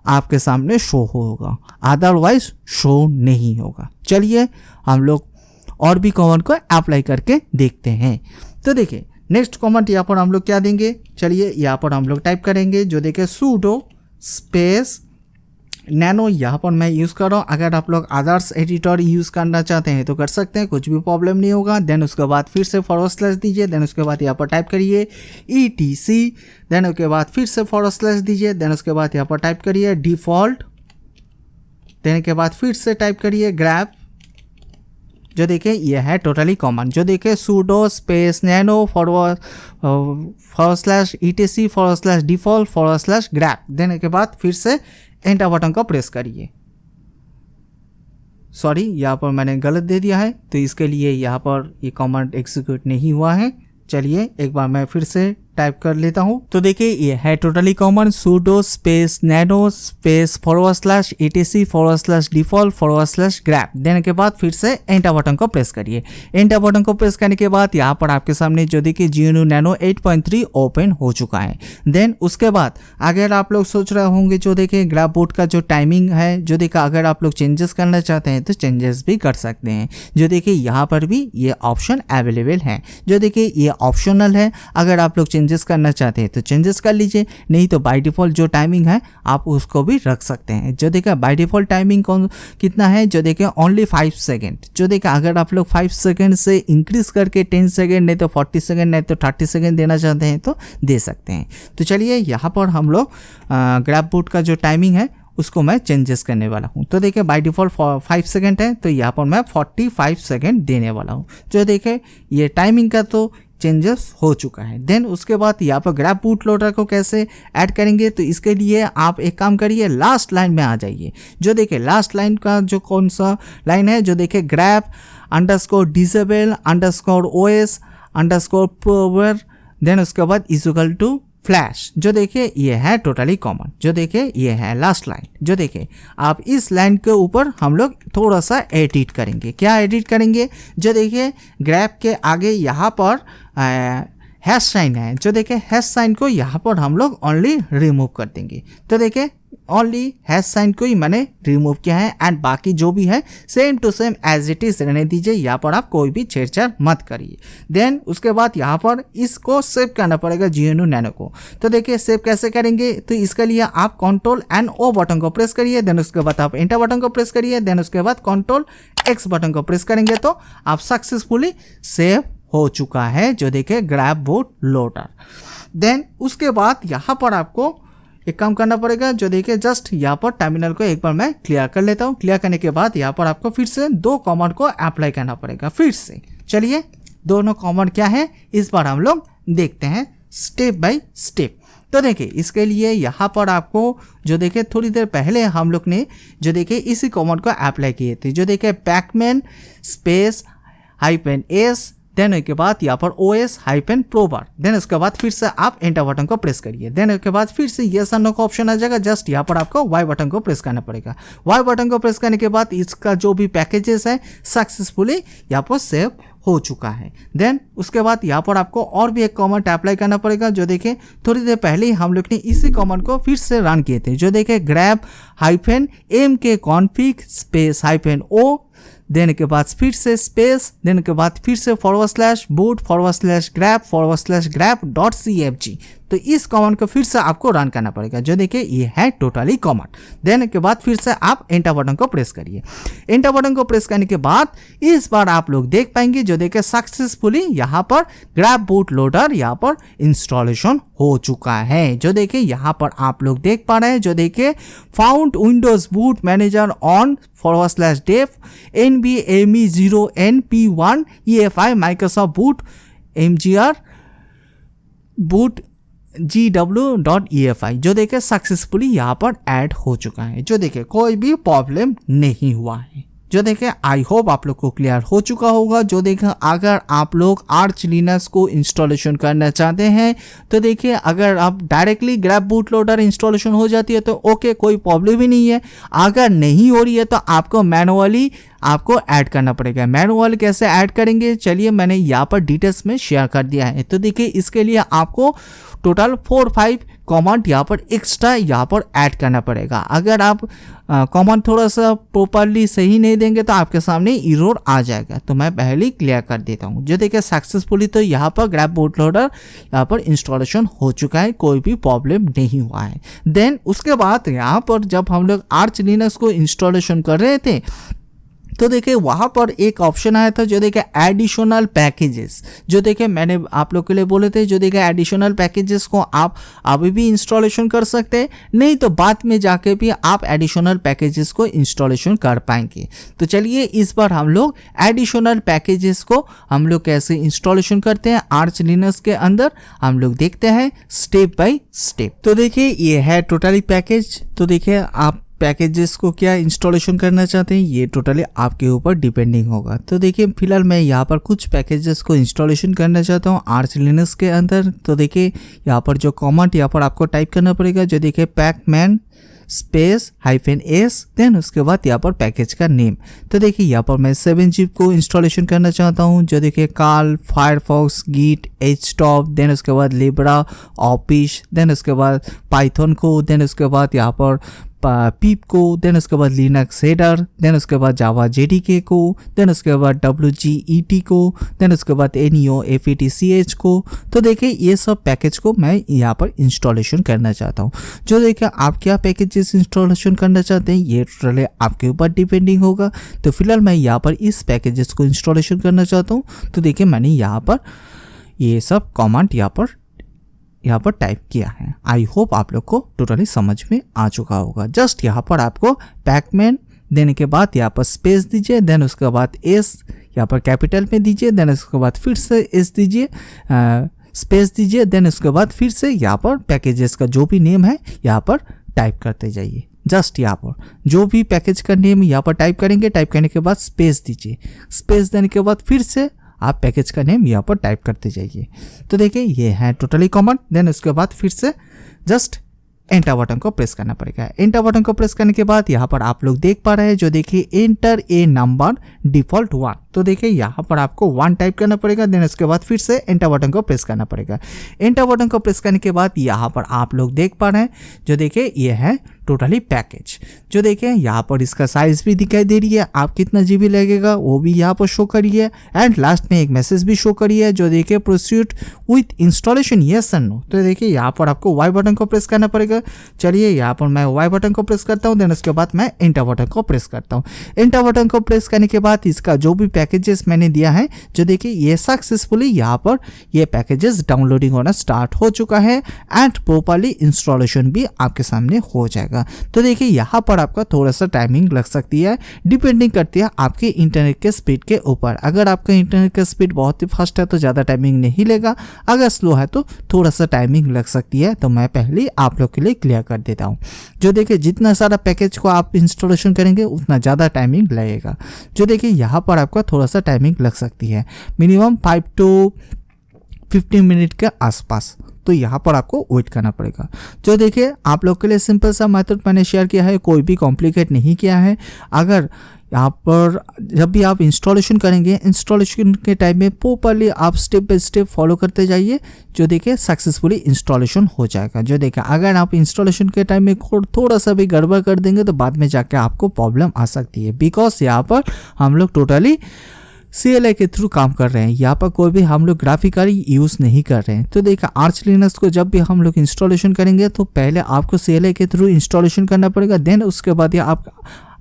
आपके सामने शो होगा, अदरवाइज शो नहीं होगा। चलिए हम लोग और भी कमांड को अप्लाई करके देखते हैं। तो देखिए नेक्स्ट कमांड यहाँ पर हम लोग क्या देंगे, चलिए यहाँ पर हम लोग टाइप करेंगे जो देखिए sudo स्पेस नैनो, यहाँ पर मैं यूज़ कर रहा हूँ। अगर आप लोग अदर्स एडिटर यूज़ करना चाहते हैं तो कर सकते हैं, कुछ भी प्रॉब्लम नहीं होगा। देन उसके बाद फिर से फॉरवर्ड स्लैश दीजिए, देन उसके बाद यहाँ पर टाइप करिए etc, देन उसके बाद फिर से फॉरवर्ड स्लैश दीजिए, देन उसके बाद यहाँ पर टाइप करिए डिफ़ॉल्ट, देन के बाद फिर से टाइप करिए ग्रैब। जो देखिए ये है टोटली कॉमन, जो देखिए sudo space nano forward slash etc forward slash default forward slash grab, देने के बाद फिर से एंटर बटन को प्रेस करिए। सॉरी यहाँ पर मैंने गलत दे दिया है, तो इसके लिए यहाँ पर ये कमांड एग्जीक्यूट नहीं हुआ है। चलिए एक बार मैं फिर से टाइप कर लेता हूँ। तो देखिए ये है totally common sudo space nano space forward slash etc forward slash default forward slash grab, देने के बाद फिर से एंटर बटन को प्रेस करिए। एंटर बटन को प्रेस करने के बाद यहाँ पर आपके सामने जो देखिए GNU नैनो 8.3 ओपन हो चुका है। देन उसके बाद अगर आप लोग सोच रहे होंगे जो देखिए ग्रैब बूट का जो टाइमिंग है, जो देखिए अगर आप लोग चेंजेस करना चाहते हैं तो चेंजेस भी कर सकते हैं। जो देखिए यहाँ पर भी ये ऑप्शन अवेलेबल है, जो देखिए ये ऑप्शनल है, अगर आप लोग चेंजेस करना चाहते हैं तो चेंजेस कर लीजिए, नहीं तो बाय डिफ़ॉल्ट जो टाइमिंग है आप उसको भी रख सकते हैं। जो देखिए बाय डिफ़ॉल्ट टाइमिंग कितना है, जो देखिए ओनली 5 सेकेंड। जो देखिए अगर आप लोग 5 सेकेंड से इंक्रीज करके 10 सेकेंड नहीं तो 40 सेकेंड नहीं तो 30 सेकेंड देना चाहते हैं तो दे सकते हैं। तो चलिए यहाँ पर हम लोग ग्रैब बूट का जो टाइमिंग है उसको मैं चेंजेस करने वाला हूँ। तो देखिए बाय डिफ़ॉल्ट 5 सेकेंड है, तो यहाँ पर मैं 45 सेकेंड देने वाला हूँ। जो देखिए ये टाइमिंग का तो चेंजेस हो चुका है। देन उसके बाद यहाँ पर ग्रैब बूट लोडर को कैसे ऐड करेंगे, तो इसके लिए आप एक काम करिए, लास्ट लाइन में आ जाइए। जो देखिए लास्ट लाइन का जो कौन सा लाइन है, जो देखिए GRUB underscore disable underscore OS underscore prober, then उसके बाद इक्वल टू फ्लैश। जो देखिए ये है टोटली कॉमन, जो देखिए ये है लास्ट लाइन। जो देखिए आप इस लाइन के ऊपर हम लोग थोड़ा सा एडिट करेंगे। क्या एडिट करेंगे, जो देखिए ग्रैब के आगे यहाँ पर हैश साइन है, जो देखिए हैश साइन को यहाँ पर हम लोग ओनली रिमूव कर देंगे। तो देखिए ओनली हैश साइन को ही मैंने रिमूव किया है, एंड बाकी जो भी है same to same as it is रहने दीजिए। यहाँ पर आप कोई भी छेड़छाड़ मत करिए। देन उसके बाद यहाँ पर इसको सेव करना पड़ेगा GNU नैनो को। तो देखिए सेव कैसे करेंगे, तो इसके लिए आप Ctrl+O बटन को प्रेस करिए, देन उसके बाद आप एंटर बटन को प्रेस करिए, देन उसके बाद Ctrl+X बटन को प्रेस करेंगे तो आप सक्सेसफुली सेव हो चुका है, जो देखिए ग्रैब बूट लोडर। देन उसके बाद यहाँ पर आपको एक काम करना पड़ेगा, जो देखिए जस्ट यहाँ पर टर्मिनल को एक बार मैं क्लियर कर लेता हूँ। क्लियर करने के बाद यहाँ पर आपको फिर से 2 कमांड को अप्लाई करना पड़ेगा फिर से। चलिए दोनों कमांड क्या है इस बार हम लोग देखते हैं स्टेप बाय स्टेप। तो देखिए इसके लिए यहाँ पर आपको जो देखिए थोड़ी देर पहले हम लोग ने जो देखिए इसी कमांड को अप्लाई किए थे, जो देखिए पैकमैन स्पेस -s, देन उसके बाद यहाँ पर OS-probar, देन उसके बाद फिर से आप एंटर बटन को प्रेस करिए। देन उसके बाद फिर से यस और नो का ऑप्शन आ जाएगा, जस्ट यहाँ पर आपको Y बटन को प्रेस करना पड़ेगा। Y बटन को प्रेस करने के बाद इसका जो भी पैकेजेस है सक्सेसफुली यहाँ पर सेव हो चुका है। देन उसके बाद यहाँ पर आपको और भी एक कमांड अप्लाई करना पड़ेगा, जो देखिए थोड़ी देर पहले ही हम लोग ने इसी कमांड को फिर से रन किए थे, जो देखिए grab-mkconfig स्पेस -o, देन के बाद फिर से स्पेस, देन के बाद फिर से /boot/grab/grab.cfg। तो इस कमांड को फिर से आपको रन करना पड़ेगा। जो देखिए ये है टोटली कमांड। देन के बाद फिर से आप एंटर बटन को प्रेस करिए। एंटर बटन को प्रेस करने के बाद इस बार आप लोग देख पाएंगे जो देखिए सक्सेसफुली यहाँ पर ग्रैब बूट लोडर यहाँ पर इंस्टॉलेशन हो चुका है। जो देखिए यहाँ पर आप लोग देख पा रहे हैं, जो देखिए found Windows boot manager on /dev NVMe0NP1 EFI Microsoft boot MGR boot GW.EFI जो देखिए सक्सेसफुली यहाँ पर ऐड हो चुका है। जो देखिए कोई भी प्रॉब्लम नहीं हुआ है। जो देखिए आई होप आप लोग को क्लियर हो चुका होगा। जो देखिए अगर आप लोग आर्च लिनक्स को इंस्टॉलेशन करना चाहते हैं तो देखिए अगर आप directly grab boot loader installation हो जाती है तो ओके, कोई प्रॉब्लम ही नहीं है। अगर नहीं हो रही है तो आपको मैनुअली आपको ऐड करना पड़ेगा। मैनुअल कैसे ऐड करेंगे, चलिए मैंने यहाँ पर डिटेल्स में शेयर कर दिया है। तो देखिए इसके लिए आपको टोटल 4-5 कमांड यहाँ पर एक्स्ट्रा यहाँ पर ऐड करना पड़ेगा। अगर आप कमांड थोड़ा सा प्रॉपरली सही नहीं देंगे तो आपके सामने एरर आ जाएगा। तो मैं पहले ही क्लियर कर देता हूँ। जो देखिए सक्सेसफुली तो यहाँ पर ग्रैब बूट लोडर यहाँ पर इंस्टॉलेशन हो चुका है, कोई भी प्रॉब्लम नहीं हुआ है। देन उसके बाद यहाँ पर जब हम लोग आर्च लिनक्स को इंस्टॉलेशन कर रहे थे तो देखिए वहाँ पर एक ऑप्शन आया था जो देखिए एडिशनल पैकेजेस। जो देखिए मैंने आप लोग के लिए बोले थे, जो देखिए एडिशनल पैकेजेस को आप अभी भी इंस्टॉलेशन कर सकते हैं, नहीं तो बाद में जाके भी आप एडिशनल पैकेजेस को इंस्टॉलेशन कर पाएंगे। तो चलिए इस बार हम लोग एडिशनल पैकेजेस को हम लोग कैसे इंस्टॉलेशन करते हैं आर्च लिनक्स के अंदर हम लोग देखते हैं स्टेप बाय स्टेप। तो देखिए ये है टोटली पैकेज। तो देखिए आप पैकेजेस को क्या इंस्टॉलेशन करना चाहते हैं ये टोटली आपके ऊपर डिपेंडिंग होगा। तो देखिए फिलहाल मैं यहाँ पर कुछ पैकेजेस को इंस्टॉलेशन करना चाहता हूँ आर्च लिनक्स के अंदर। तो देखिए यहाँ पर जो कमांड यहाँ पर आपको टाइप करना पड़ेगा, जो देखिए पैकमैन -s देन उसके बाद यहाँ पर पैकेज का नेम। तो देखिए यहाँ पर मैं 7zip को इंस्टॉलेशन करना चाहता हूँ। जो देखिए curl, Firefox, git, htop, then उसके बाद लिब्रा ऑफिस, देन उसके बाद पाइथन को, देन उसके बाद यहाँ पर पीप को, देन उसके बाद लिनक्स हेडर, देन उसके बाद जावा JDK को, देन उसके बाद WGET को, देन उसके बाद NeoFETCH को। तो देखिए ये सब पैकेज को मैं यहाँ पर इंस्टॉलेशन करना चाहता हूँ। जो देखिए आप क्या पैकेजेस इंस्टॉलेशन करना चाहते हैं ये टोटली आपके ऊपर डिपेंडिंग होगा। तो फिलहाल मैं यहाँ पर इस पैकेजेस को इंस्टॉलेशन करना चाहता हूँ। तो देखिए मैंने यहाँ पर ये सब कमांड यहाँ पर टाइप किया है। आई होप आप लोग को टोटली समझ में आ चुका होगा। जस्ट यहाँ पर आपको पैकमैन देने के बाद यहाँ पर स्पेस दीजिए, देन उसके बाद एस यहाँ पर कैपिटल में दीजिए, देन उसके बाद फिर से एस दीजिए, स्पेस दीजिए, देन उसके बाद फिर से यहाँ पर पैकेजेस का जो भी नेम है यहाँ पर टाइप करते जाइए। जस्ट यहाँ पर जो भी पैकेज का नेम यहाँ पर टाइप करेंगे, टाइप करने के बाद स्पेस दीजिए, स्पेस देने के बाद फिर से आप पैकेज का नेम यहाँ पर टाइप करते जाइए। तो देखिए ये है टोटली कॉमन। देन उसके बाद फिर से जस्ट एंटर बटन को प्रेस करना पड़ेगा। एंटर बटन को प्रेस करने के बाद यहाँ पर आप लोग देख पा रहे हैं जो देखिए एंटर ए नंबर डिफॉल्ट 1। तो देखिए यहाँ पर आपको 1 टाइप करना पड़ेगा। देन उसके बाद फिर से एंटर बटन को प्रेस करना पड़ेगा। एंटर बटन को प्रेस करने के बाद यहाँ पर आप लोग देख पा रहे हैं जो देखिए ये है टोटली पैकेज। जो देखिए यहाँ पर इसका साइज भी दिखाई दे रही है, आप कितना GB लगेगा वो भी यहाँ पर शो करिए, एंड लास्ट में एक मैसेज भी शो करिए जो देखिए proceed with installation yes and no. तो देखिए यहाँ पर आपको वाई बटन को प्रेस करना पड़ेगा। चलिए यहाँ पर मैं वाई बटन को प्रेस करता हूँ, देन उसके बाद मैं एंटर बटन को प्रेस करता हूँ। एंटर बटन को प्रेस करने के बाद इसका जो भी पैकेजेस मैंने दिया है जो देखिए ये सक्सेसफुली यहाँ पर ये पैकेजेस डाउनलोडिंग होना स्टार्ट हो चुका है एंड प्रॉपर्ली इंस्टॉलेशन भी आपके सामने हो जाएगा। तो देखिए यहाँ पर आपका थोड़ा सा टाइमिंग लग सकती है, डिपेंडिंग करती है आपके इंटरनेट के स्पीड के ऊपर। अगर आपका इंटरनेट का स्पीड बहुत ही फास्ट है तो ज़्यादा टाइमिंग नहीं लेगा, अगर स्लो है तो थोड़ा सा टाइमिंग लग सकती है। तो मैं पहले आप लोग के लिए क्लियर कर देता हूँ। जो देखिए जितना सारा पैकेज को आप इंस्टॉलेशन करेंगे उतना ज़्यादा टाइमिंग लगेगा। जो देखिए यहाँ पर आपका थोड़ा सा टाइमिंग लग सकती है, मिनिमम 5 to 15 मिनट के आसपास। तो यहाँ पर आपको वेट करना पड़ेगा। जो देखिए आप लोग के लिए सिंपल सा मेथड मैंने शेयर किया है, कोई भी कॉम्प्लिकेट नहीं किया है। अगर यहाँ पर जब भी आप इंस्टॉलेशन करेंगे, इंस्टॉलेशन के टाइम में प्रॉपर्ली आप स्टेप बाय स्टेप फॉलो करते जाइए, जो देखिए सक्सेसफुली इंस्टॉलेशन हो जाएगा। जो देखिए अगर आप इंस्टॉलेशन के टाइम में थोड़ा सा भी गड़बड़ कर देंगे तो बाद में जाके आपको प्रॉब्लम आ सकती है, बिकॉज यहाँ पर हम लोग टोटली CLI के थ्रू काम कर रहे हैं, यहाँ पर कोई भी हम लोग ग्राफिकली यूज़ नहीं कर रहे हैं। तो देखिए आर्च लिनक्स को जब भी हम लोग इंस्टॉलेशन करेंगे तो पहले आपको CLI के थ्रू इंस्टॉलेशन करना पड़ेगा, देन उसके बाद ये आप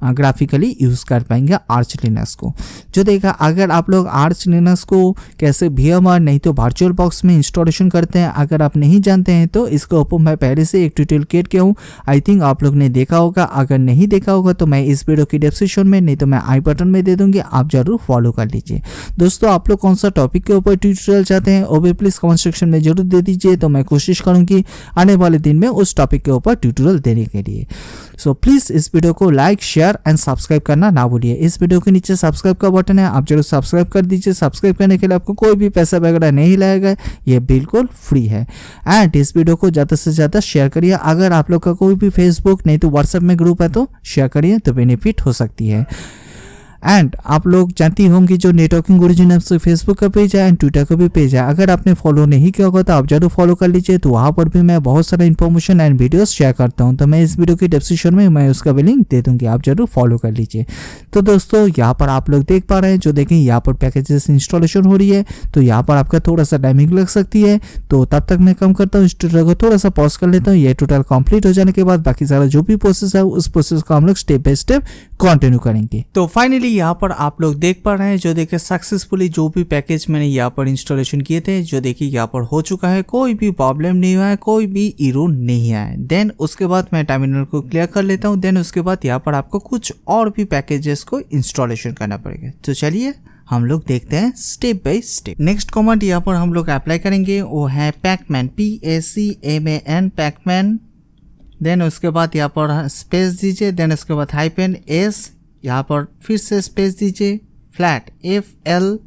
ग्राफिकली यूज़ कर पाएंगे आर्च लिनक्स को। जो देखा अगर आप लोग आर्च लिनक्स को कैसे VMware नहीं तो वर्चुअल बॉक्स में इंस्टॉलेशन करते हैं, अगर आप नहीं जानते हैं तो इसके ऊपर मैं पहले से एक ट्यूटोरियल क्रिएट किया हूँ, आई थिंक आप लोग ने देखा होगा। अगर नहीं देखा होगा तो मैं इस वीडियो की डिस्क्रिप्शन में नहीं तो मैं आई बटन में दे दूंगी, आप जरूर फॉलो कर लीजिए। दोस्तों आप लोग कौन सा टॉपिक के ऊपर ट्यूटोरियल चाहते हैं वो भी प्लीज़ कमेंट सेक्शन में जरूर दे दीजिए, तो मैं कोशिश करूँगी आने वाले दिन में उस टॉपिक के ऊपर ट्यूटोरियल देने के लिए। सो प्लीज़ इस वीडियो को लाइक शेयर एंड सब्सक्राइब करना ना भूलिए। इस वीडियो के नीचे सब्सक्राइब का बटन है, आप जरूर सब्सक्राइब कर दीजिए। सब्सक्राइब करने के लिए आपको कोई भी पैसा वगैरह नहीं लगेगा, ये बिल्कुल फ्री है। एंड इस वीडियो को ज़्यादा से ज़्यादा शेयर करिए। अगर आप लोग का कोई भी फेसबुक नहीं तो व्हाट्सएप में ग्रुप है तो शेयर करिए, तो बेनिफिट हो सकती है। एंड आप लोग जानती होंगी जो नेटवर्किंग गुरुजी नाम से फेसबुक का पेज है एंड ट्विटर का भी पेज है, अगर आपने फॉलो नहीं किया होगा तो आप जरूर फॉलो कर लीजिए। तो वहाँ पर भी मैं बहुत सारा इन्फॉर्मेशन एंड वीडियोस शेयर करता हूँ, तो मैं इस वीडियो की डिस्क्रिप्शन में मैं उसका भी लिंक दे दूँगी, आप जरूर फॉलो कर लीजिए। तो दोस्तों यहाँ पर आप लोग देख पा रहे हैं, जो देखें यहाँ पर पैकेजेस इंस्टॉलेशन हो रही है, तो यहाँ पर आपका थोड़ा सा टाइमिंग लग सकती है। तो तब तक मैं काम करता हूँ, इस ट्यूटोरियल को थोड़ा सा पॉज कर लेता हूँ। ये ट्यूटोरियल कंप्लीट हो जाने के बाद बाकी सारा जो भी प्रोसेस है उस प्रोसेस को हम लोग स्टेप बाय स्टेप कंटिन्यू करेंगे। तो फाइनली यहाँ पर आप लोग देख पा रहे हैं, जो देखिए सक्सेसफुली जो भी पैकेज मैंने यहाँ पर इंस्टॉलेशन किए थे, जो देखिए यहाँ पर हो चुका है, कोई भी प्रॉब्लम नहीं हुआ है, कोई भी एरर नहीं आया। देन उसके बाद मैं टर्मिनल को क्लियर कर लेता हूँ। देन उसके बाद यहाँ पर आपको कुछ और भी पैकेजेस को इंस्टॉलेशन करना पड़ेगा। तो चलिए हम लोग देखते हैं step by step. Next command यहाँ पर हम लोग अप्लाई करेंगे, वो है पैकमैन, PACMAN पैकमैन। देन उसके बाद यहाँ पर स्पेस दीजिए, देन उसके बाद -S, यहाँ पर फिर से स्पेस दीजिए, flat FLAT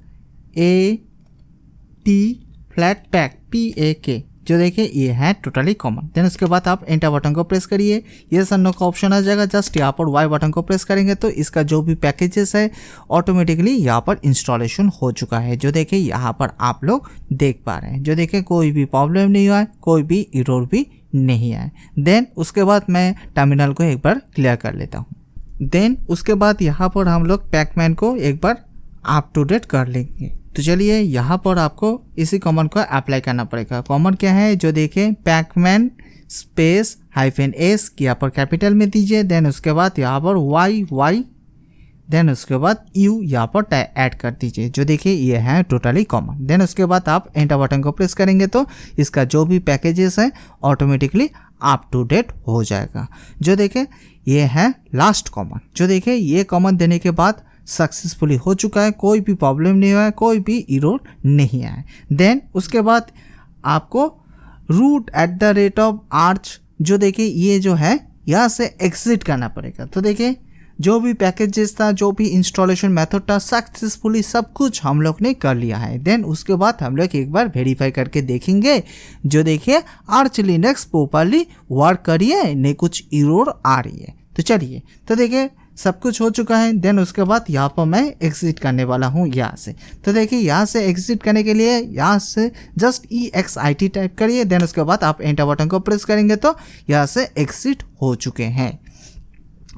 flat pack PAK, जो देखिए ये है टोटली कॉमन। देन उसके बाद आप एंटर बटन को प्रेस करिए, यस और नो का ऑप्शन आ जाएगा। जस्ट यहाँ पर Y बटन को प्रेस करेंगे तो इसका जो भी पैकेजेस है ऑटोमेटिकली यहाँ पर इंस्टॉलेशन हो चुका है, जो देखिए यहाँ पर आप लोग देख पा रहे हैं। जो देखिए कोई भी प्रॉब्लम नहीं हुआ है, कोई भी एरर भी नहीं आए। देन उसके बाद मैं टर्मिनल को एक बार क्लियर कर लेता हूँ। देन उसके बाद यहाँ पर हम लोग पैकमैन को एक बार अप टू डेट कर लेंगे। तो चलिए यहाँ पर आपको इसी कमांड को अप्लाई करना पड़ेगा। कमांड क्या है, जो देखें पैकमैन स्पेस -S यहाँ पर कैपिटल में दीजिए। देन उसके बाद यहाँ पर Y, देन उसके बाद U यहाँ पर ऐड कर दीजिए, जो देखिए ये है टोटली कॉमन। देन उसके बाद आप एंटर बटन को प्रेस करेंगे तो इसका जो भी पैकेजेस है ऑटोमेटिकली अप टू डेट हो जाएगा। जो देखें ये है लास्ट कॉमन, जो देखें ये कॉमन देने के बाद सक्सेसफुली हो चुका है, कोई भी प्रॉब्लम नहीं हुआ है, कोई भी एरर नहीं आया। देन उसके बाद आपको root@arch, जो देखिए ये जो है यहाँ से एग्जिट करना पड़ेगा। तो देखिए जो भी पैकेजेस था, जो भी इंस्टॉलेशन मेथड था, सक्सेसफुली सब कुछ हम लोग ने कर लिया है। देन उसके बाद हम लोग एक बार वेरीफाई करके देखेंगे, जो देखिए आर्च लिनक्स प्रॉपर्ली वर्क करिए, नहीं कुछ एरर आ रही है। तो चलिए, तो देखिए सब कुछ हो चुका है। देन उसके बाद यहाँ पर मैं एग्जिट करने वाला हूँ यहाँ से। तो देखिए यहाँ से एग्जिट करने के लिए यहाँ से जस्ट EXIT टाइप करिए। देन उसके बाद आप एंटर बटन को प्रेस करेंगे तो यहाँ से एग्जिट हो चुके हैं।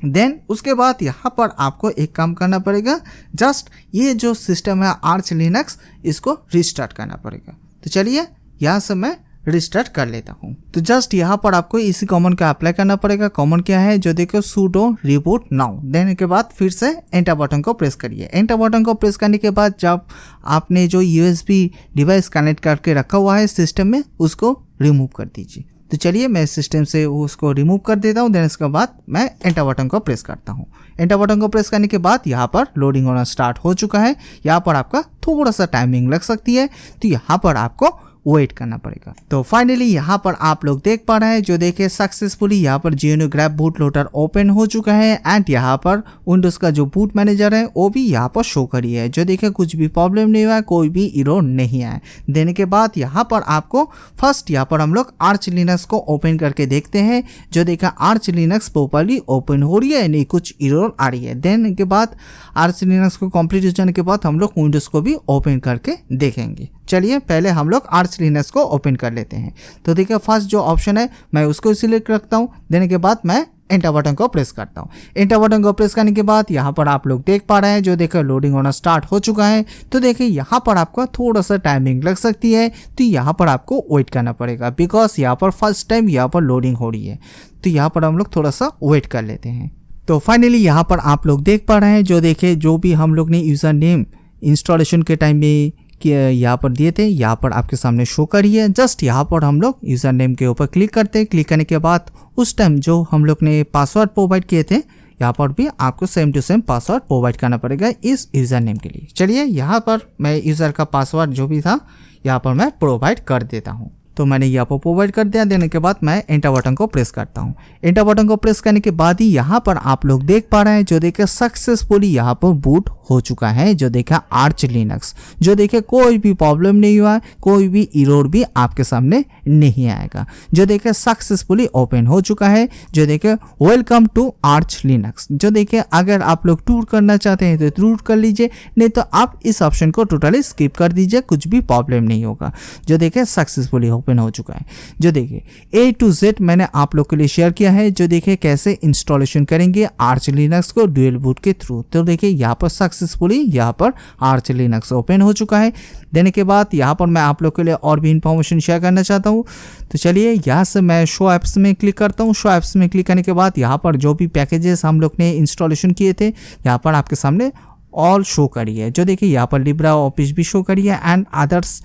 देन उसके बाद यहाँ पर आपको एक काम करना पड़ेगा, जस्ट ये जो सिस्टम है आर्च लिनक्स, इसको रिस्टार्ट करना पड़ेगा। तो चलिए यहाँ से मैं रिस्टार्ट कर लेता हूँ। तो जस्ट यहाँ पर आपको इसी कॉमन का अप्लाई करना पड़ेगा। कॉमन क्या है, जो देखो sudo reboot now। देने के बाद फिर से एंटर बटन को प्रेस करिए। एंटर बटन को प्रेस करने के बाद जब आपने जो USB डिवाइस कनेक्ट करके रखा हुआ है सिस्टम में, उसको रिमूव कर दीजिए। तो चलिए मैं सिस्टम से उसको रिमूव कर देता हूँ। देन इसके बाद मैं एंटर बटन को प्रेस करता हूँ। एंटर बटन को प्रेस करने के बाद यहाँ पर लोडिंग होना स्टार्ट हो चुका है। यहाँ पर आपका थोड़ा सा टाइमिंग लग सकती है, तो यहाँ पर आपको वेट करना पड़ेगा। तो फाइनली यहाँ पर आप लोग देख पा रहे हैं, जो देखिए सक्सेसफुली यहाँ पर GNU grab boot loader open हो चुका है एंड यहाँ पर विंडोज़ का जो बूट मैनेजर है वो भी यहाँ पर शो करी है। जो देखिए कुछ भी प्रॉब्लम नहीं हुआ है, कोई भी एरर नहीं आया। देने के बाद यहाँ पर आपको फर्स्ट यहाँ पर हम लोग आर्च लिनक्स को ओपन करके देखते हैं। जो देखा आर्च लिनक्स प्रॉपर्ली ओपन हो रही है, नहीं कुछ एरर आ रही है। देन के बाद आर्च लिनक्स को कंप्लीट हो जाने के बाद हम लोग विंडोज़ को भी ओपन करके देखेंगे। चलिए पहले हम लोग आर्च लिनक्स को ओपन कर लेते हैं। तो देखिए फर्स्ट जो ऑप्शन है मैं उसको सिलेक्ट रखता हूँ। देने के बाद मैं एंटर बटन को प्रेस करता हूँ। एंटर बटन को प्रेस करने के बाद यहाँ पर आप लोग देख पा रहे हैं जो देखिए लोडिंग होना स्टार्ट हो चुका है। तो देखिए यहाँ पर आपका थोड़ा सा टाइमिंग लग सकती है, तो यहाँ पर आपको वेट करना पड़ेगा बिकॉज यहाँ पर फर्स्ट टाइम यहाँ पर लोडिंग हो रही है। तो यहाँ पर हम लोग थोड़ा सा वेट कर लेते हैं। तो फाइनली यहाँ पर आप लोग देख पा रहे हैं जो देखिए जो भी हम लोग ने यूज़र नेम इंस्टॉलेशन के टाइम में कि यहाँ पर दिए थे यहाँ पर आपके सामने शो करी है। जस्ट यहाँ पर हम लोग यूज़र नेम के ऊपर क्लिक करते हैं। क्लिक करने के बाद उस टाइम जो हम लोग ने पासवर्ड प्रोवाइड किए थे यहाँ पर भी आपको same to same password provide करना पड़ेगा इस यूज़र नेम के लिए। चलिए यहाँ पर मैं यूज़र का पासवर्ड जो भी था यहाँ पर मैं प्रोवाइड कर देता हूँ। तो मैंने यहाँ पर प्रोवाइड कर दिया। देने के बाद मैं एंटर बटन को प्रेस करता हूँ। एंटर बटन को प्रेस करने के बाद ही यहाँ पर आप लोग देख पा रहे हैं जो देखिए सक्सेसफुली यहाँ पर बूट हो चुका है जो देखिए आर्च लिनक्स। जो देखिए कोई भी प्रॉब्लम नहीं हुआ, कोई भी एरर भी आपके सामने नहीं आएगा। जो देखिए सक्सेसफुली ओपन हो चुका है। जो देखिए वेलकम टू आर्च लिनक्स। जो देखिए अगर आप लोग टूर करना चाहते हैं तो टूर कर लीजिए, नहीं तो आप इस ऑप्शन को टोटली स्किप कर दीजिए, कुछ भी प्रॉब्लम नहीं होगा। जो देखिए सक्सेसफुली ओपन हो चुका है। जो देखिए A to Z मैंने आप लोग के लिए शेयर किया है जो देखिए कैसे इंस्टॉलेशन करेंगे आर्च लिनक्स को ड्यूल बूट के थ्रू। तो देखिए यहाँ पर सक्सेसफुली यहाँ पर आर्च लिनक्स ओपन हो चुका है। देने के बाद यहाँ पर मैं आप लोग के लिए और भी इंफॉर्मेशन शेयर करना चाहता हूँ। तो चलिए यहाँ से मैं शो एप्स में क्लिक करता हूँ। शो एप्स में क्लिक करने के बाद यहाँ पर जो भी पैकेजेस हम लोग ने इंस्टॉलेशन किए थे यहाँ पर आपके सामने ऑल शो करी है। जो देखिए यहाँ पर लिब्रा ऑफिस भी शो करी है एंड अदर्स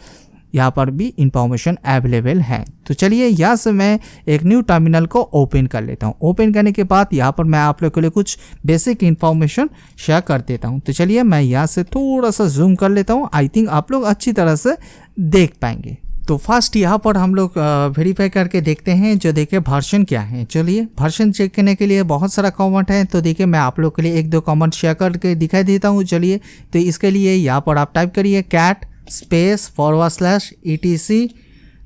यहाँ पर भी इंफॉर्मेशन अवेलेबल है। तो चलिए यहाँ से मैं एक न्यू टर्मिनल को ओपन कर लेता हूँ। ओपन करने के बाद यहाँ पर मैं आप लोग के लिए कुछ बेसिक इंफॉर्मेशन शेयर कर देता हूँ। तो चलिए मैं यहाँ से थोड़ा सा जूम कर लेता हूँ। आई थिंक आप लोग अच्छी तरह से देख पाएंगे। तो फर्स्ट यहाँ पर हम लोग वेरीफाई करके देखते हैं जो देखिए वर्जन क्या है। चलिए वर्जन चेक करने के लिए बहुत सारा कमेंट है। तो देखिए मैं आप लोग के लिए एक दो कमेंट शेयर करके दिखाई देता हूँ। चलिए तो इसके लिए यहाँ पर आप टाइप करिए कैट स्पेस /etc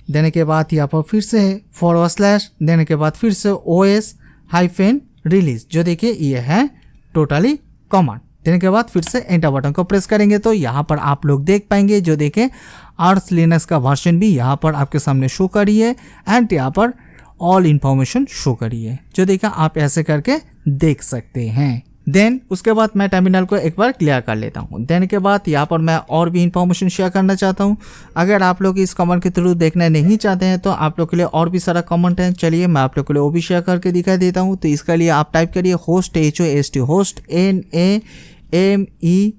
देने के बाद यहाँ पर फिर से / देने के बाद फिर से OS-रिलीज। जो देखिए ये है टोटली कमांड। देने के बाद फिर से एंटर बटन को प्रेस करेंगे तो यहाँ पर आप लोग देख पाएंगे जो देखें आर्च लिनक्स का वर्जन भी यहाँ पर आपके सामने शो करी है एंड यहाँ पर ऑल इंफॉर्मेशन शो करी है। जो देखा आप ऐसे करके देख सकते हैं। देन उसके बाद मैं टर्मिनल को एक बार क्लियर कर लेता हूँ। देन के बाद यहाँ पर मैं और भी इंफॉर्मेशन शेयर करना चाहता हूँ। अगर आप लोग इस कमेंट के थ्रू देखना नहीं चाहते हैं तो आप लोग के लिए और भी सारा कमेंट है। चलिए मैं आप लोग के लिए वो भी शेयर करके दिखाई देता हूँ। तो इसके लिए आप टाइप करिए होस्ट HOST होस्ट NAMECTL।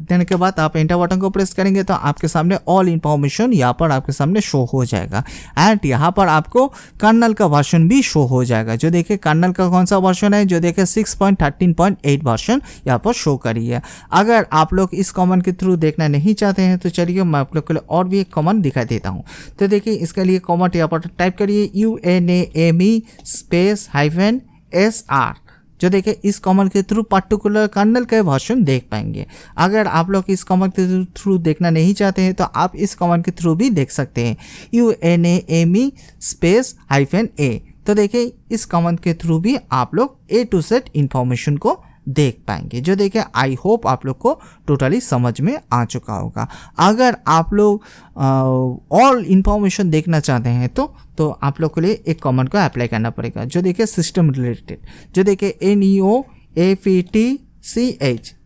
देने के बाद आप एंटर बटन को प्रेस करेंगे तो आपके सामने ऑल इंफॉर्मेशन यहाँ पर आपके सामने शो हो जाएगा एंड यहाँ पर आपको कर्नल का वर्जन भी शो हो जाएगा। जो देखिए कर्नल का कौन सा वर्जन है जो देखिए 6.13.8 वर्जन यहाँ पर शो करी है। अगर आप लोग इस कमेंट के थ्रू देखना नहीं चाहते हैं तो चलिए मैं आप लोग के लिए और भी एक कमेंट दिखा देता हूँ। तो देखिए इसके लिए कमेंट यहाँ पर टाइप करिए UNAME_SR। जो देखिए इस कमेंट के थ्रू पर्टिकुलर कर्नल का वर्जन देख पाएंगे। अगर आप लोग इस कमेंट के थ्रू देखना नहीं चाहते हैं तो आप इस कमेंट के थ्रू भी देख सकते हैं UNAME_A। तो देखिए इस कमेंट के थ्रू भी आप लोग A to Z इंफॉर्मेशन को देख पाएंगे। जो देखिए आई होप आप लोग को टोटली समझ में आ चुका होगा। अगर आप लोग ऑल इंफॉर्मेशन देखना चाहते हैं तो आप लोग के लिए एक कमेंट को अप्लाई करना पड़ेगा। जो देखिए सिस्टम रिलेटेड। जो देखिए NEOAFTCH।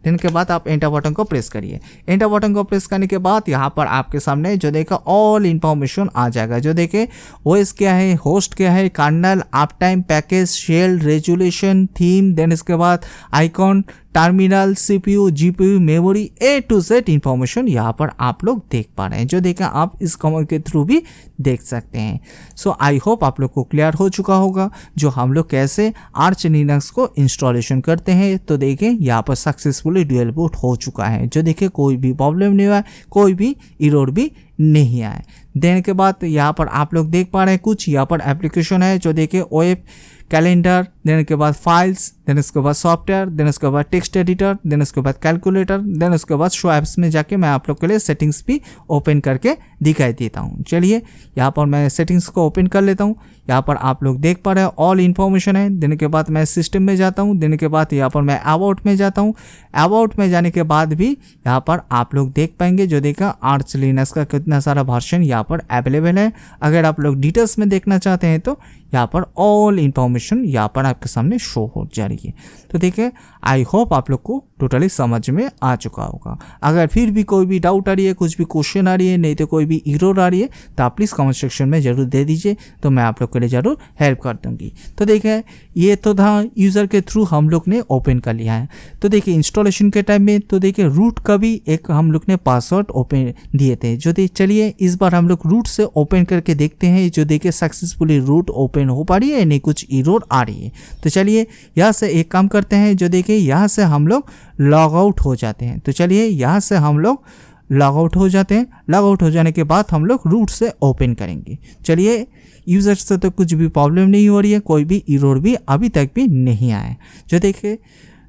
देने के बाद आप एंटर बटन को प्रेस करिए। एंटर बटन को प्रेस करने के बाद यहाँ पर आपके सामने जो देखा ऑल इंफॉर्मेशन आ जाएगा। जो देखे OS क्या है, होस्ट क्या है, kernel, uptime, package, shell, resolution, theme, then इसके बाद icon, terminal, CPU, GPU, memory, A to Z information यहाँ पर आप लोग देख पा रहे हैं। जो देखा आप इस कमेंट के थ्रू भी देख सकते हैं। सो आई होप आप लोग को क्लियर हो चुका होगा जो हम लोग कैसे आर्च लिनक्स को इंस्टॉलेशन करते हैं। तो देखें यहाँ पर सक्सेसफुली ड्यूल बूट हो चुका है। जो देखिए कोई भी प्रॉब्लम नहीं हुआ, कोई भी एरर भी नहीं आए। देने के बाद यहाँ पर आप लोग देख पा रहे हैं कुछ यहाँ पर एप्लीकेशन है। जो देखिए वेब कैलेंडर, देन के बाद फाइल्स, देन उसके बाद सॉफ्टवेयर, देन उसके बाद टेक्स्ट एडिटर, देन उसके बाद कैलकुलेटर, देन उसके बाद शो एप्स में जाके मैं आप लोग के लिए सेटिंग्स भी ओपन करके दिखाई देता हूँ। चलिए यहाँ पर मैं सेटिंग्स को ओपन कर लेता हूँ। यहाँ पर आप लोग देख पा रहे हैं ऑल इन्फॉर्मेशन है। देने के बाद मैं सिस्टम में जाता हूँ। देने के बाद यहाँ पर मैं अबाउट में जाता हूँ। अबाउट में जाने के बाद भी यहाँ पर आप लोग देख पाएंगे जो देखा आर्च लिनक्स का कितना सारा वर्जन यहाँ पर अवेलेबल है। अगर आप लोग डिटेल्स में देखना चाहते हैं तो यहाँ पर ऑल इंफॉर्मेशन यहाँ पर आपके सामने शो हो जा रही है। तो देखिए आई होप आप लोग को टोटली समझ में आ चुका होगा। अगर फिर भी कोई भी डाउट आ रही है, कुछ भी क्वेश्चन आ रही है, नहीं तो कोई भी एरर आ रही है, तो आप प्लीज़ कमेंट सेक्शन में ज़रूर दे दीजिए, तो मैं आप लोग के लिए ज़रूर हेल्प कर दूँगी। तो देखिए ये तो था यूज़र के थ्रू हम लोग ने ओपन कर लिया है। तो देखिए इंस्टॉलेशन के टाइम में तो देखिए रूट का भी एक हम लोग ने पासवर्ड ओपन दिए थे। जो चलिए इस बार हम लोग रूट से ओपन करके देखते हैं, जो देखिए सक्सेसफुली रूट ओपन हो पा रही है, नहीं कुछ एरर आ रही है। तो चलिए यहाँ से एक काम करते हैं, जो देखिए यहाँ से हम लोग लॉग आउट हो जाते हैं। तो चलिए यहाँ से हम लोग लॉग आउट हो जाते हैं। लॉग आउट हो जाने के बाद हम लोग रूट से ओपन करेंगे। चलिए यूज़र से तो कुछ भी प्रॉब्लम नहीं हो रही है, कोई भी एरर भी अभी तक भी नहीं आया है। जो देखिए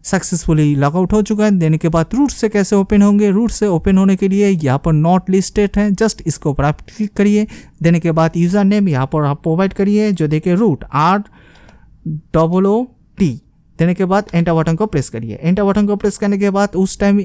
सक्सेसफुली लॉग आउट हो चुका है। देने के बाद रूट से कैसे ओपन होंगे, रूट से ओपन होने के लिए यहाँ पर नॉट लिस्टेड है, जस्ट इसके ऊपर आप क्लिक करिए। देने के बाद यूज़र नेम यहाँ पर आप प्रोवाइड करिए, जो देखिए रूट ROOT। देने के बाद एंटर बटन को प्रेस करिए। एंटर बटन को प्रेस करने के बाद उस टाइम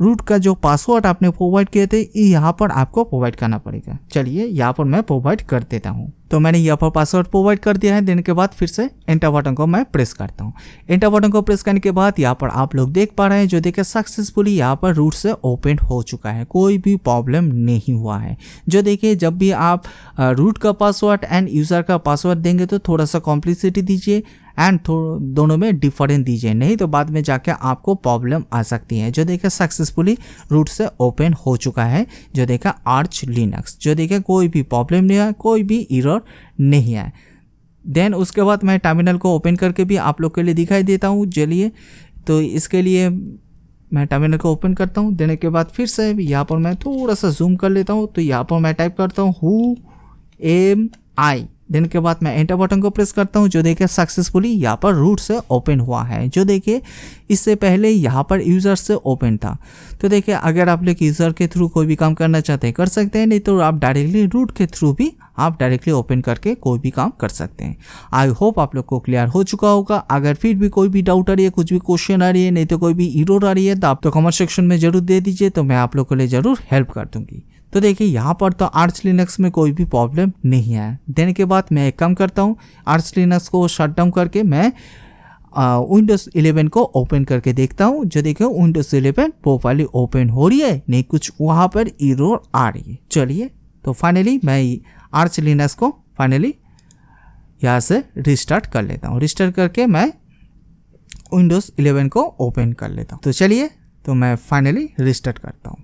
रूट का जो पासवर्ड आपने प्रोवाइड किए थे यहाँ पर आपको प्रोवाइड करना पड़ेगा। चलिए यहाँ पर मैं प्रोवाइड कर देता हूँ। तो मैंने यहाँ पर पासवर्ड प्रोवाइड कर दिया है। देने के बाद फिर से एंटर बटन को मैं प्रेस करता हूँ। एंटर बटन को प्रेस करने के बाद यहाँ पर आप लोग देख पा रहे हैं, जो देखिए सक्सेसफुली यहाँ पर रूट से ओपन हो चुका है, कोई भी प्रॉब्लम नहीं हुआ है। जो देखिए जब भी आप रूट का पासवर्ड एंड यूज़र का पासवर्ड देंगे तो थोड़ा सा कॉम्प्लिसिटी दीजिए एंड दोनों में डिफरेंट दीजिए, नहीं तो बाद में जाके आपको प्रॉब्लम आ सकती है। जो देखिए सक्सेसफुली रूट से ओपन हो चुका है, जो देखिए आर्च लिनक्स। जो देखिए कोई भी प्रॉब्लम नहीं है, कोई भी एरर नहीं है। देन उसके बाद मैं टर्मिनल को ओपन करके भी आप लोग के लिए दिखाई देता हूँ। चलिए तो इसके लिए मैं टर्मिनल को ओपन करता हूँ। देने के बाद फिर से यहाँ पर मैं थोड़ा सा जूम कर लेता हूँ। तो यहाँ पर मैं टाइप करता हूँ whoami। देने के बाद मैं एंटर बटन को प्रेस करता हूं। जो देखिए सक्सेसफुली यहाँ पर रूट से ओपन हुआ है। जो देखिए इससे पहले यहाँ पर यूज़र से ओपन था। तो देखिए अगर आप लोग यूज़र के थ्रू कोई भी काम करना चाहते हैं कर सकते हैं, नहीं तो आप डायरेक्टली रूट के थ्रू भी आप डायरेक्टली ओपन करके कोई भी काम कर सकते हैं। आई होप आप लोग को क्लियर हो चुका होगा। अगर फिर भी कोई भी डाउट आ रही है, कुछ भी क्वेश्चन आ रही है, नहीं तो कोई भी एरर आ रही है, तो आप तो कमेंट सेक्शन में जरूर दे दीजिए, तो मैं आप लोग के लिए ज़रूर हेल्प कर दूंगी। तो देखिए यहाँ पर तो आर्च लिनक्स में कोई भी प्रॉब्लम नहीं है। देने के बाद मैं एक काम करता हूँ, आर्च लिनक्स को शट डाउन करके मैं विंडोज़ 11 को ओपन करके देखता हूँ। जो देखिए विंडोज़ 11 प्रोफाइली ओपन हो रही है, नहीं कुछ वहाँ पर एरर आ रही है। चलिए तो फाइनली मैं आर्च लिनक्स को फाइनली यहाँ से रिस्टार्ट कर लेता हूँ। रिस्टार्ट करके मैं विंडोज़ 11 को ओपन कर लेता हूँ। तो चलिए तो मैं फाइनली रिस्टार्ट करता हूँ।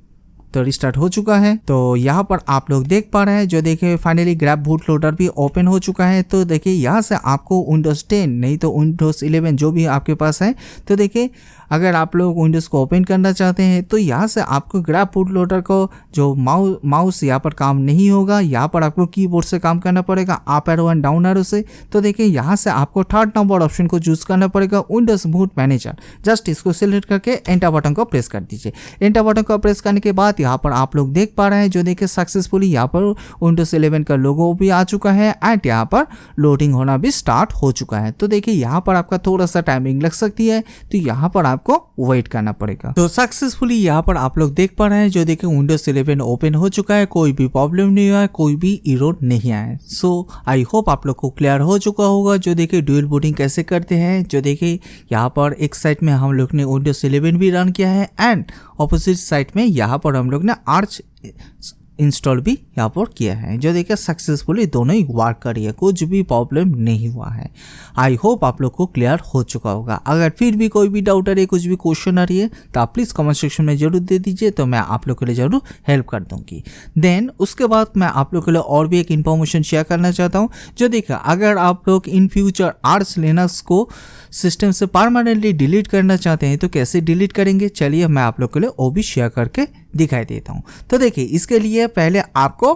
तो रिस्टार्ट हो चुका है। तो यहाँ पर आप लोग देख पा रहे हैं, जो देखिए फाइनली ग्रैब बूट लोडर भी ओपन हो चुका है। तो देखिए यहाँ से आपको विंडोज़ 10 नहीं तो विंडोज़ 11 जो भी आपके पास है, तो देखिए अगर आप लोग विंडोज़ को ओपन करना चाहते हैं तो यहाँ से आपको ग्रैब बूट लोडर को जो माउस यहाँ पर काम नहीं होगा, यहाँ पर आपको कीबोर्ड से काम करना पड़ेगा, up arrow and down arrow से। तो देखिए यहाँ से आपको थर्ड नंबर ऑप्शन को चूज करना पड़ेगा, विंडोज़ बूट मैनेजर। जस्ट इसको सिलेक्ट करके एंटर बटन को प्रेस कर दीजिए। एंटर बटन को प्रेस करने के बाद यहाँ पर आप लोग देख पा रहे हैं, जो देखिए सक्सेसफुली यहाँ पर विंडोज़ 11 का लोगो भी आ चुका है एंड यहाँ पर लोडिंग होना भी स्टार्ट हो चुका है। तो देखिए यहाँ पर आपका थोड़ा सा टाइमिंग लग सकती है, तो यहाँ पर आपको वेट करना पड़ेगा। तो सक्सेसफुली यहाँ पर आप लोग देख पा रहे हैं, जो देखिए विंडोज़ 11 ओपन हो चुका है, कोई भी प्रॉब्लम नहीं हुआ है, कोई भी एरर नहीं आया है। सो आई होप आप लोग को क्लियर हो चुका होगा। जो देखिए ड्यूल बूटिंग कैसे करते हैं, जो देखिए यहाँ पर एक साइड में हम लोग ने विंडोज़ 11 भी रन किया है एंड ऑपोजिट साइड में यहाँ पर हम लोग ने आर्च इंस्टॉल भी यहाँ पर किया है। जो देखिए सक्सेसफुली दोनों ही वर्क कर रही है, कुछ भी प्रॉब्लम नहीं हुआ है। आई होप आप लोग को क्लियर हो चुका होगा। अगर फिर भी कोई भी डाउट आ रही है, कुछ भी क्वेश्चन आ रही है, तो आप प्लीज़ कमेंट सेक्शन में जरूर दे दीजिए, तो मैं आप लोग के लिए जरूर हेल्प कर दूंगी। देन उसके बाद मैं आप लोग के लिए और भी एक इन्फॉर्मेशन शेयर करना चाहता हूँ। जो देखिए अगर आप लोग इन फ्यूचर आर्च लिनक्स को सिस्टम से परमानेंटली डिलीट करना चाहते हैं, तो कैसे डिलीट करेंगे, चलिए मैं आप लोग के लिए वो भी शेयर करके दिखाई देता हूँ। तो देखिए इसके लिए पहले आपको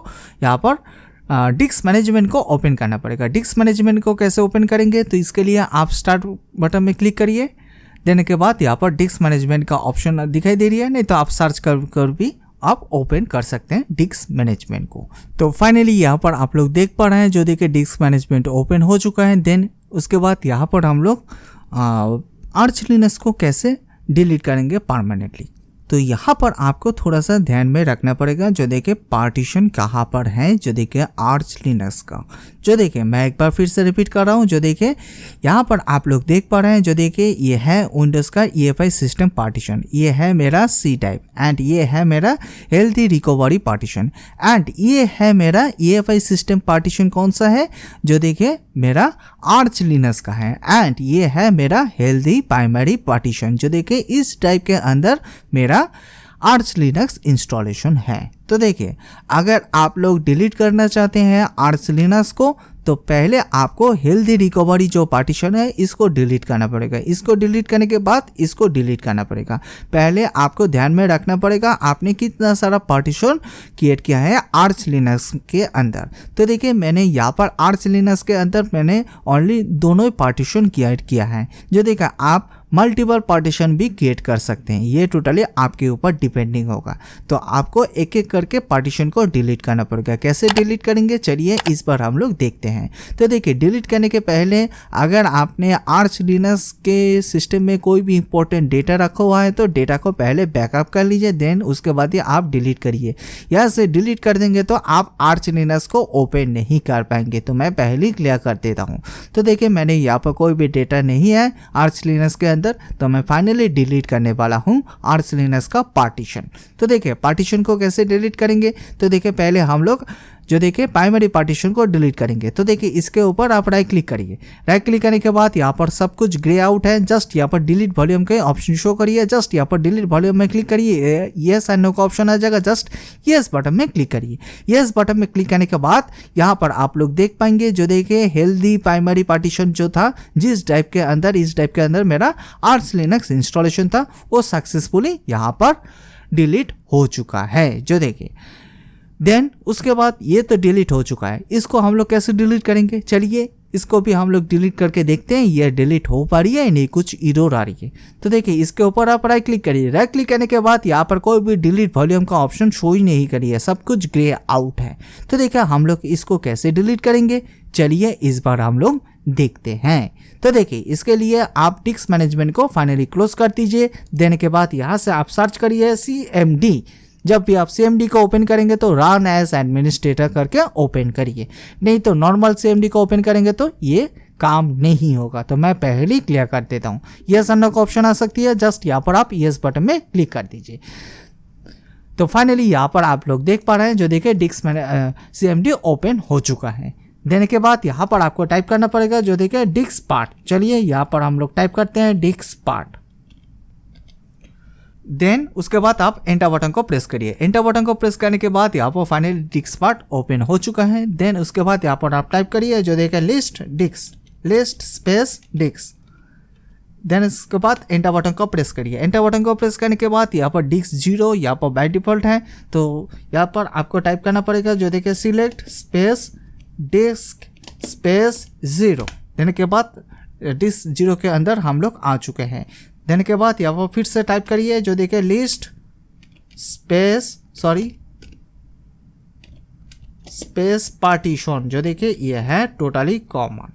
यहाँ पर डिस्क मैनेजमेंट को ओपन करना पड़ेगा। डिस्क मैनेजमेंट को कैसे ओपन करेंगे, तो इसके लिए आप स्टार्ट बटन में क्लिक करिए। देने के बाद यहाँ पर डिस्क मैनेजमेंट का ऑप्शन दिखाई दे रही है, नहीं तो आप सर्च कर भी आप ओपन कर सकते हैं डिस्क मैनेजमेंट को। तो फाइनली यहाँ पर आप लोग देख पा रहे हैं, जो देखिए डिस्क मैनेजमेंट ओपन हो चुका है। देन उसके बाद यहाँ पर हम लोग आर्च लिनक्स को कैसे डिलीट करेंगे परमानेंटली। तो यहाँ पर आपको थोड़ा सा ध्यान में रखना पड़ेगा। जो देखिए पार्टीशन कहाँ पर है, जो देखिए आर्च लिनक्स का। जो देखिए मैं एक बार फिर से रिपीट कर रहा हूँ। जो देखिए यहाँ पर आप लोग देख पा रहे हैं, जो देखिए ये है विंडोज़ का EFI सिस्टम पार्टीशन, ये है मेरा C टाइप, एंड ये है मेरा हेल्थी रिकवरी पार्टीशन, एंड ये है मेरा EFI सिस्टम पार्टीशन कौन सा है, जो देखिए मेरा आर्च लिनक्स का है, एंड ये है मेरा हेल्थी प्राइमरी पार्टीशन। जो देखिए इस टाइप के अंदर मेरा आर्च लिनक्स इंस्टॉलेशन है। तो देखिए अगर आप लोग डिलीट करना चाहते हैं आर्च लिनक्स को, तो पहले आपको हेल्थी रिकवरी जो पार्टीशन है इसको डिलीट करना पड़ेगा। इसको डिलीट करने के बाद इसको डिलीट करना पड़ेगा। पहले आपको ध्यान में रखना पड़ेगा आपने कितना सारा पार्टीशन क्रिएट किया है आर्च लिनक्स के अंदर। तो देखिए मैंने यहाँ पर आर्च लिनक्स के अंदर मैंने ओनली दोनों ही पार्टीशन क्रिएट किया है। जो देखा आप मल्टीपल पार्टीशन भी क्रिएट कर सकते हैं, ये टोटली आपके ऊपर डिपेंडिंग होगा। तो आपको एक एक करके पार्टीशन को डिलीट करना पड़ेगा। कैसे डिलीट करेंगे चलिए इस बार हम लोग देखते हैं। तो देखिए डिलीट करने के पहले अगर आपने आर्च लिनक्स के सिस्टम में कोई भी इंपॉर्टेंट डेटा रखा हुआ है तो डेटा को पहले बैकअप कर लीजिए, देन उसके बाद ही आप डिलीट करिए। यहाँ से डिलीट कर देंगे तो आप आर्च लिनक्स को ओपन नहीं कर पाएंगे। तो मैं पहले ही क्लियर कर देता हूँ। तो देखिए मैंने यहाँ पर कोई भी डेटा नहीं है आर्च लिनक्स के अंदर, तो मैं फाइनली डिलीट करने वाला हूं आर्च लिनक्स का पार्टीशन। तो देखिए पार्टीशन को कैसे डिलीट करेंगे, तो देखिए पहले हम लोग जो देखिए प्राइमरी पार्टीशन को डिलीट करेंगे। तो देखिए इसके ऊपर आप राइट क्लिक करिए। राइट क्लिक करने के बाद यहाँ पर सब कुछ ग्रे आउट है, जस्ट यहाँ पर डिलीट वॉल्यूम के ऑप्शन शो करिए। जस्ट यहाँ पर डिलीट वॉल्यूम में क्लिक करिए, येस एंड नो का ऑप्शन आ जाएगा, जस्ट येस बटन में क्लिक करिए। येस बटन में क्लिक करने के बाद यहाँ पर आप लोग देख पाएंगे जो देखिए हेल्दी प्राइमरी पार्टीशन जो था जिस टाइप के अंदर इस टाइप के अंदर मेरा आर्च लिनक्स इंस्टॉलेशन था वो सक्सेसफुली यहाँ पर डिलीट हो चुका है। जो देखिए देन उसके बाद ये तो डिलीट हो चुका है, इसको हम लोग कैसे डिलीट करेंगे चलिए इसको भी हम लोग डिलीट करके देखते हैं ये डिलीट हो पा रही है नहीं, कुछ एरर आ रही है। तो देखिए इसके ऊपर आप राइट क्लिक करिए। राइट क्लिक करने के बाद यहाँ पर कोई भी डिलीट वॉल्यूम का ऑप्शन शो ही नहीं करिए, सब कुछ ग्रे आउट है। तो देखिए हम लोग इसको कैसे डिलीट करेंगे चलिए इस बार हम लोग देखते हैं। तो देखिए इसके लिए आप डिस्क मैनेजमेंट को फाइनली क्लोज कर दीजिए। देने के बाद यहाँ से आप सर्च करिए CMD। जब भी आप CMD को ओपन करेंगे तो रन एज एडमिनिस्ट्रेटर करके ओपन करिए, नहीं तो नॉर्मल CMD को ओपन करेंगे तो ये काम नहीं होगा। तो मैं पहले ही क्लियर कर देता हूँ। यस और नो का ऑप्शन आ सकती है, जस्ट यहाँ पर आप यस बटन में क्लिक कर दीजिए। तो फाइनली यहाँ पर आप लोग देख पा रहे हैं जो देखिए डिस्क CMD ओपन हो चुका है। देने के बाद यहाँ पर आपको टाइप करना पड़ेगा जो देखिए डिस्क पार्ट। चलिए यहाँ पर हम लोग टाइप करते हैं डिस्क पार्ट। देन उसके बाद आप एंटर बटन को प्रेस करिए। एंटर बटन को प्रेस करने के बाद यहाँ पर फाइनली डिस्क पार्ट ओपन हो चुका है। देन उसके बाद यहाँ पर आप टाइप करिए जो देखिए लिस्ट स्पेस डिस्क। देन इसके बाद एंटर बटन को प्रेस करिए। एंटर बटन को प्रेस करने के बाद यहाँ पर डिस्क 0 यहाँ पर बाय डिफॉल्ट है, तो यहाँ पर आपको टाइप करना पड़ेगा जो देखिए सिलेक्ट स्पेस डिस्क स्पेस 0। देने के बाद डिस्क 0 के अंदर हम लोग आ चुके हैं। देने के बाद यहाँ पर फिर से टाइप करिए जो देखिए लिस्ट स्पेस पार्टीशन। जो देखिए ये है totally common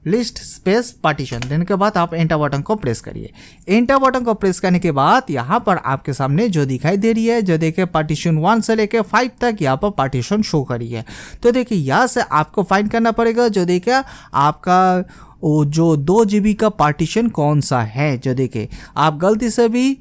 list space partition. देने के बाद आप एंटर बटन को प्रेस करिए। एंटर बटन को प्रेस करने के बाद यहाँ पर आपके सामने जो दिखाई दे रही है जो देखिए पार्टीशन 1 से लेके 5 तक यहाँ पर पार्टीशन शो करी है। तो देखिए यहाँ से आपको फाइंड करना पड़ेगा जो देखिए आपका वो जो 2 GB का पार्टीशन कौन सा है। जो देखिए आप गलती से भी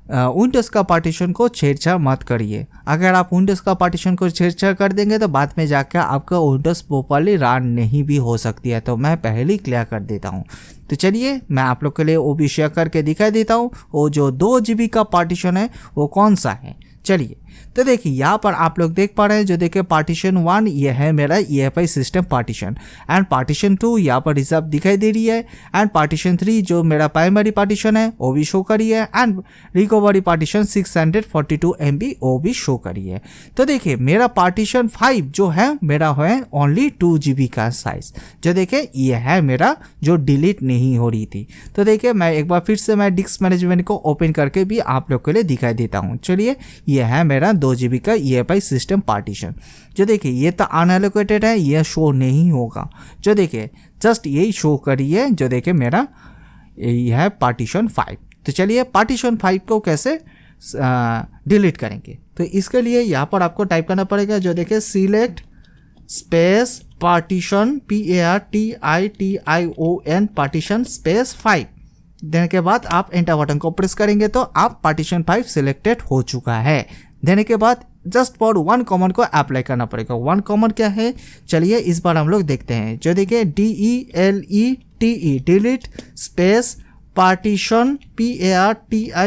विंडोज़ का पार्टीशन को छेड़छाड़ मत करिए। अगर आप विंडोज़ का पार्टीशन को छेड़छाड़ कर देंगे तो बाद में जाकर आपका विंडोज़ प्रॉपर्ली रन नहीं भी हो सकती है। तो मैं पहले ही क्लियर कर देता हूँ। तो चलिए मैं आप लोग के लिए वो भी शेयर करके दिखाई देता हूँ वो जो 2 GB का पार्टीशन है वो कौन सा है। चलिए तो देखिए यहाँ पर आप लोग देख पा रहे हैं जो देखिए पार्टीशन 1 ये है मेरा EFI system partition, and partition 2 यहाँ पर रिजर्व दिखाई दे रही है, एंड पार्टीशन 3 जो मेरा प्राइमरी पार्टीशन है वो भी शो करी है, एंड रिकवरी पार्टीशन 642 MB वो भी शो करी है। तो देखिए मेरा पार्टीशन 5 जो है मेरा है ओनली 2 GB का साइज। जो देखिए ये है मेरा जो डिलीट नहीं हो रही थी। तो देखिए मैं एक बार फिर से मैं डिस्क मैनेजमेंट को ओपन करके भी आप लोग के लिए दिखाई देता हूँ। चलिए ये है मेरा 2 GB का EFI सिस्टम पार्टीशन। जो देखिए ये तो अनएलोकेटेड है, ये शो नहीं होगा। जो देखिए जस्ट यही शो करिए जो देखिए मेरा यही है पार्टीशन 5। तो चलिए पार्टीशन 5 को कैसे डिलीट करेंगे। तो इसके लिए यहाँ पर आपको टाइप करना पड़ेगा, जो देखिए select space partition PARTITION partition space 5 देने के बाद आप एंटर बटन को प्रेस करेंगे तो आप पार्टीशन 5 सिलेक्टेड हो चुका है। देने के बाद जस्ट फॉर वन कमांड को अप्लाई करना पड़ेगा। वन कमांड क्या है, चलिए इस बार हम लोग देखते हैं। जो देखिए DELETE delete space partition PARTITION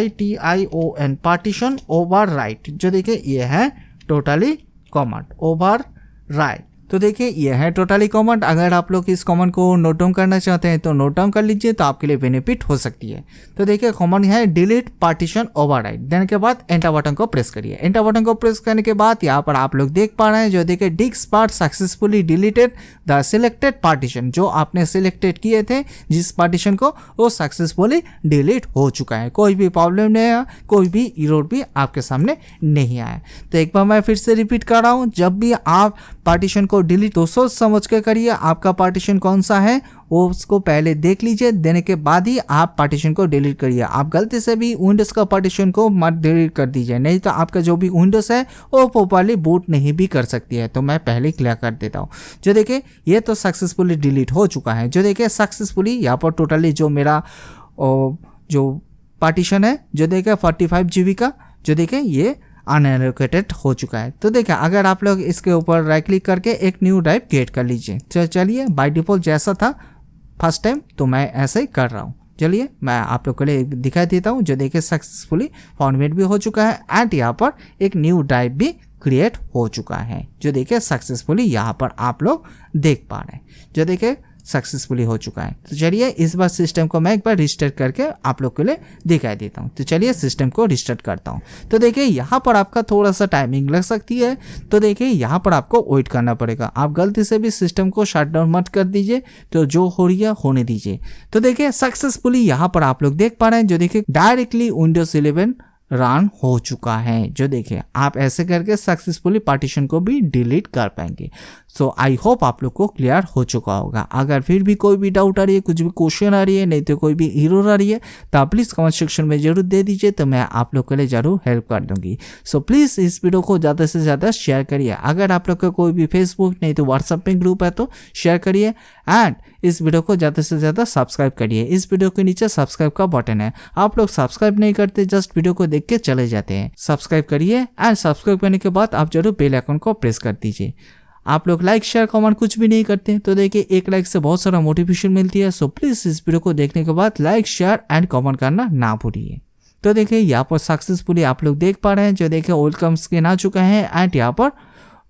partition over right. जो देखिए ये है टोटली कमांड ओवर राइट। तो देखिए ये है टोटली कमांड। अगर आप लोग इस कमांड को नोट डाउन करना चाहते हैं तो नोट डाउन कर लीजिए, तो आपके लिए बेनिफिट हो सकती है। तो देखिए कमांड है डिलीट पार्टीशन ओवरराइट। देने के बाद एंटर बटन को प्रेस करिए। एंटर बटन को प्रेस करने के बाद यहाँ पर आप लोग देख पा रहे हैं, जो देखिए disk part successfully deleted the selected partition. जो आपने सिलेक्टेड किए थे जिस पार्टीशन को, वो सक्सेसफुली डिलीट हो चुका है। कोई भी प्रॉब्लम नहीं आया, कोई भी एरर भी आपके सामने नहीं आया। तो एक बार मैं फिर से रिपीट कर रहा हूँ, जब भी आप पार्टीशन को डिलीट तो सोच समझ के करिए। आपका पार्टीशन कौन सा है वो उसको पहले देख लीजिए, देने के बाद ही आप पार्टीशन को डिलीट करिए। आप गलती से भी विंडोज का पार्टीशन को मत डिलीट कर दीजिए, नहीं तो आपका जो भी विंडोज है वो प्रॉपर्ली बूट नहीं भी कर सकती है। तो मैं पहले क्लियर कर देता हूँ। जो देखिए ये तो सक्सेसफुली डिलीट हो चुका है। जो देखिए सक्सेसफुली यहाँ पर टोटली जो मेरा जो पार्टीशन है, जो देखिए 45 GB का, जो देखिए ये अनएलोकेटेड हो चुका है। तो देखिए अगर आप लोग इसके ऊपर राइट क्लिक करके एक न्यू ड्राइव क्रिएट कर लीजिए। तो चलिए बाय डिफॉल्ट जैसा था फर्स्ट टाइम, तो मैं ऐसे ही कर रहा हूँ। चलिए मैं आप लोग के लिए दिखा देता हूँ। जो देखिए सक्सेसफुली फॉर्मेट भी हो चुका है एंड यहाँ पर एक न्यू ड्राइव भी क्रिएट हो चुका है। जो देखिए सक्सेसफुली यहाँ पर आप लोग देख पा रहे हैं, जो देखिए सक्सेसफुली हो चुका है। तो चलिए इस बार सिस्टम को मैं एक बार रिस्टार्ट करके आप लोग के लिए दिखाई देता हूँ। तो चलिए सिस्टम को रिस्टार्ट करता हूँ। तो देखिए यहाँ पर आपका थोड़ा सा टाइमिंग लग सकती है, तो देखिए यहाँ पर आपको वेट करना पड़ेगा। आप गलती से भी सिस्टम को शट डाउन मत कर दीजिए, तो जो हो रही है होने दीजिए। तो देखिए सक्सेसफुली यहाँ पर आप लोग देख पा रहे हैं, जो देखिए डायरेक्टली विंडोज 11 रन हो चुका है। जो देखिए आप ऐसे करके सक्सेसफुली पार्टीशन को भी डिलीट कर पाएंगे। सो आई होप आप लोग को क्लियर हो चुका होगा। अगर फिर भी कोई भी डाउट आ रही है, कुछ भी क्वेश्चन आ रही है, नहीं तो कोई भी एरर आ रही है, तो आप प्लीज़ कमेंट सेक्शन में जरूर दे दीजिए, तो मैं आप लोग के लिए जरूर हेल्प कर दूंगी। सो प्लीज़ इस वीडियो को ज़्यादा से ज़्यादा शेयर करिए। अगर आप लोग का कोई भी फेसबुक नहीं तो व्हाट्सएप में ग्रुप है तो शेयर करिए एंड इस वीडियो को ज़्यादा से ज़्यादा सब्सक्राइब करिए। इस वीडियो के नीचे सब्सक्राइब का बटन है, आप लोग सब्सक्राइब नहीं करते, जस्ट वीडियो को देख के चले जाते हैं। सब्सक्राइब करिए एंड सब्सक्राइब करने के बाद आप जरूर बेल आइकन को प्रेस कर दीजिए। आप लोग लाइक शेयर कमेंट कुछ भी नहीं करते, तो देखिए एक लाइक से बहुत सारा मोटिवेशन मिलती है। सो प्लीज़ इस वीडियो को देखने के बाद लाइक शेयर एंड कमेंट करना ना भूलिए। तो देखिए यहाँ पर सक्सेसफुली आप लोग देख पा रहे हैं, जो देखिए वेलकम स्क्रीन आ चुका है एंड यहाँ पर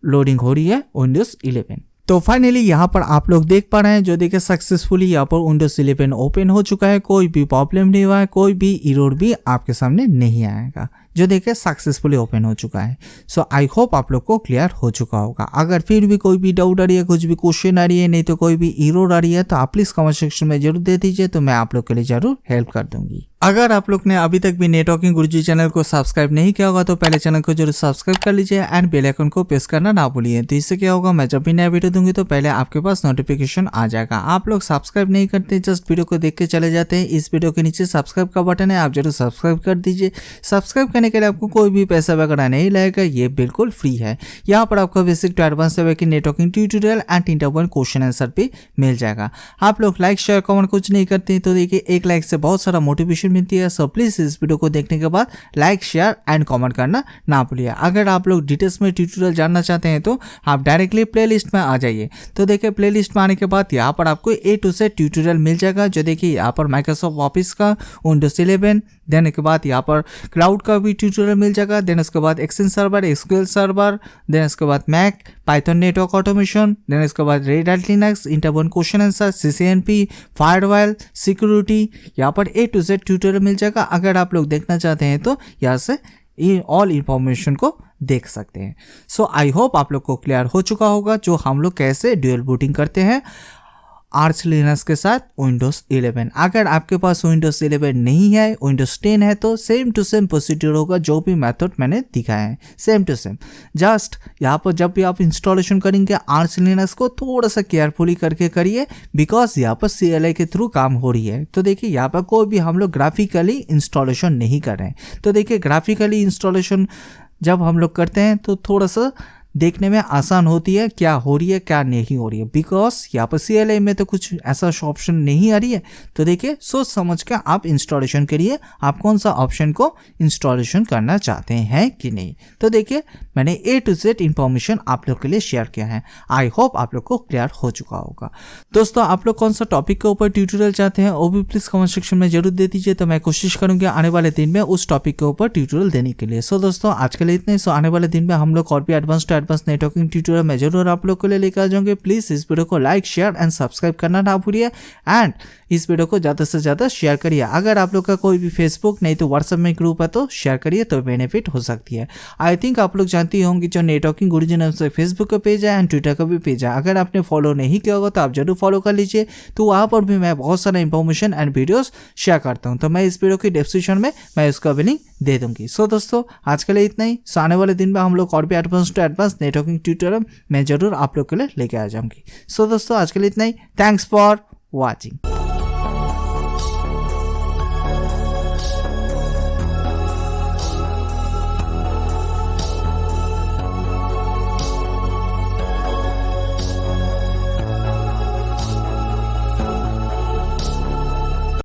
लोडिंग हो रही है विंडोज 11। तो फाइनली यहाँ पर आप लोग देख पा रहे हैं, जो देखिए सक्सेसफुली यहाँ पर विंडोज 11 ओपन हो चुका है। कोई भी प्रॉब्लम नहीं हुआ है, कोई भी एरर भी आपके सामने नहीं आएगा। जो देखिए सक्सेसफुली ओपन हो चुका है। सो आई होप आप लोग को क्लियर हो चुका होगा। अगर फिर भी कोई भी डाउट आ रही है, कुछ भी क्वेश्चन आ रही है, नहीं तो कोई भी एरर आ रही है, तो आप प्लीज़ कमेंट सेक्शन में जरूर दे दीजिए, तो मैं आप लोग के लिए जरूर हेल्प कर दूंगी। अगर आप लोग ने अभी तक भी नेटवर्किंग गुरुजी चैनल को सब्सक्राइब नहीं किया होगा तो पहले चैनल को जरूर सब्सक्राइब कर लीजिए एंड बेल आइकन को प्रेस करना ना भूलिए। तो इससे क्या होगा, मैं जब भी नया वीडियो दूंगी तो पहले आपके पास नोटिफिकेशन आ जाएगा। आप लोग सब्सक्राइब नहीं करते, जस्ट वीडियो को देख के चले जाते हैं। इस वीडियो के नीचे सब्सक्राइब का बटन है, आप जरूर सब्सक्राइब कर दीजिए। सब्सक्राइब करने के लिए आपको कोई भी पैसा वगैरह नहीं लगेगा, ये बिल्कुल फ्री है। यहाँ पर आपको बेसिक टू एडवांस लेवल की networking tutorial and interview question answer भी मिल जाएगा। आप लोग लाइक शेयर कमेंट कुछ नहीं करते, तो देखिए एक लाइक से बहुत सारा मोटिवेशन मिलती है। सो प्लीज इस वीडियो को देखने के बाद लाइक शेयर एंड कमेंट करना ना भूलिए। अगर आप लोग डिटेल्स में ट्यूटोरियल जानना चाहते हैं तो आप डायरेक्टली प्लेलिस्ट में आ जाइए। तो देखिए प्लेलिस्ट में आने के बाद यहाँ पर आपको A to Z ट्यूटोरियल मिल जाएगा। जो देखिए यहाँ पर माइक्रोसॉफ्ट ऑफिस का विंडोज 11, देन के बाद यहाँ पर क्लाउड का भी ट्यूटोरियल मिल जाएगा। देन उसके बाद exchange server, SQL server, then उसके बाद Mac, Python network automation, then इसके बाद Red Hat Linux, interview question answer, CCNP, firewall, security, यहाँ पर A to Z ट्यूटोरियल मिल जाएगा। अगर आप लोग देखना चाहते हैं तो यहाँ से ऑल इंफॉर्मेशन को देख सकते हैं। सो आई होप आप लोग को क्लियर हो चुका होगा जो हम लोग कैसे ड्यूअल बूटिंग करते हैं। आर्च लिनक्स के साथ विंडोज़ 11। अगर आपके पास विंडोज़ 11 नहीं है, विंडोज़ 10 है, तो सेम टू सेम प्रोसीड्यूर होगा जो भी मेथड मैंने दिखाया है, सेम टू सेम। जस्ट यहाँ पर जब भी आप इंस्टॉलेशन करेंगे आर्च लिनक्स को थोड़ा सा केयरफुली करके करिए, बिकॉज यहाँ पर CLI के थ्रू काम हो रही है। तो देखिए यहाँ पर कोई भी हम लोग ग्राफिकली इंस्टॉलेशन नहीं कर रहे हैं। तो देखिए ग्राफिकली इंस्टॉलेशन जब हम लोग करते हैं तो थोड़ा सा देखने में आसान होती है क्या हो रही है क्या नहीं हो रही है, बिकॉज यहाँ पर CLI में तो कुछ ऐसा ऑप्शन नहीं आ रही है। तो देखिए सोच समझ के आप इंस्टॉलेशन करिए, आप कौन सा ऑप्शन को इंस्टॉलेशन करना चाहते हैं कि नहीं। तो देखिए मैंने A to Z इंफॉर्मेशन आप लोग के लिए शेयर किया है। आई होप आप लोग को क्लियर हो चुका होगा। दोस्तों आप लोग कौन सा टॉपिक के ऊपर ट्यूटोरियल चाहते हैं वो भी प्लीज़ कमेंट सेक्शन में जरूर दे दीजिए, तो मैं कोशिश करूँगी आने वाले दिन में उस टॉपिक के ऊपर ट्यूटोरियल देने के लिए। सो दोस्तों आज के लिए इतने। सो आने वाले दिन में हम लोग और भी एडवांस नेटवर्किंग ट्यूटोरियल मैं जरूर आप लोग के लिए लेकर आ जाऊंगे। प्लीज इस वीडियो को लाइक शेयर एंड सब्सक्राइब करना ना भूलिए, एंड इस वीडियो को ज़्यादा से ज़्यादा शेयर करिए। अगर आप लोग का कोई भी फेसबुक नहीं तो व्हाट्सएप में ग्रुप है तो शेयर करिए, तो बेनिफिट हो सकती है। आई थिंक आप लोग जानती होंगी जो नेटवर्किंग गुरुजी नाम से फेसबुक का पेज है एंड ट्विटर का भी पेज है। अगर आपने फॉलो नहीं किया होगा तो आप जरूर फॉलो कर लीजिए, तो वहाँ पर भी मैं बहुत सारा इंफॉर्मेशन एंड वीडियोस शेयर करता हूँ। तो मैं इस वीडियो की डिस्क्रिप्शन में मैं उसका भी लिंक दे दूंगी। सो दोस्तों आज के लिए इतना ही। सो आने वाले दिन में हम लोग और भी एडवांस नेटवर्किंग ट्यूटोरियल मैं जरूर आप लोग के लिए लेके आ जाऊंगी। सो दोस्तों आज के लिए इतना ही। Thanks for watching.